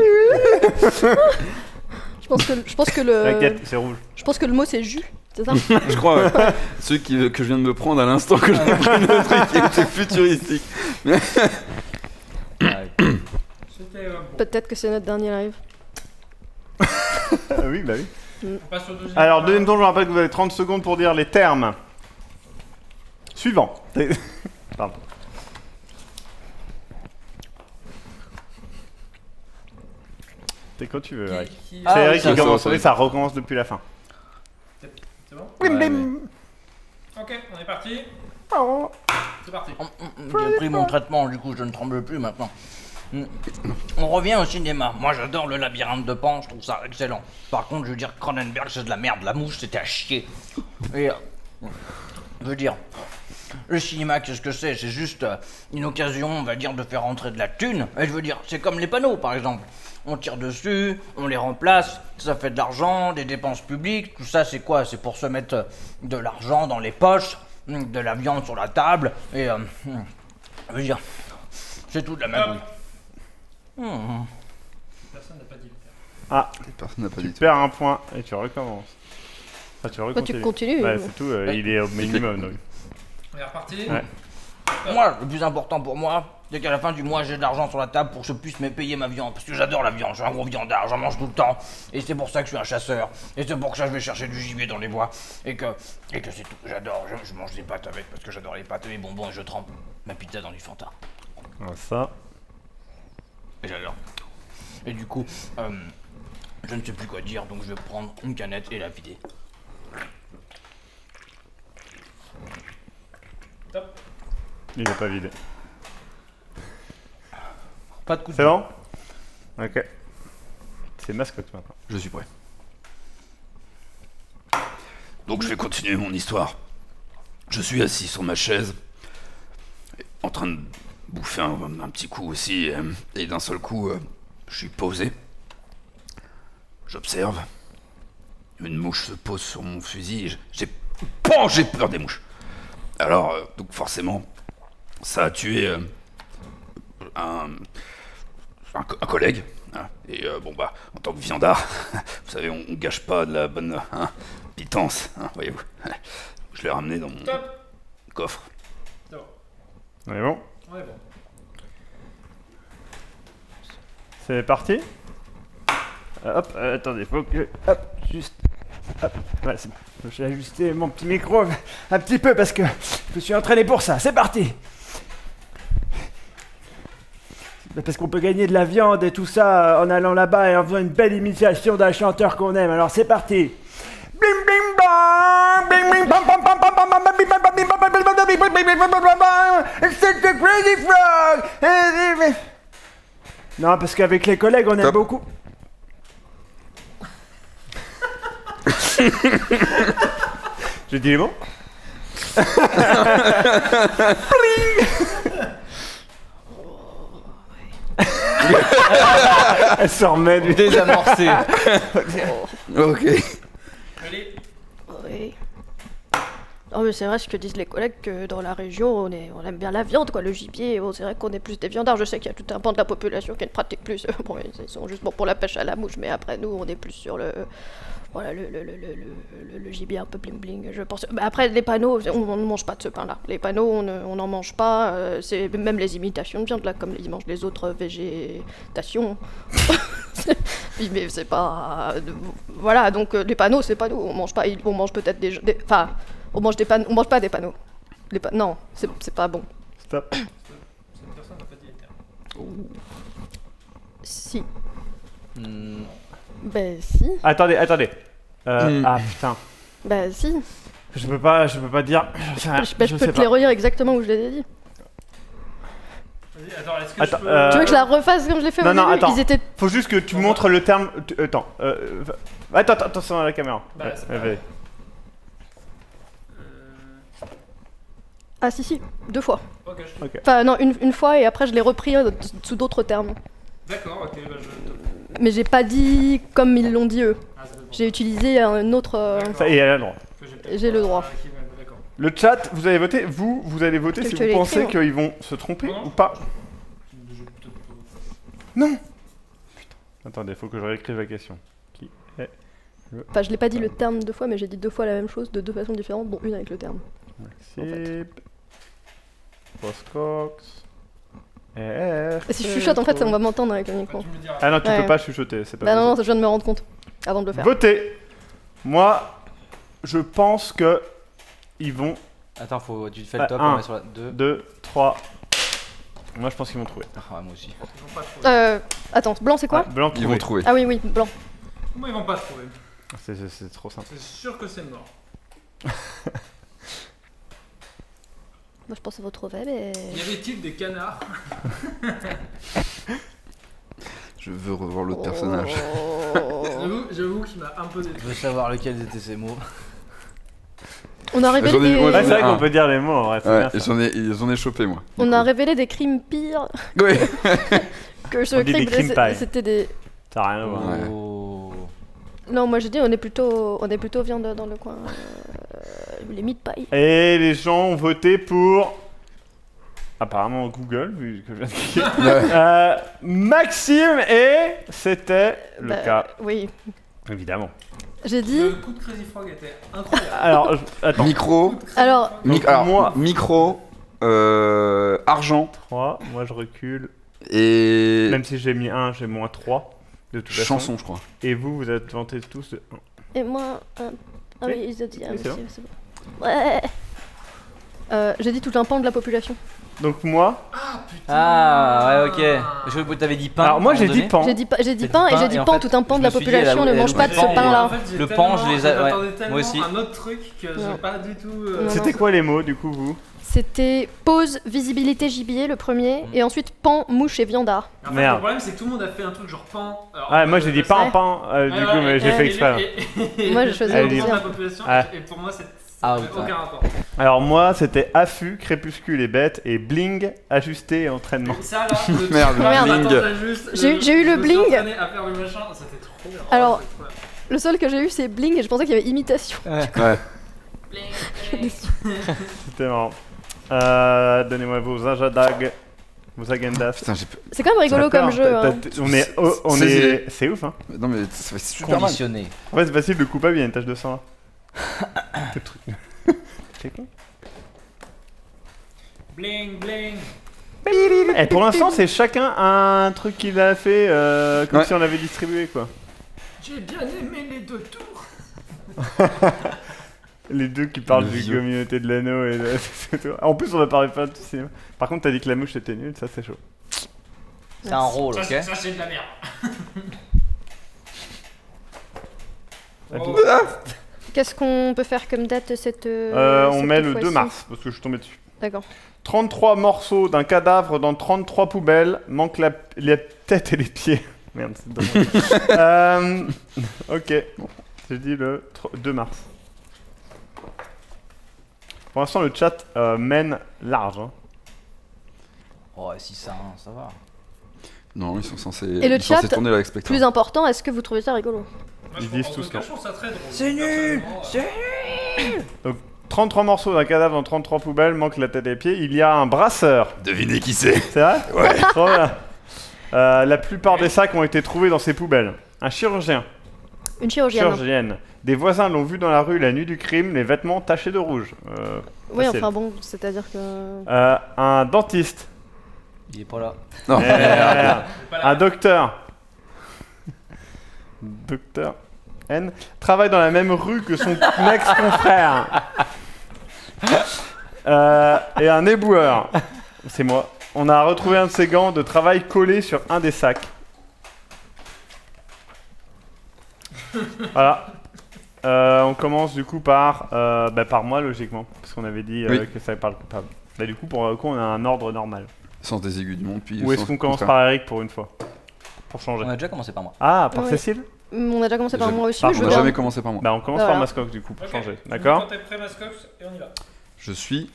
Je pense que le. T'inquiète, c'est rouge. Je pense que le mot c'est jus, c'est ça? Je crois, ouais. Ceux que je viens de me prendre à l'instant que j'ai pris le truc qui était futuristique. C'était bon. Peut-être que c'est notre dernier live. Ah oui, bah oui. On passe au deuxième. Alors, deuxième tour, je vous rappelle que vous avez 30 secondes pour dire les termes. Suivant. Pardon. C'est quand tu veux, Eric. Qui- C'est Eric ça, qui commence, ça, et ça recommence depuis la fin. C'est bon? Ouais, mais- Ok, on est parti. Oh. C'est parti. J'ai pris mon traitement, du coup je ne tremble plus maintenant. On revient au cinéma. Moi j'adore le labyrinthe de Pan, je trouve ça excellent. Par contre, je veux dire, Cronenberg c'est de la merde, la mouche c'était à chier. Et je veux dire, le cinéma qu'est-ce que c'est? C'est juste une occasion, on va dire, de faire rentrer de la thune. Et je veux dire, c'est comme les panneaux par exemple. On tire dessus, on les remplace, ça fait de l'argent, des dépenses publiques, tout ça c'est quoi? C'est pour se mettre de l'argent dans les poches de la viande sur la table et je veux dire, c'est tout de la magouille. Personne n'a pas dit le terme. Ah, Personne n'a pas tu dit. perds un point et tu recommences. Enfin, tu Bah, recontinues. tu continues. Ouais, c'est tout, il est au minimum. Donc. On est reparti. Ouais. Moi, le plus important pour moi, c'est qu'à la fin du mois, j'ai de l'argent sur la table pour que je puisse me payer ma viande. Parce que j'adore la viande, je suis un gros viandard, j'en mange tout le temps. Et c'est pour ça que je suis un chasseur. Et c'est pour ça que je vais chercher du gibier dans les bois. Et que c'est tout. J'adore, je mange des pâtes avec parce que j'adore les pâtes et les bonbons et je trempe ma pizza dans du Fanta. Alors ça. Et j'adore. Et du coup, je ne sais plus quoi dire, donc je vais prendre une canette et la vider. Top. Il est pas vidé. Pas de coup de C'est bon? Ok. C'est mascotte maintenant. Je suis prêt. Donc je vais continuer mon histoire. Je suis assis sur ma chaise, en train de bouffer un petit coup aussi, et d'un seul coup, je suis posé. J'observe. Une mouche se pose sur mon fusil. J'ai peur des mouches. Alors, donc forcément, ça a tué un collègue. Hein. Et bon bah, en tant que viandard, vous savez, on gâche pas de la bonne pitance, hein, voyez-vous. Je l'ai ramené dans mon Top. coffre. Top. On est bon? Ouais, bon. C'est parti? Hop, attendez, faut que... Hop, juste... Hop, voilà, c'est bon. Je vais ajuster mon petit micro un petit peu parce que je me suis entraîné pour ça. C'est parti! Parce qu'on peut gagner de la viande et tout ça en allant là-bas et en faisant une belle imitation d'un chanteur qu'on aime. Alors c'est parti! Bing bing bang, bing bing bam bam bam bam bam bam bing bam bam bing bam bam bing bam bam bing bam bing bam bam bam. It's such a crazy frog. Non, parce qu'avec les collègues, on aime beaucoup. J'ai dit les mots? Elle se remet du désamorcé. Ok. Allez. Oui. Non mais c'est vrai ce que disent les collègues que dans la région on aime bien la viande quoi, le gibier, bon, c'est vrai qu'on est plus des viandards, je sais qu'il y a tout un pan de la population qui ne pratique plus, bon ils sont juste bons pour la pêche à la mouche, mais après nous on est plus sur le voilà le gibier un peu bling bling je pense. Mais après les panneaux, on ne mange pas de ce pain là, les panneaux on n'en mange pas, c'est même les imitations de viande là comme ils mangent les autres végétations. Mais c'est pas voilà donc les panneaux c'est pas nous, on mange pas, on mange peut-être enfin on mange on mange pas des panneaux. Non, c'est pas bon. Stop. Cette personne n'a pas dit le terme. Si. Ben si. Attendez. Ah putain. Ben si. Je peux pas dire. Je peux te les relire exactement où je les ai dit. Vas-y, attends, est-ce que Attends, je peux... Tu veux que je la refasse comme je l'ai fait au Non, début? attends. Ils étaient... Faut juste que tu montres le terme. Attends. Attention à la caméra. Bah, Ouais, c'est pas vas-y. Ah si, 2 fois. Ok, je... Ok. Enfin non, une fois et après je l'ai repris sous d'autres termes. D'accord, ok, bah je... Mais j'ai pas dit comme ils l'ont dit eux. Ah, c'est bon. J'ai utilisé un autre... Ça y est, elle a le droit. Que peut-être j'ai le pas- droit. qui- D'accord. Le chat, vous avez voté. Vous allez voter Que si tu vous l'as pensez écrit, qu'ils vont se tromper Non. ou pas. Je- peut-être pas. Non. Putain. Attendez, faut que je réécrive la question. Qui est Enfin je l'ai pas dit le terme 2 fois mais j'ai dit 2 fois la même chose de 2 façons différentes dont une avec le terme. Maxip, Postcox, R. Et si je chuchote en fait on va m'entendre avec le micro. Bah, tu me le diras. Ah non, tu Ouais. peux pas chuchoter, c'est pas Bah non, possible. je viens de me rendre compte avant de le faire. Votez. Moi, je pense que ils vont Attends, tu fais Ah, le top, un. on met sur la 2. 2, 3. Moi, je pense qu'ils vont trouver. Ah, moi aussi. Ils vont pas trouver. Attends, blanc c'est quoi? Ouais, blanc Ils vont trouver. Ah oui, blanc. Comment ils vont pas trouver? C'est trop simple. C'est sûr que c'est mort. Moi je pense à votre trouver mais... Y avait-il des canards? Je veux revoir l'autre personnage. Oh. J'avoue qu'il m'a un peu Je détruit. veux savoir lequel étaient ces mots. On a révélé J'en ai- des... moi, Ouais, c'est vrai Ah. qu'on peut dire les mots, en vrai, c'est Ouais, bien ça. j'en ai chopé moi. On a révélé des crimes pires Oui. que ce On dit des crime. crimes pareils. C'était des... Ça n'a rien à voir. Ouais. Oh. Non, moi j'ai dit on est plutôt viande dans le coin. les mie de paille. Et les gens ont voté pour... Apparemment Google, vu que je viens de cliquer. Maxime, et c'était le cas. Oui. Évidemment. J'ai dit... Le coup de Crazy Frog était incroyable. Alors, attends. Micro, Alors, alors, moi- micro, argent 3, moi je recule. et Même si j'ai mis 1, j'ai moins 3. De toute façon. chanson, je crois. Et vous êtes vantés tous de 1. et moi... ah Oui. oui, ils ont dit... Ah, Oui, oui, c'est bon. c'est bon. Ouais. J'ai dit tout un pan de la population. Donc moi, Ah, ouais, ok. Je crois que t'avais dit pain. alors moi à un j'ai moment dit donné. pan. J'ai dit T'as dit pain et pain, j'ai dit et en pan, fait, tout un pan je de la me suis dit, population elle ne a mange pas de ce voulu pain-là. En fait, j'ai Le pan, je les ai- ouais, j'attendais tellement moi aussi. un autre truc que Non. j'ai pas du tout. Non, C'était quoi les mots du coup vous? C'était pause, visibilité, gibier le premier, et ensuite pan, mouche et viandard. En fait, Merde. le problème, c'est que tout le monde a fait un truc genre pan. Alors, Ah, moi j'ai dit ça- pain, du coup, mais j'ai ouais. fait exprès. Moi, j'ai choisi de le dire. de la population, Ah. et pour moi, ça Ah, n'avait putain. aucun rapport. Alors moi c'était affût, crépuscule et bête, et bling, ajusté et entraînement. Ça là, le Merde, truc, Merde. bling. attends, juste, J'ai eu le je me suis bling. entraîné à faire le machin, ça fait trop bien. Alors- Oh, c'est trop Le seul que j'ai eu, c'est bling, et je pensais qu'il y avait imitation. Ouais. bien. C'était marrant. Donnez-moi vos agendas, vos agendas. Putain, C'est quand même rigolo T'as comme peur, jeu. t'as- Hein. t'as- On est, on C'est- est, c'est ouf hein. non mais ça fait super mal. Conditionné. En fait c'est facile, le coupable il y a une tache de sang là. Ce truc. C'est con. Bling, bling. Et pour l'instant c'est chacun un truc qu'il a fait comme Ouais. si on avait distribué quoi. J'ai bien aimé les deux tours. Les deux qui parlent Le du vieux. communauté de l'anneau et de... c'est tout. En plus on va parler pas de cinéma. Par contre t'as dit que la mouche était nulle, ça c'est chaud. C'est un rôle, Ça, ok. ça, c'est de la merde. À Oh. tout. Qu'est-ce qu'on peut faire comme date cette. On cette met le fois-ci 2 mars parce que je suis tombé dessus. D'accord. 33 morceaux d'un cadavre dans 33 poubelles, manque la tête et les pieds. Merde, c'est dommage. Ok, bon, j'ai dit le 2 mars. Pour l'instant, le chat mène large. Hein. Oh, si ça, ça va. Non, ils sont censés, Et le ils sont censés chat, tourner avec Spectre. Plus important, est-ce que vous trouvez ça rigolo? Moi, Ils je disent trouve- en tous tout cas, non. je trouve ça très drôle. C'est nul, Personnellement, 33 morceaux d'un cadavre dans 33 poubelles, manque la tête et les pieds. Il y a un brasseur. Devinez qui c'est. C'est vrai? Ouais. Trop bien. La plupart des sacs ont été trouvés dans ces poubelles. Un chirurgien. Une chirurgienne. Chirurgienne. Des voisins l'ont vu dans la rue la nuit du crime, les vêtements tachés de rouge. Oui, facile. enfin bon, c'est-à-dire que. Un dentiste. Il est pas là. Non. Merde. c'est pas la Un docteur. Docteur N travaille dans la même rue que son ex-confrère. Et un éboueur. C'est moi. On a retrouvé un de ses gants de travail collé sur un des sacs. Voilà. On commence du coup par moi logiquement, parce qu'on avait dit Oui. que ça parle pas. Là du coup pour le coup on a un ordre normal. Sens des aigus du monde, puis. Ou est-ce sens qu'on commence contraire. par Eric pour une fois? Pour changer. On a déjà commencé par moi. Ah, par Oui. Cécile? On a déjà commencé par Jamais- moi aussi, Ah, mais je On veux n'a bien. jamais commencé par moi. Bah on commence Voilà. par Mascox du coup pour Ok. changer. Quand D'accord? t'es prêt, Mascox, et on y va. Je suis.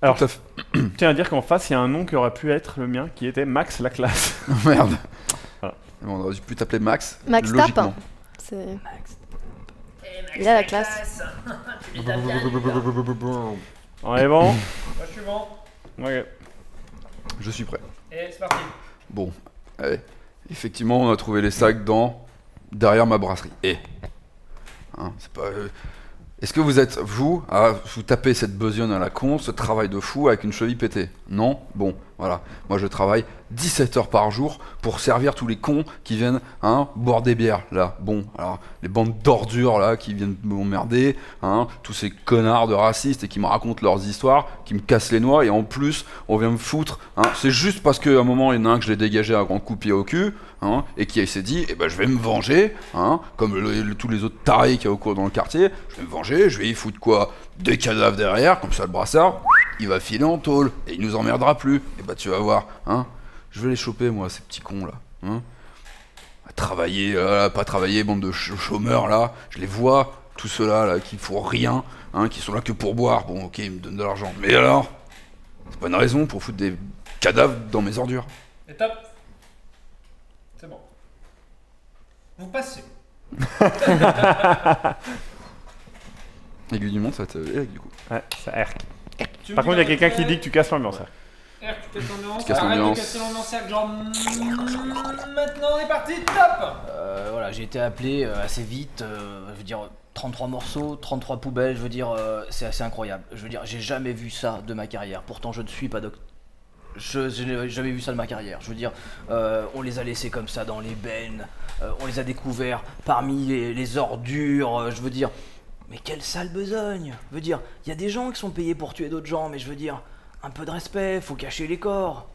Alors, Tout à fait. je tiens à dire qu'en face, il y a un nom qui aurait pu être le mien, qui était Max la classe. Merde. Voilà. On aurait pu t'appeler Max. Max logiquement. Tape. C'est. Il a la classe. On est bon? Moi, suivant. Ok. Je suis prêt. Et c'est parti. Bon, allez. Effectivement, on a trouvé les sacs derrière ma brasserie. Et c'est pas. Est-ce que vous êtes vous à vous taper cette besogne à la con, ce travail de fou avec une cheville pétée? Non? Bon, voilà. Moi, je travaille 17 heures par jour pour servir tous les cons qui viennent boire des bières là. Bon, alors les bandes d'ordures là qui viennent m'emmerder, tous ces connards de racistes et qui me racontent leurs histoires, qui me cassent les noix et en plus on vient me foutre. C'est juste parce qu'à un moment il y en a un que je l'ai dégagé à grand coup de pied au cul et qui s'est dit eh ben je vais me venger, comme tous les autres tarés qu'il y a au cours dans le quartier. Je vais me venger, je vais y foutre quoi? Des cadavres derrière, comme ça le brassard il va filer en tôle et il nous emmerdera plus. Et bah tu vas voir, je vais les choper moi ces petits cons là. Travailler, pas travailler, bande de chômeurs là, je les vois, tous ceux-là là, qui font rien, qui sont là que pour boire, bon ok, ils me donnent de l'argent, mais alors, c'est pas une raison pour foutre des cadavres dans mes ordures. Et top. C'est bon. Vous passez. Aiguille du monde, ça va être Eric du coup. Ouais, ça erk. Tu me Par dis contre, il y a la quelqu'un qui vérité. dit que tu casses l'ambiance. hein. Eric, tu casses l'ambiance. Tu casses Arrête de l'ambiance. casser l'ambiance, Eric, genre. Maintenant, on est parti, top. Voilà, j'ai été appelé assez vite, je veux dire 33 morceaux, 33 poubelles, je veux dire c'est assez incroyable. Je veux dire, j'ai jamais vu ça de ma carrière. Pourtant, je ne suis pas docteur. Je n'ai jamais vu ça de ma carrière. Je veux dire, on les a laissés comme ça dans les bennes, on les a découverts parmi les ordures, je veux dire. Mais quelle sale besogne! Je veux dire, il y a des gens qui sont payés pour tuer d'autres gens, mais je veux dire, un peu de respect, faut cacher les corps.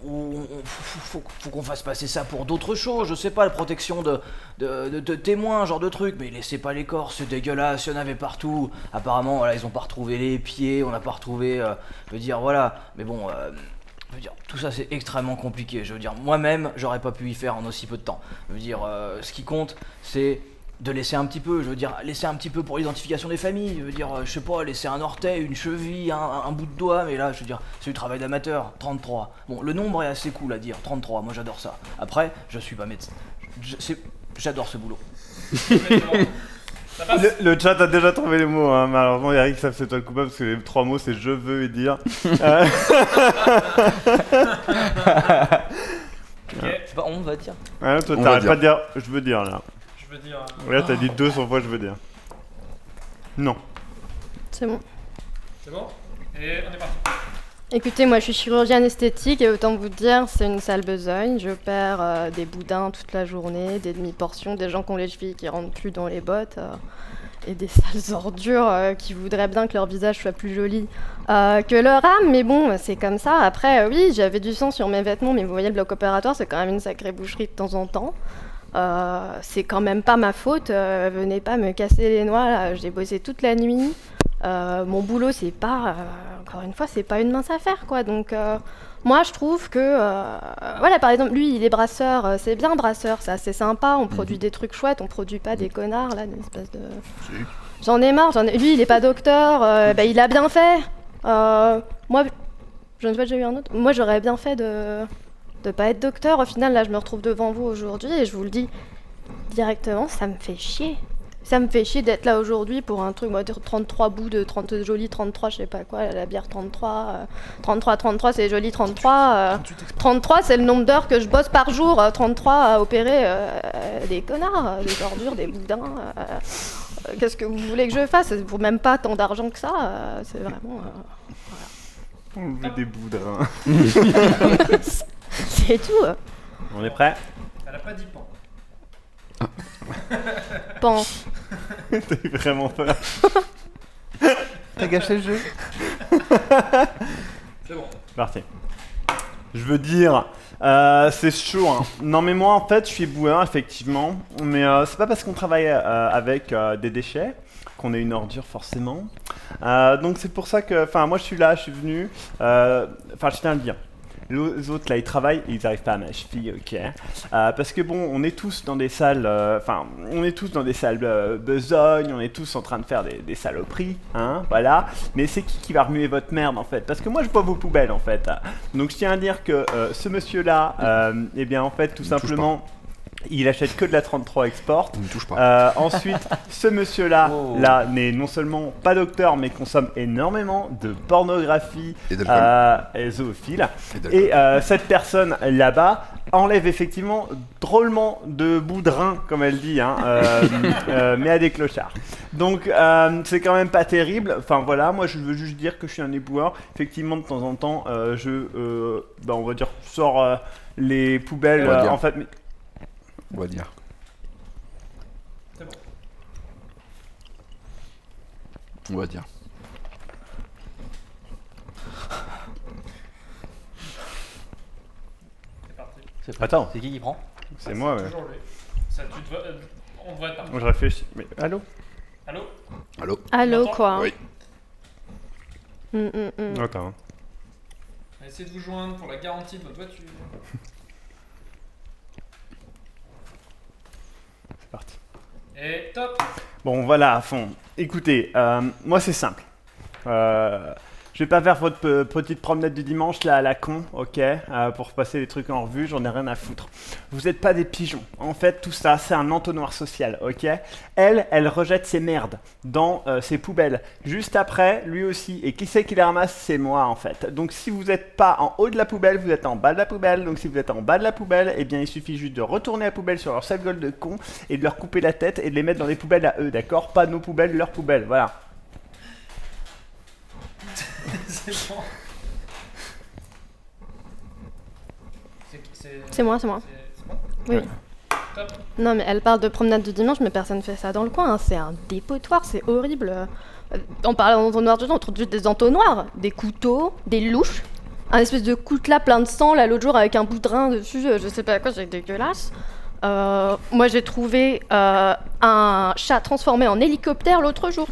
Faut qu'on fasse passer ça pour d'autres choses, je sais pas, la protection de témoins, genre de trucs, mais laissez pas les corps, c'est dégueulasse, il y en avait partout. Apparemment, voilà, ils ont pas retrouvé les pieds, on n'a pas retrouvé, je veux dire, voilà, mais bon, je veux dire, tout ça c'est extrêmement compliqué, je veux dire, moi-même, j'aurais pas pu y faire en aussi peu de temps. Je veux dire, ce qui compte, c'est de laisser un petit peu, je veux dire, laisser un petit peu pour l'identification des familles, je veux dire, je sais pas, laisser un orteil, une cheville, un bout de doigt, mais là, je veux dire, c'est du travail d'amateur, 33. Bon, le nombre est assez cool à dire, 33, moi j'adore ça. Après, je suis pas médecin. J'adore ce boulot. Ça passe. Le chat a déjà trouvé les mots, hein. Malheureusement, Eric, ça c'est toi le coupable parce que les 3 mots c'est je veux et dire. Ok, Bah, on va dire. Ouais, toi On va t'arrêtes dire. pas de dire je veux dire là. je veux dire. Là t'as dit 200 fois je veux dire. Non. C'est bon. C'est bon. Et on est parti. Écoutez, moi je suis chirurgienne esthétique et autant vous dire, c'est une sale besogne. Je perds des boudins toute la journée, des demi-portions, des gens qui ont les chevilles qui rentrent plus dans les bottes et des sales ordures qui voudraient bien que leur visage soit plus joli que leur âme. Mais bon, c'est comme ça. Après, oui, j'avais du sang sur mes vêtements, mais vous voyez, le bloc opératoire, c'est quand même une sacrée boucherie de temps en temps. C'est quand même pas ma faute. Venez pas me casser les noix, là. J'ai bossé toute la nuit. Mon boulot, c'est pas, encore une fois, c'est pas une mince affaire, quoi. Donc, moi, je trouve que, voilà, par exemple, lui, il est brasseur, c'est bien brasseur, c'est assez sympa, on produit des trucs chouettes, on produit pas des connards, là, des espèces de... J'en ai marre, lui, il est pas docteur, bah, il a bien fait. Moi, je ne sais pas, j'ai eu un autre. Moi, j'aurais bien fait de pas être docteur. Au final, là, je me retrouve devant vous aujourd'hui et je vous le dis directement, ça me fait chier. Ça me fait chier d'être là aujourd'hui pour un truc, moi, 33 bouts de 30 joli 33, je sais pas quoi, la bière 33, 33, c'est joli 33. 33, c'est le nombre d'heures que je bosse par jour. 33 à opérer des connards, des ordures, des boudins. Qu'est-ce que vous voulez que je fasse? Pour même pas tant d'argent que ça. C'est vraiment. On veut des boudins. C'est tout. On est prêt? Elle a pas dit pan. Pan. T'as eu vraiment peur. T'as gâché le jeu. C'est bon. Parti. Je veux dire, c'est chaud. Hein. Non mais moi en fait je suis boueur effectivement, mais c'est pas parce qu'on travaille avec des déchets qu'on est une ordure forcément. Donc c'est pour ça que, enfin moi je suis là, je suis venu, enfin je tiens à le dire. Les autres là ils travaillent et ils arrivent pas à ma cheville, ok. Parce que bon, on est tous dans des salles, on est tous dans des salles besognes, on est tous en train de faire des saloperies, hein, voilà. Mais c'est qui va remuer votre merde en fait? Parce que moi je bois vos poubelles en fait. Donc je tiens à dire que ce monsieur là, eh bien en fait tout simplement. Il achète que de la 33 export. On ne touche pas. Ensuite, ce monsieur-là, là, n'est non seulement pas docteur, mais consomme énormément de pornographie Et d'alcool. et zoophile. Et Et cette personne là-bas enlève effectivement drôlement de boudrin, comme elle dit, hein, mais à des clochards. Donc c'est quand même pas terrible. Enfin voilà, moi je veux juste dire que je suis un éboueur. Effectivement, de temps en temps, on va dire, sors les poubelles. On va dire. En fait. On va dire. C'est bon. On va dire. C'est parti. Attends, C'est qui prend? c'est moi. Ouais. Toujours lui. Ça, on devrait être parti. Moi je réfléchis. Mais allô? Allô? Allô? Allô, m'entends? quoi. Oui. Attends. On va essayer de vous joindre pour la garantie de votre voiture. C'est parti. Et top. Bon, voilà, à fond. Écoutez, moi c'est simple. Je vais pas faire votre petite promenade du dimanche là à la con, ok, pour passer les trucs en revue, j'en ai rien à foutre. Vous êtes pas des pigeons. En fait, tout ça, c'est un entonnoir social, ok. Elle rejette ses merdes dans ses poubelles. Juste après, lui aussi. Et qui c'est qui les ramasse? C'est moi, en fait. Donc, si vous n'êtes pas en haut de la poubelle, vous êtes en bas de la poubelle. Donc, si vous êtes en bas de la poubelle, eh bien, il suffit juste de retourner la poubelle sur leur sale gueule de con et de leur couper la tête et de les mettre dans des poubelles à eux, d'accord? Pas nos poubelles, leurs poubelles, voilà. C'est bon. C'est moi. C'est bon. Oui. Top. Non, mais elle parle de promenade du dimanche, mais personne fait ça dans le coin. Hein. C'est un dépotoir, c'est horrible. On parle d'entonnoir dedans, on trouve juste des entonnoirs, des couteaux, des louches, un espèce de coutelas plein de sang, là, l'autre jour, avec un bout de rein dessus, je sais pas quoi, c'est dégueulasse. Moi, j'ai trouvé un chat transformé en hélicoptère l'autre jour.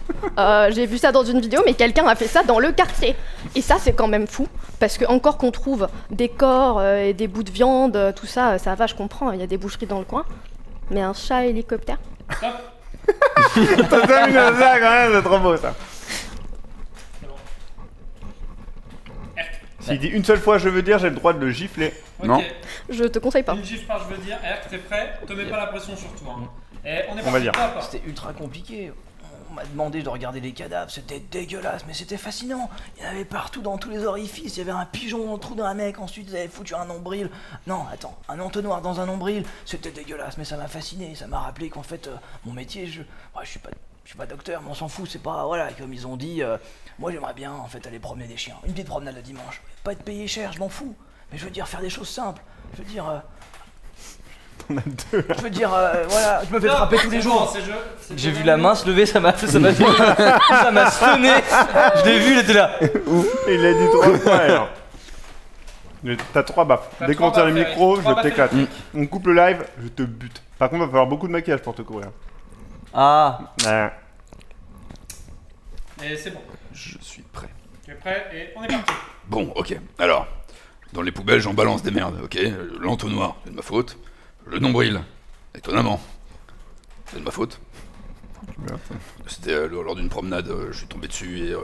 J'ai vu ça dans une vidéo, mais quelqu'un a fait ça dans le quartier. Et ça, c'est quand même fou, parce que encore qu'on trouve des corps et des bouts de viande, tout ça, ça va, je comprends, il y a des boucheries dans le coin. Mais un chat hélicoptère? T'as terminé ça quand même, c'est trop beau ça. S'il dit une seule fois je veux dire, j'ai le droit de le gifler. Ok. Non. Je te conseille pas. Une gifle par je veux dire. Erk, t'es prêt? Te mets pas la pression sur toi. Hein. Et on est On va parti. dire. Top. C'était ultra compliqué. On m'a demandé de regarder les cadavres, c'était dégueulasse, mais c'était fascinant. Il y en avait partout dans tous les orifices. Il y avait un pigeon dans le trou d'un mec, ensuite ils avaient foutu un nombril. Non, attends, un entonnoir dans un nombril, c'était dégueulasse, mais ça m'a fasciné. Ça m'a rappelé qu'en fait, mon métier, je suis pas docteur, mais on s'en fout, c'est pas. Voilà, comme ils ont dit, moi j'aimerais bien en fait aller promener des chiens. Une petite promenade le dimanche. Pas être payé cher, je m'en fous. Mais je veux dire, faire des choses simples. Je veux dire. On a deux. Je veux dire, voilà, je me fais Non, frapper tous les c'est jours. bon, c'est J'ai vu la main se lever, ça m'a sonné. Je l'ai vu, il était là. Il l'a dit 3 fois alors. Mais t'as 3 baffes. T'as Dès qu'on 3 tire le baffes, micro, Eric. 3 je t'éclate. baffes, On coupe le live, je te bute. Par contre, il va falloir beaucoup de maquillage pour te courir. Ah, Ouais. Et c'est bon. Je suis prêt. Tu es prêt? Et on est parti. Bon, ok. Alors, dans les poubelles, j'en balance des merdes, ok. L'entonnoir, c'est de ma faute. Le nombril, étonnamment, c'est de ma faute. C'était lors d'une promenade, je suis tombé dessus et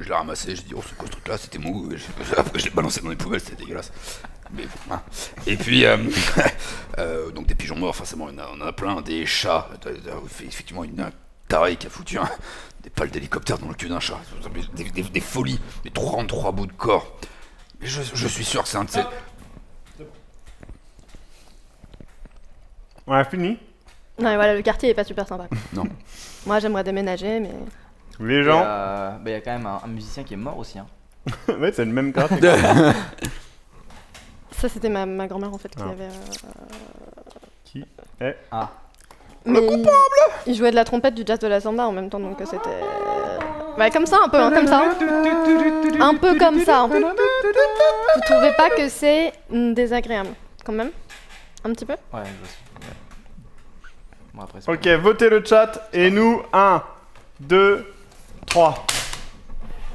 je l'ai ramassé. J'ai dit, oh, c'est quoi ce truc-là? C'était mou. Et après, je l'ai balancé dans les poubelles, c'était dégueulasse. Mais bon, hein. Et puis, donc des pigeons morts, forcément, on en a plein. Des chats, effectivement, un taré qui a foutu des pales d'hélicoptère dans le cul d'un chat. Des folies, des 33 bouts de corps. Mais je suis sûr que c'est un de ces. On a fini. Non, et voilà, le quartier est pas super sympa. Non. Moi, j'aimerais déménager, mais. Les gens. il y a quand même un musicien qui est mort aussi. Hein. Ouais, c'est le même quartier. Ça, c'était ma grand-mère en fait qui Ah. avait. Qui est Ah. Mais il jouait de la trompette, du jazz, de la samba en même temps, donc c'était. Ouais, comme ça, un peu, hein, comme ça. Un peu comme ça. Vous trouvez pas que c'est désagréable, quand même? Un petit peu? Ouais, je vois. Bon, après, c'est Ok, votez le chat et nous 1, 2, 3.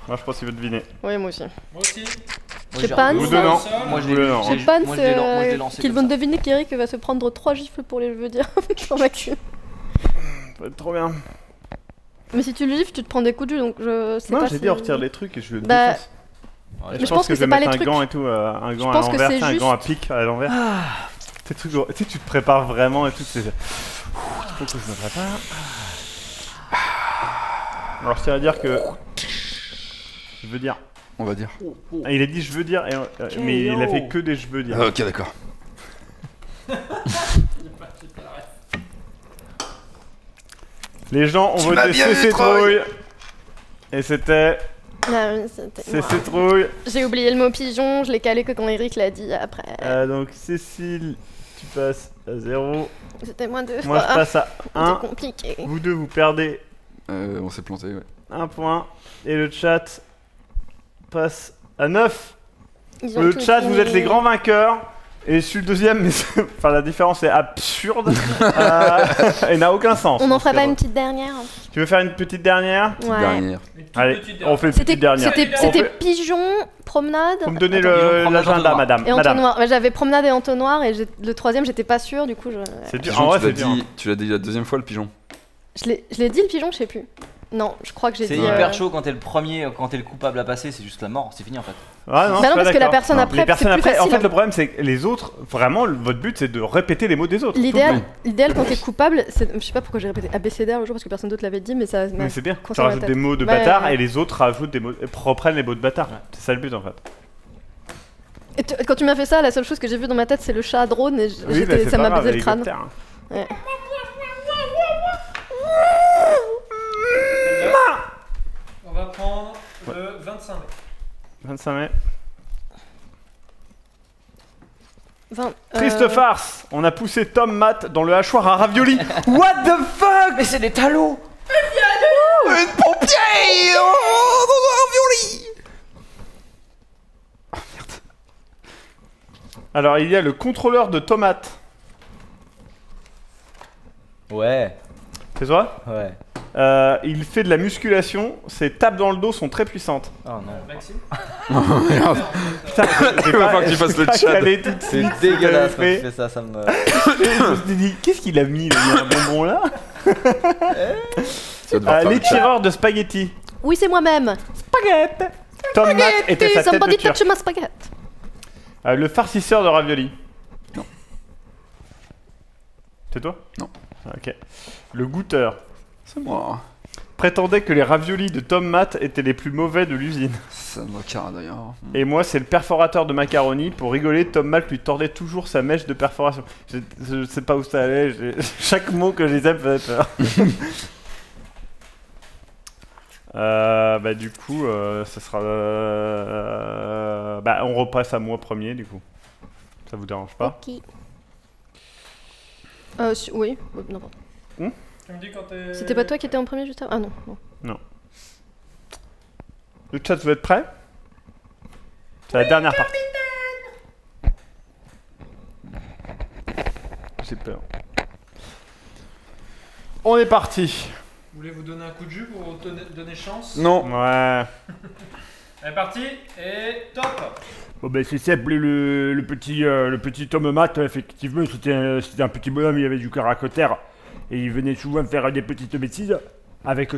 Moi je pense qu'il veut deviner. Oui, moi aussi. Moi aussi. Je pense. Vous deux non. Moi, je Vous deux non. Je pense moi, je l'ai lancé qu'ils comme vont ça. deviner qu'Eric va se prendre 3 gifles pour les jeux dire pour Maxime. Ça va être trop bien. Mais si tu le gifles, tu te prends des coups de jus, donc je sais Non, pas j'ai si... dit on retire les trucs et je le Bah, défonce. Ouais, mais je pense que je vais c'est pas mettre les un trucs. gant et tout, un gant à pense que l'envers, c'est un juste- gant à pic à l'envers. Ces trucs, tu sais, tu te prépares vraiment et tout. C'est. Faut que je me prépare. Alors je tiens à dire que. Je veux dire. On va dire. Ah, il a dit je veux dire, mais il a fait que des je veux dire. Ok, d'accord. Les gens ont Tu m'as voté bien eu, CC Troy. Trouille. Et c'était Ah oui, c'était CC moi. Trouille. J'ai oublié le mot pigeon, je l'ai calé que quand Eric l'a dit après. Donc Cécile, tu passes à 0. C'était moins 2 Moi je fois. passe à C'était 1. compliqué. Vous deux vous perdez On s'est planté, ouais. 1 point. Et le chat passe à 9. Ils ont Le tout chat, fini. vous êtes les grands vainqueurs. Et je suis le deuxième, mais enfin, la différence est absurde. Et n'a aucun sens. On en Donc, ferait pas c'est une drôle. petite dernière? Tu veux faire une petite dernière? Ouais. Dernière. Une toute Allez, petite on fait une C'était petite dernière. c'était On fait- pigeon, promenade Faut me donner Attends, pigeon, promenade, l'agenda, entonnoir. madame. et Madame. entonnoir. Ouais, j'avais promenade et entonnoir et le troisième j'étais pas sûre du coup je... C'est dur. Pigeon, En vrai, tu l'as c'est dur. dit, tu l'as dit la deuxième fois le pigeon. Je l'ai dit le pigeon, je sais plus. Non, je crois que j'ai C'est dit. hyper chaud quand t'es le premier, quand t'es le coupable à passer, c'est juste la mort, c'est fini en fait. Ah non, Bah je suis non, pas parce que la d'accord. personne Non. après, Les personnes c'est plus après, en facile, fait, hein. le problème, c'est que les autres, vraiment, votre but, c'est de répéter les mots des autres. tout le temps. L'idéal quand t'es coupable, c'est. Je sais pas pourquoi j'ai répété ABCD un jour parce que personne d'autre l'avait dit, mais ça. Mais c'est bien. Tu concerne la rajoutes tête. des mots de Ouais, bâtard ouais. et les autres rajoutent des mots, reprennent les mots de bâtard. Ouais. C'est ça le but en fait. Et quand tu m'as fait ça, la seule chose que j'ai vue dans ma tête, c'est le chat à drone et Oui, bah, c'est ça pas m'a grave, baisé le crâne. hélicoptère, hein. Ouais. On va prendre le 25 mai. 25 mai. 20, Triste farce. On a poussé Tom Matt dans le hachoir à ravioli. What the fuck? Mais c'est des talots. Une pompier oh, dans un ravioli. Oh merde. Alors il y a le contrôleur de tomates. Ouais, C'est toi? ouais. Il fait de la musculation. Ses tapes dans le dos sont très puissantes. Oh non. Maxime Merde. Putain, j'ai Il va falloir que tu fasses le chat. calé tout de C'est suite, dégueulasse ce quand que tu fais ça, ça me. je me suis dit, qu'est-ce qu'il a mis là? Il y a un bonbon là. Tu vas devoir faire le chat. L'étireur de spaghetti. Oui, c'est moi-même. Spaghetti. Tom Matt était sa tête de Somebody turc. touch my spaghetti. Le farcisseur de ravioli. Non. C'est toi? Non. Ah, ok. Le goûteur. C'est moi. Prétendait que les raviolis de Tom Matt étaient les plus mauvais de l'usine. Ça me cara d'ailleurs. Et moi, c'est le perforateur de macaroni. Pour rigoler, Tom Matt lui tordait toujours sa mèche de perforation. Je sais pas où ça allait. Chaque mot que je disais me faisait peur. Bah du coup, ça sera... bah on repasse à moi premier du coup. Ça vous dérange pas? Ok. Oui, non, pardon. Tu me dis quand t'es. C'était pas toi qui étais en premier juste avant? Ah non. Le chat, vous êtes prêts? C'est la dernière partie. J'ai peur. On est parti. Vous voulez vous donner un coup de jus pour vous donner chance? Non. Ouais. Elle est partie et top. Bon ben c'est simple, le petit Tom Matt, effectivement, c'était un petit bonhomme, il avait du caractère, et il venait souvent faire des petites bêtises, avec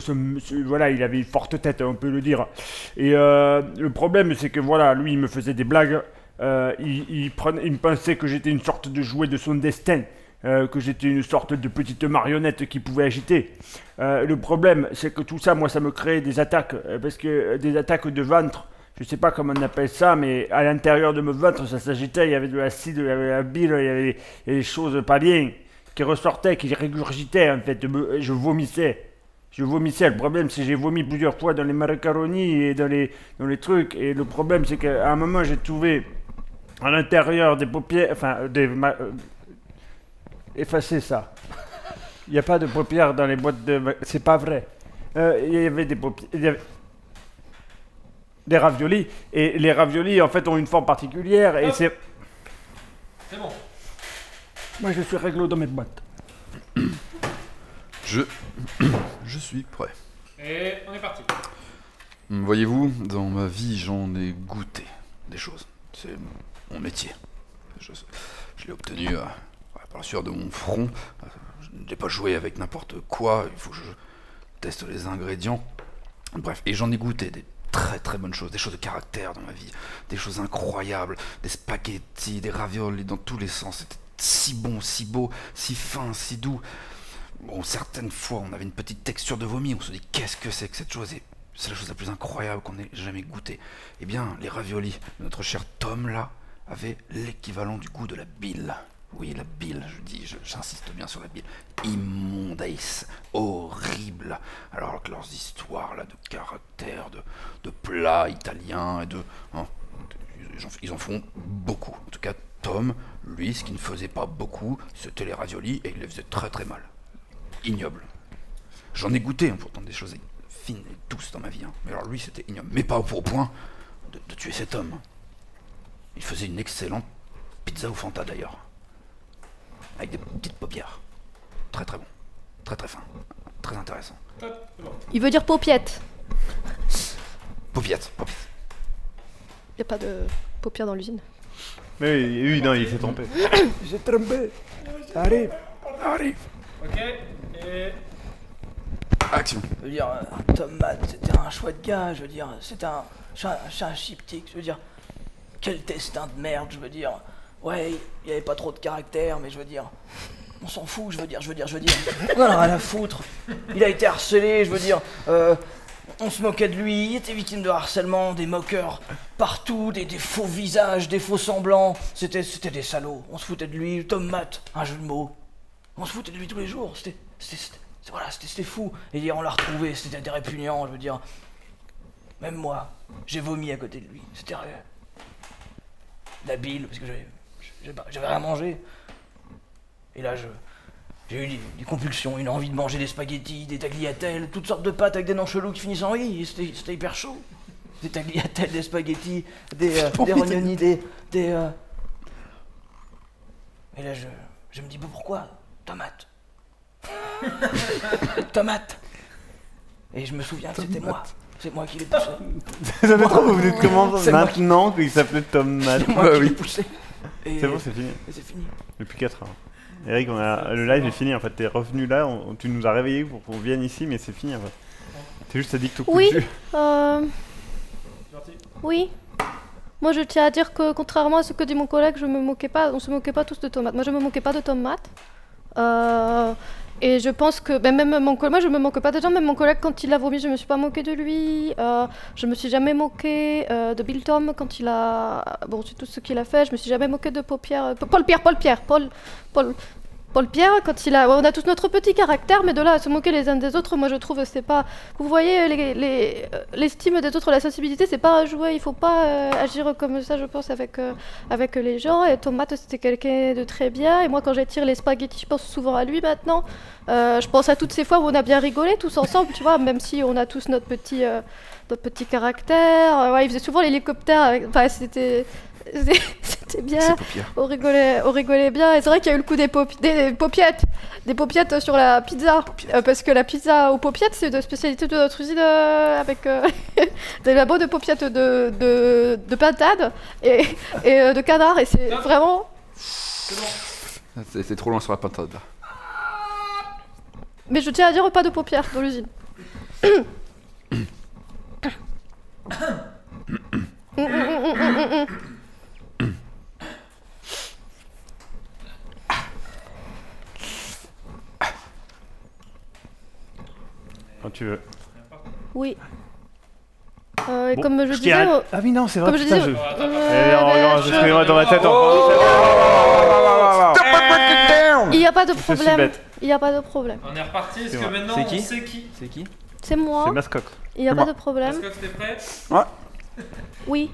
voilà, il avait une forte tête, on peut le dire. Et le problème, c'est que voilà, lui, il me faisait des blagues, il me pensait que j'étais une sorte de jouet de son destin, que j'étais une sorte de petite marionnette qu'il pouvait agiter. Le problème, c'est que tout ça, moi, ça me créait des attaques, parce que des attaques de ventre. Je sais pas comment on appelle ça, mais à l'intérieur de mon ventre, ça s'agitait, il y avait de l'acide, il y avait la bile, il y avait des choses pas bien qui ressortaient, qui régurgitaient en fait. Je vomissais. Le problème, c'est que j'ai vomi plusieurs fois dans les macaronis et dans les trucs. Et le problème, c'est qu'à un moment, j'ai trouvé à l'intérieur des paupières, enfin, effacez ça. Il n'y a pas de paupières dans les boîtes de... C'est pas vrai. Il y avait des paupières... Des raviolis, et les raviolis en fait ont une forme particulière et c'est... C'est bon. Moi je suis réglo dans mes boîtes. Je suis prêt. Et on est parti. Voyez-vous, dans ma vie, j'en ai goûté des choses. C'est mon métier. Je l'ai obtenu par la sueur de mon front. Je n'ai pas joué avec n'importe quoi. Il faut que je teste les ingrédients. Bref, et j'en ai goûté des très très bonnes choses, des choses de caractère dans ma vie, des choses incroyables, des spaghettis, des raviolis dans tous les sens. C'était si bon, si beau, si fin, si doux. Bon, certaines fois, on avait une petite texture de vomi, on se dit qu'est-ce que c'est que cette chose, et c'est la chose la plus incroyable qu'on ait jamais goûtée. Eh bien, les raviolis de notre cher Tom là avaient l'équivalent du goût de la bile. Oui, la bile, j'insiste bien sur la bile. Immondace, horrible. Alors que leurs histoires là de caractère, de plats italiens et ils en font beaucoup. En tout cas, Tom, lui, ce qu'il ne faisait pas beaucoup, c'était les raviolis et il les faisait très très mal. Ignoble. J'en ai goûté pourtant des choses fines et douces dans ma vie. Mais alors lui, c'était ignoble. Mais pas au point de tuer cet homme. Il faisait une excellente pizza au Fanta d'ailleurs. Avec des petites paupières. Très très bon. Très très fin. Très intéressant. Top, c'est bon. Il veut dire paupiette. Paupiette. Y a pas de paupières dans l'usine. Mais oui, non, il s'est trompé. J'ai trompé. Arrive. Ok, et Action. Je veux dire, Tomate, c'était un chouette gars, je veux dire, c'est un chiptyque, je veux dire, quel destin de merde, je veux dire. Ouais, il y avait pas trop de caractère, mais je veux dire, on s'en fout, je veux dire. On en a rien à foutre. Il a été harcelé, je veux dire, on se moquait de lui, il était victime de harcèlement, des moqueurs partout, des faux visages, des faux semblants. C'était des salauds, on se foutait de lui, Tomate, un jeu de mots. On se foutait de lui tous les jours, c'était fou. Et hier on l'a retrouvé, c'était répugnant, je veux dire. Même moi, j'ai vomi à côté de lui. C'était la bile, parce que j'avais rien mangé. Et là, j'ai eu des compulsions, une envie de manger des spaghettis, des tagliatelles, toutes sortes de pâtes avec des noms chelous qui finissent en i, et c'était hyper chaud. Des tagliatelles, des spaghettis, des rognoni, Et là, je me dis, bah pourquoi Tomate. Tomate. Et je me souviens que c'était moi. C'est moi qui l'ai poussé. Ça fait trop, vous venez de commencer maintenant qu'il s'appelait Tomate. C'est moi qui l'ai poussé. C'est bon, c'est fini. Et c'est fini. Depuis 4 heures. Eric, le live est fini en fait. T'es revenu là, tu nous as réveillés pour qu'on vienne ici, mais c'est fini en fait. C'est juste, ça dit que tout Oui, jus. Oui. Moi, je tiens à dire que contrairement à ce que dit mon collègue, on se moquait pas tous de Tomate. Moi, je me moquais pas de Tomate. Et je pense que même moi je me moque pas des gens, même mon collègue quand il a vomi je me suis pas moquée de lui, je me suis jamais moquée de Bill Tom quand il a, bon c'est tout ce qu'il a fait, je me suis jamais moquée de Paul Pierre quand il a, on a tous notre petit caractère mais de là à se moquer les uns des autres, moi je trouve c'est pas, vous voyez l'estime des autres, la sensibilité c'est pas un jouet, il faut pas agir comme ça je pense avec les gens, et Tomate c'était quelqu'un de très bien, et moi quand j'attire les spaghettis je pense souvent à lui maintenant, je pense à toutes ces fois où on a bien rigolé tous ensemble, tu vois, même si on a tous notre petit caractère, ouais, il faisait souvent l'hélicoptère, enfin c'était bien, on rigolait bien, et c'est vrai qu'il y a eu le coup des paupiettes sur la pizza, parce que la pizza aux paupiettes c'est une spécialité de notre usine avec des labos de paupiettes de pintade et de canard, et c'est vraiment... C'est trop loin sur la pintade là. Mais je tiens à dire pas de paupières dans l'usine. Quand tu veux. Oui. Bon, comme je disais... Ah oui non c'est vrai, comme je putain, disais... excusez-moi dans ma tête Il n'y a pas de Je suis problème. bête. Il n'y a pas de problème. On est reparti, est-ce C'est que vrai. maintenant C'est on qui sait qui? C'est qui? C'est moi. C'est Mascoc. Il n'y a pas de problème. Est-ce que t'es prêt? Oui.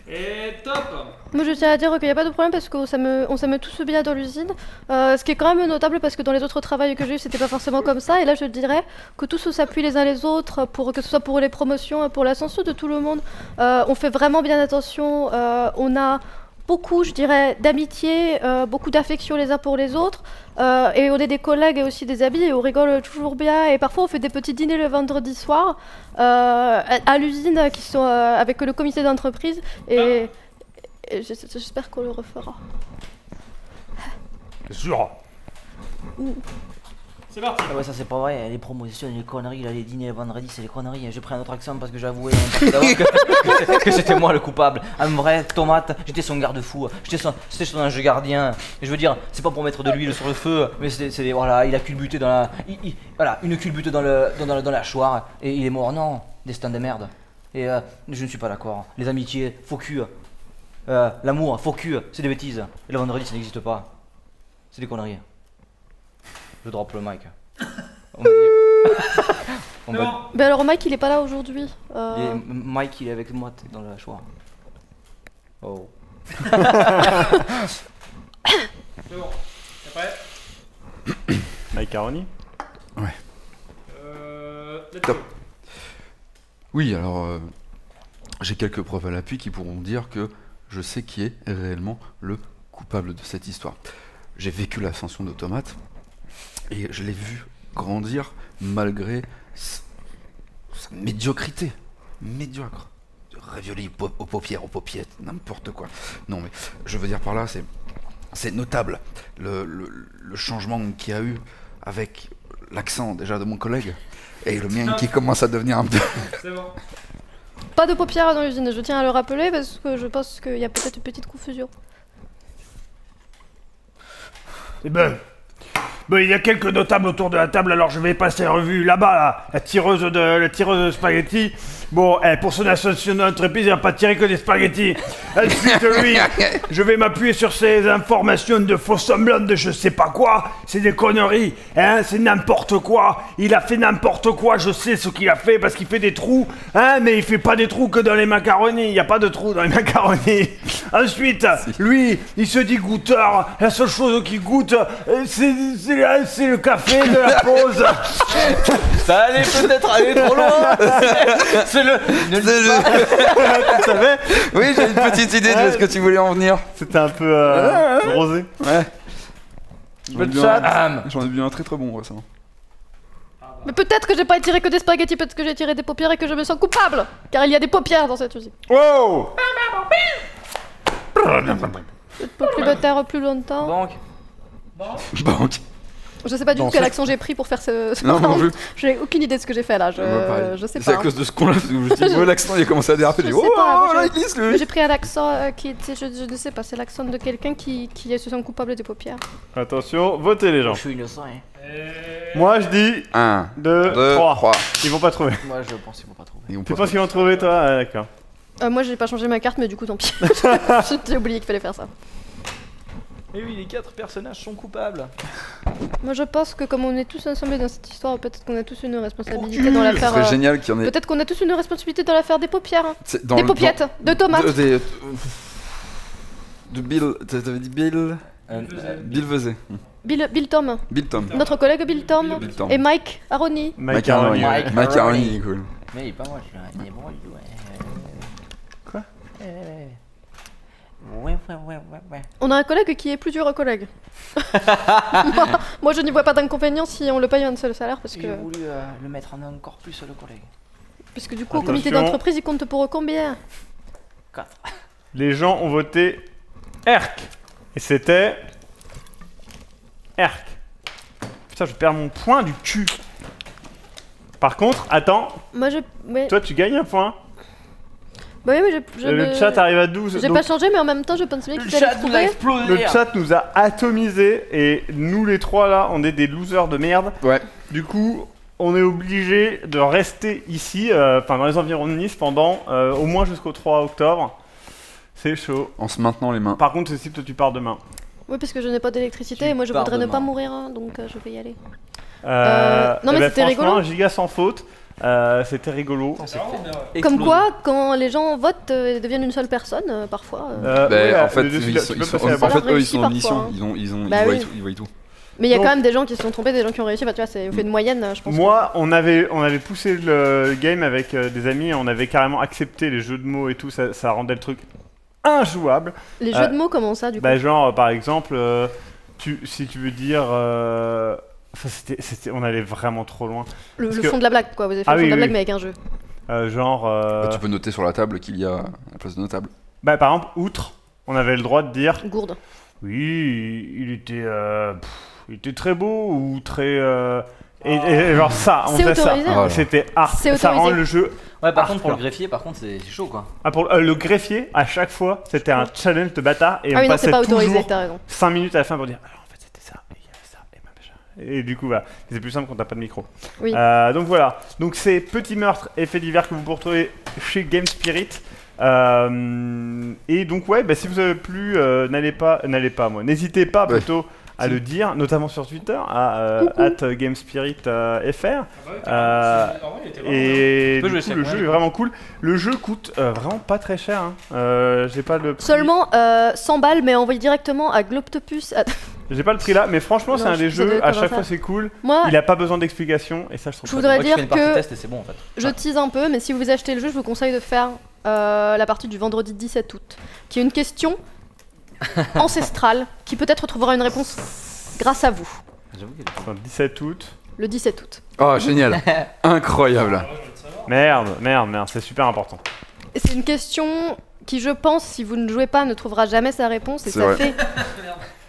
Et top. Moi je tiens à dire qu'il n'y a pas de problème parce qu'on s'aime tous bien dans l'usine. Ce qui est quand même notable parce que dans les autres travails que j'ai eu c'était pas forcément comme ça. Et là je dirais que tous on s'appuie les uns les autres, que ce soit pour les promotions, pour l'ascension de tout le monde. On fait vraiment bien attention. On a beaucoup, je dirais, d'amitié, beaucoup d'affection les uns pour les autres. Et on est des collègues et aussi des amis et on rigole toujours bien. Et parfois on fait des petits dîners le vendredi soir à l'usine qui sont avec le comité d'entreprise. Et j'espère qu'on le refera. C'est sûr. C'est parti. Ah ouais, ça c'est pas vrai, les promotions, les conneries, là, les dîners vendredi, c'est les conneries. J'ai pris un autre accent parce que j'avouais d'abord que c'était moi le coupable. En vrai, Tomate, j'étais son garde-fou, c'était son ange gardien. Et je veux dire, c'est pas pour mettre de l'huile sur le feu, mais voilà, il a culbuté dans la. Voilà, une culbute dans la choire et il est mort. Non, destin de merde. Et je ne suis pas d'accord. Les amitiés, faux cul. L'amour, faux cul, c'est des bêtises. Et le vendredi, ça n'existe pas. C'est des conneries. Je drop le mic. On va dire. Mais alors Mike il est pas là aujourd'hui. Mike il est avec moi dans la choix. Oh. C'est bon. T'es prêt? Mike Caroni. Let's Top. go. Oui, alors j'ai quelques preuves à l'appui qui pourront dire que je sais qui est réellement le coupable de cette histoire. J'ai vécu l'ascension de Tomate et je l'ai vu grandir malgré sa médiocrité. Médiocre. Ravioli aux paupières, aux paupiettes, n'importe quoi. Non mais je veux dire par là, c'est notable le changement qu'il y a eu avec l'accent déjà de mon collègue et le mien qui commence à devenir un peu... C'est bon. Pas de paupières dans l'usine, je tiens à le rappeler parce que je pense qu'il y a peut-être une petite confusion. Eh ben, il y a quelques notables autour de la table, alors je vais passer en revue là-bas, là, la tireuse de spaghettis. Bon, pour son association d'entreprise, il n'a pas tiré que des spaghettis. Ensuite, lui, je vais m'appuyer sur ces informations de faux semblants de je sais pas quoi. C'est des conneries, hein, c'est n'importe quoi. Il a fait n'importe quoi, je sais ce qu'il a fait parce qu'il fait des trous, hein, mais il fait pas des trous que dans les macaronis. Il n'y a pas de trous dans les macaronis. Ensuite, lui, il se dit goûteur. La seule chose qu'il goûte, c'est le café de la pause. Ça allait peut-être aller trop loin. C'est le... Tu savais? Oui, j'ai une petite idée de ce que tu voulais en venir. C'était un peu rosé. Ouais. Le chat. J'en ai vu un très très bon récemment. Mais peut-être que j'ai pas tiré que des spaghettis, peut-être que j'ai tiré des paupières et que je me sens coupable. Car il y a des paupières dans cette usine. Wow! Propriétaire plus longtemps. Banque. Je sais pas du tout quel accent j'ai pris pour faire ce Non, non plus. J'ai aucune idée de ce que j'ai fait là, je sais C'est pas. à cause de ce qu'on a fait. Je me suis dit, l'accent il a commencé à déraper. Je J'ai sais dit, pas, oh, moi, là, il glisse Mais lui. j'ai pris un accent qui était, je ne sais pas, c'est l'accent de quelqu'un qui se sent coupable des paupières. Attention, votez les gens. Je suis innocent, hein. Moi je dis 1, 2, 2, 3. 3. Ils vont pas trouver. Moi je pense qu'ils vont pas trouver. Tu penses qu'ils vont trouver toi? Ah, d'accord. Moi j'ai pas changé ma carte, mais du coup tant pis. J'ai oublié qu'il fallait faire ça. Et oui, les 4 personnages sont coupables. Moi je pense que comme on est tous ensemble dans cette histoire, peut-être qu'on a tous une responsabilité dans Ce l'affaire. serait génial qu'il y en ait. Peut-être qu'on a tous une responsabilité dans l'affaire des paupières. Hein. Dans Des le- paupiettes, de tomates. De Bill. T'avais dit Bill. Bill Vezet. Bill Tom. Bill Tom. Notre collègue Bill Tom. Bill Tom. Et Mike Aroni. Macaroni. Mike. Macaroni, il est cool. Mais il est pas moi, il est bon, il ouais. Quoi? Ouais. On a un collègue qui est plus dur au collègue. moi je n'y vois pas d'inconvénient si on le paye un seul salaire parce que... J'ai voulu le mettre en encore plus le collègue. Parce que du coup au Attention. comité d'entreprise il compte pour combien? 4. Les gens ont voté ERC. Et c'était... ERC. Putain, je perds mon point du cul. Par contre, attends, Moi je... Ouais. toi tu gagnes un point. Bah oui mais Le chat arrive à 12. J'ai donc pas changé mais en même temps je pense bien Le qu'il fallait chat nous a trouver. explosé. le chat nous a atomisé et nous les trois là, on est des losers de merde. Ouais. Du coup, on est obligé de rester ici, enfin dans les environs de Nice pendant au moins jusqu'au 3 octobre. C'est chaud. En se maintenant les mains. Par contre, Cécile, toi tu pars demain. Oui parce que je n'ai pas d'électricité Tu et moi je pars voudrais ne demain. pas mourir hein, donc je vais y aller. non, Eh mais ben, c'était franchement, rigolo. Giga sans faute. C'était rigolo. C'est vraiment bien. Comme quoi quand les gens votent ils deviennent une seule personne parfois. En fait, ils sont, en fait, eux, ils sont en réussi parfois, mission. hein. Ils Bah voient oui. tout, ils voient tout. Mais il y a Donc- quand même des gens qui se sont trompés, des gens qui ont réussi. Bah tu vois c'est fait une moyenne je pense. Moi, on avait poussé le game avec des amis, et on avait carrément accepté les jeux de mots et tout, ça rendait le truc injouable. Les jeux de mots comment ça du coup? Bah genre par exemple, si tu veux dire, enfin, on allait vraiment trop loin. Le parce que- fond de la blague quoi, vous avez fait Ah le fond oui, de la oui, blague oui. mais avec un jeu. Genre, Bah, tu peux noter sur la table qu'il y a à la place de nos tables. bah par exemple, outre, on avait le droit de dire, Gourde. oui, il était très beau ou très, et genre ça, on C'est faisait ça. autorisé, hein. C'était art, C'est ça rend autorisé. le jeu. Ouais, par contre, pour le hardcore. greffier, par contre, c'est chaud quoi. Ah, pour le greffier, à chaque fois, c'était un challenge de bâtard et Ah on oui non c'est passait pas autorisé, toujours t'as raison. 5 minutes à la fin pour dire alors en fait c'était ça, et il y avait ça, et machin. Et du coup, voilà, c'est plus simple quand t'as pas de micro. Oui. Donc voilà, donc c'est Petit Meurtre et Faits divers que vous pouvez retrouver chez Game Spirit. Et donc ouais, bah, si vous avez plu, n'hésitez pas Ouais. plutôt à le dire, notamment sur Twitter, à @GameSpiritFR. En vrai, il était vraiment bien. Et Tu peux du jouer coup, ça, le ouais. jeu est vraiment cool. Le jeu coûte vraiment pas très cher. Hein. J'ai pas le prix. Seulement 100 balles mais envoyé directement à Globtopus. J'ai pas le prix là, mais franchement, Non, c'est un je des suis désolée, jeux. À comment chaque ça fois, c'est cool. Moi Il a pas besoin d'explication et ça, je trouve Je ça voudrais Moi, tu dire fais une partie que- test et c'est bon en fait. je tease un peu mais si vous achetez le jeu je vous conseille de faire la partie du vendredi 17 août qui est une question ancestrale qui peut-être trouvera une réponse grâce à vous. J'avoue qu'il Enfin, 17 août. Le 17 août. Oh, génial. Incroyable. Ah ouais, je veux le savoir. Merde, c'est super important. Et c'est une question qui je pense si vous ne jouez pas ne trouvera jamais sa réponse et C'est ça vrai. fait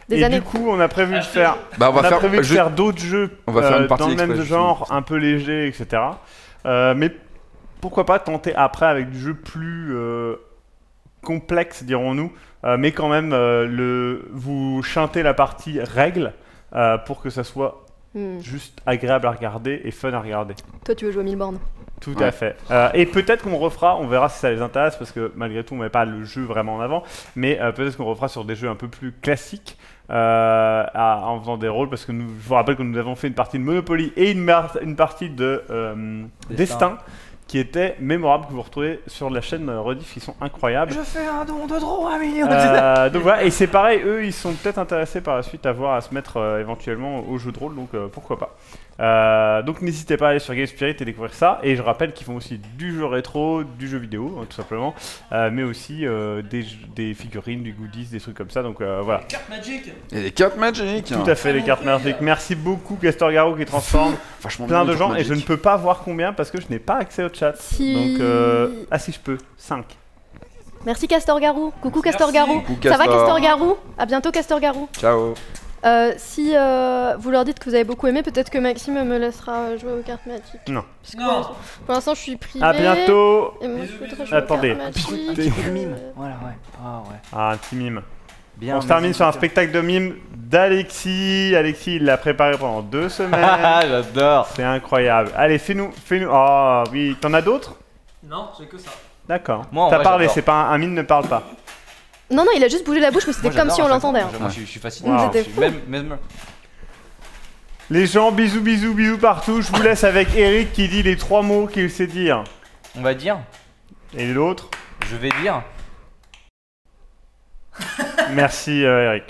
des Et années. du coup, on a prévu de Achetez faire, Bah, on a prévu de faire d'autres jeux on va faire une partie dans le même express, genre, un peu léger, etc. Mais pourquoi pas tenter après avec du jeu plus complexe, dirons-nous, mais quand même vous chantez la partie règle pour que ça soit juste agréable à regarder et fun à regarder. Toi, tu veux jouer à 1000 bornes. Tout Ouais. à fait. Et peut-être qu'on refera, on verra si ça les intéresse, parce que malgré tout, on met pas le jeu vraiment en avant, mais peut-être qu'on refera sur des jeux un peu plus classiques en faisant des rôles, parce que je vous rappelle que nous avons fait une partie de Monopoly et une partie de Destin, qui était mémorable, que vous retrouvez sur la chaîne Rediff, qui sont incroyables. Je fais un don de trop 1 million. Donc voilà, et c'est pareil, eux ils sont peut-être intéressés par la suite à se mettre éventuellement au jeu de rôle, donc pourquoi pas. Donc n'hésitez pas à aller sur Game Spirit et découvrir ça, et je rappelle qu'ils font aussi du jeu rétro, du jeu vidéo tout simplement, mais aussi des figurines, du goodies, des trucs comme ça, donc voilà. Carte Magic. Et les cartes Magic. Tout à fait, les cartes magiques. Merci beaucoup Castor Garou qui transforme Vachement plein bien, de les gens, cartes et je ne Magic. peux pas voir combien parce que je n'ai pas accès au chat. Si- Donc ah si je peux, 5. Merci Castor Garou. Coucou Castor Merci. Garou. Coucou, Ça va Castor. Castor Garou? À bientôt Castor Garou. Ciao. Si vous leur dites que vous avez beaucoup aimé, peut-être que Maxime me laissera jouer aux cartes Magic. Non. Parce que Non. pour l'instant, je suis privée. À bientôt. Et moi, je Bisous, voudrais bisous. jouer aux Attendez. cartes Magic. Un petit peu de mime. Voilà, ouais. Ah ouais. Ah, un petit mime. Bien. On se termine sur un spectacle. spectacle de mime d'Alexis. Alexis, il l'a préparé pendant 2 semaines. J'adore. C'est incroyable. Allez, fais-nous. Oh oui, t'en as d'autres? Non, j'ai que ça. D'accord. Moi, en T'as vrai, parlé, j'adore. c'est pas un mime ne parle pas. Non, non, il a juste bougé la bouche, mais c'était Moi, comme si on j'adore à chaque l'entendait. fois. hein. Moi, je suis fasciné. Wow. C'était Je suis même. Les gens, bisous, bisous, bisous partout. Je vous laisse avec Eric qui dit les 3 mots qu'il sait dire. On va dire. Et l'autre? Je vais dire. Merci Eric.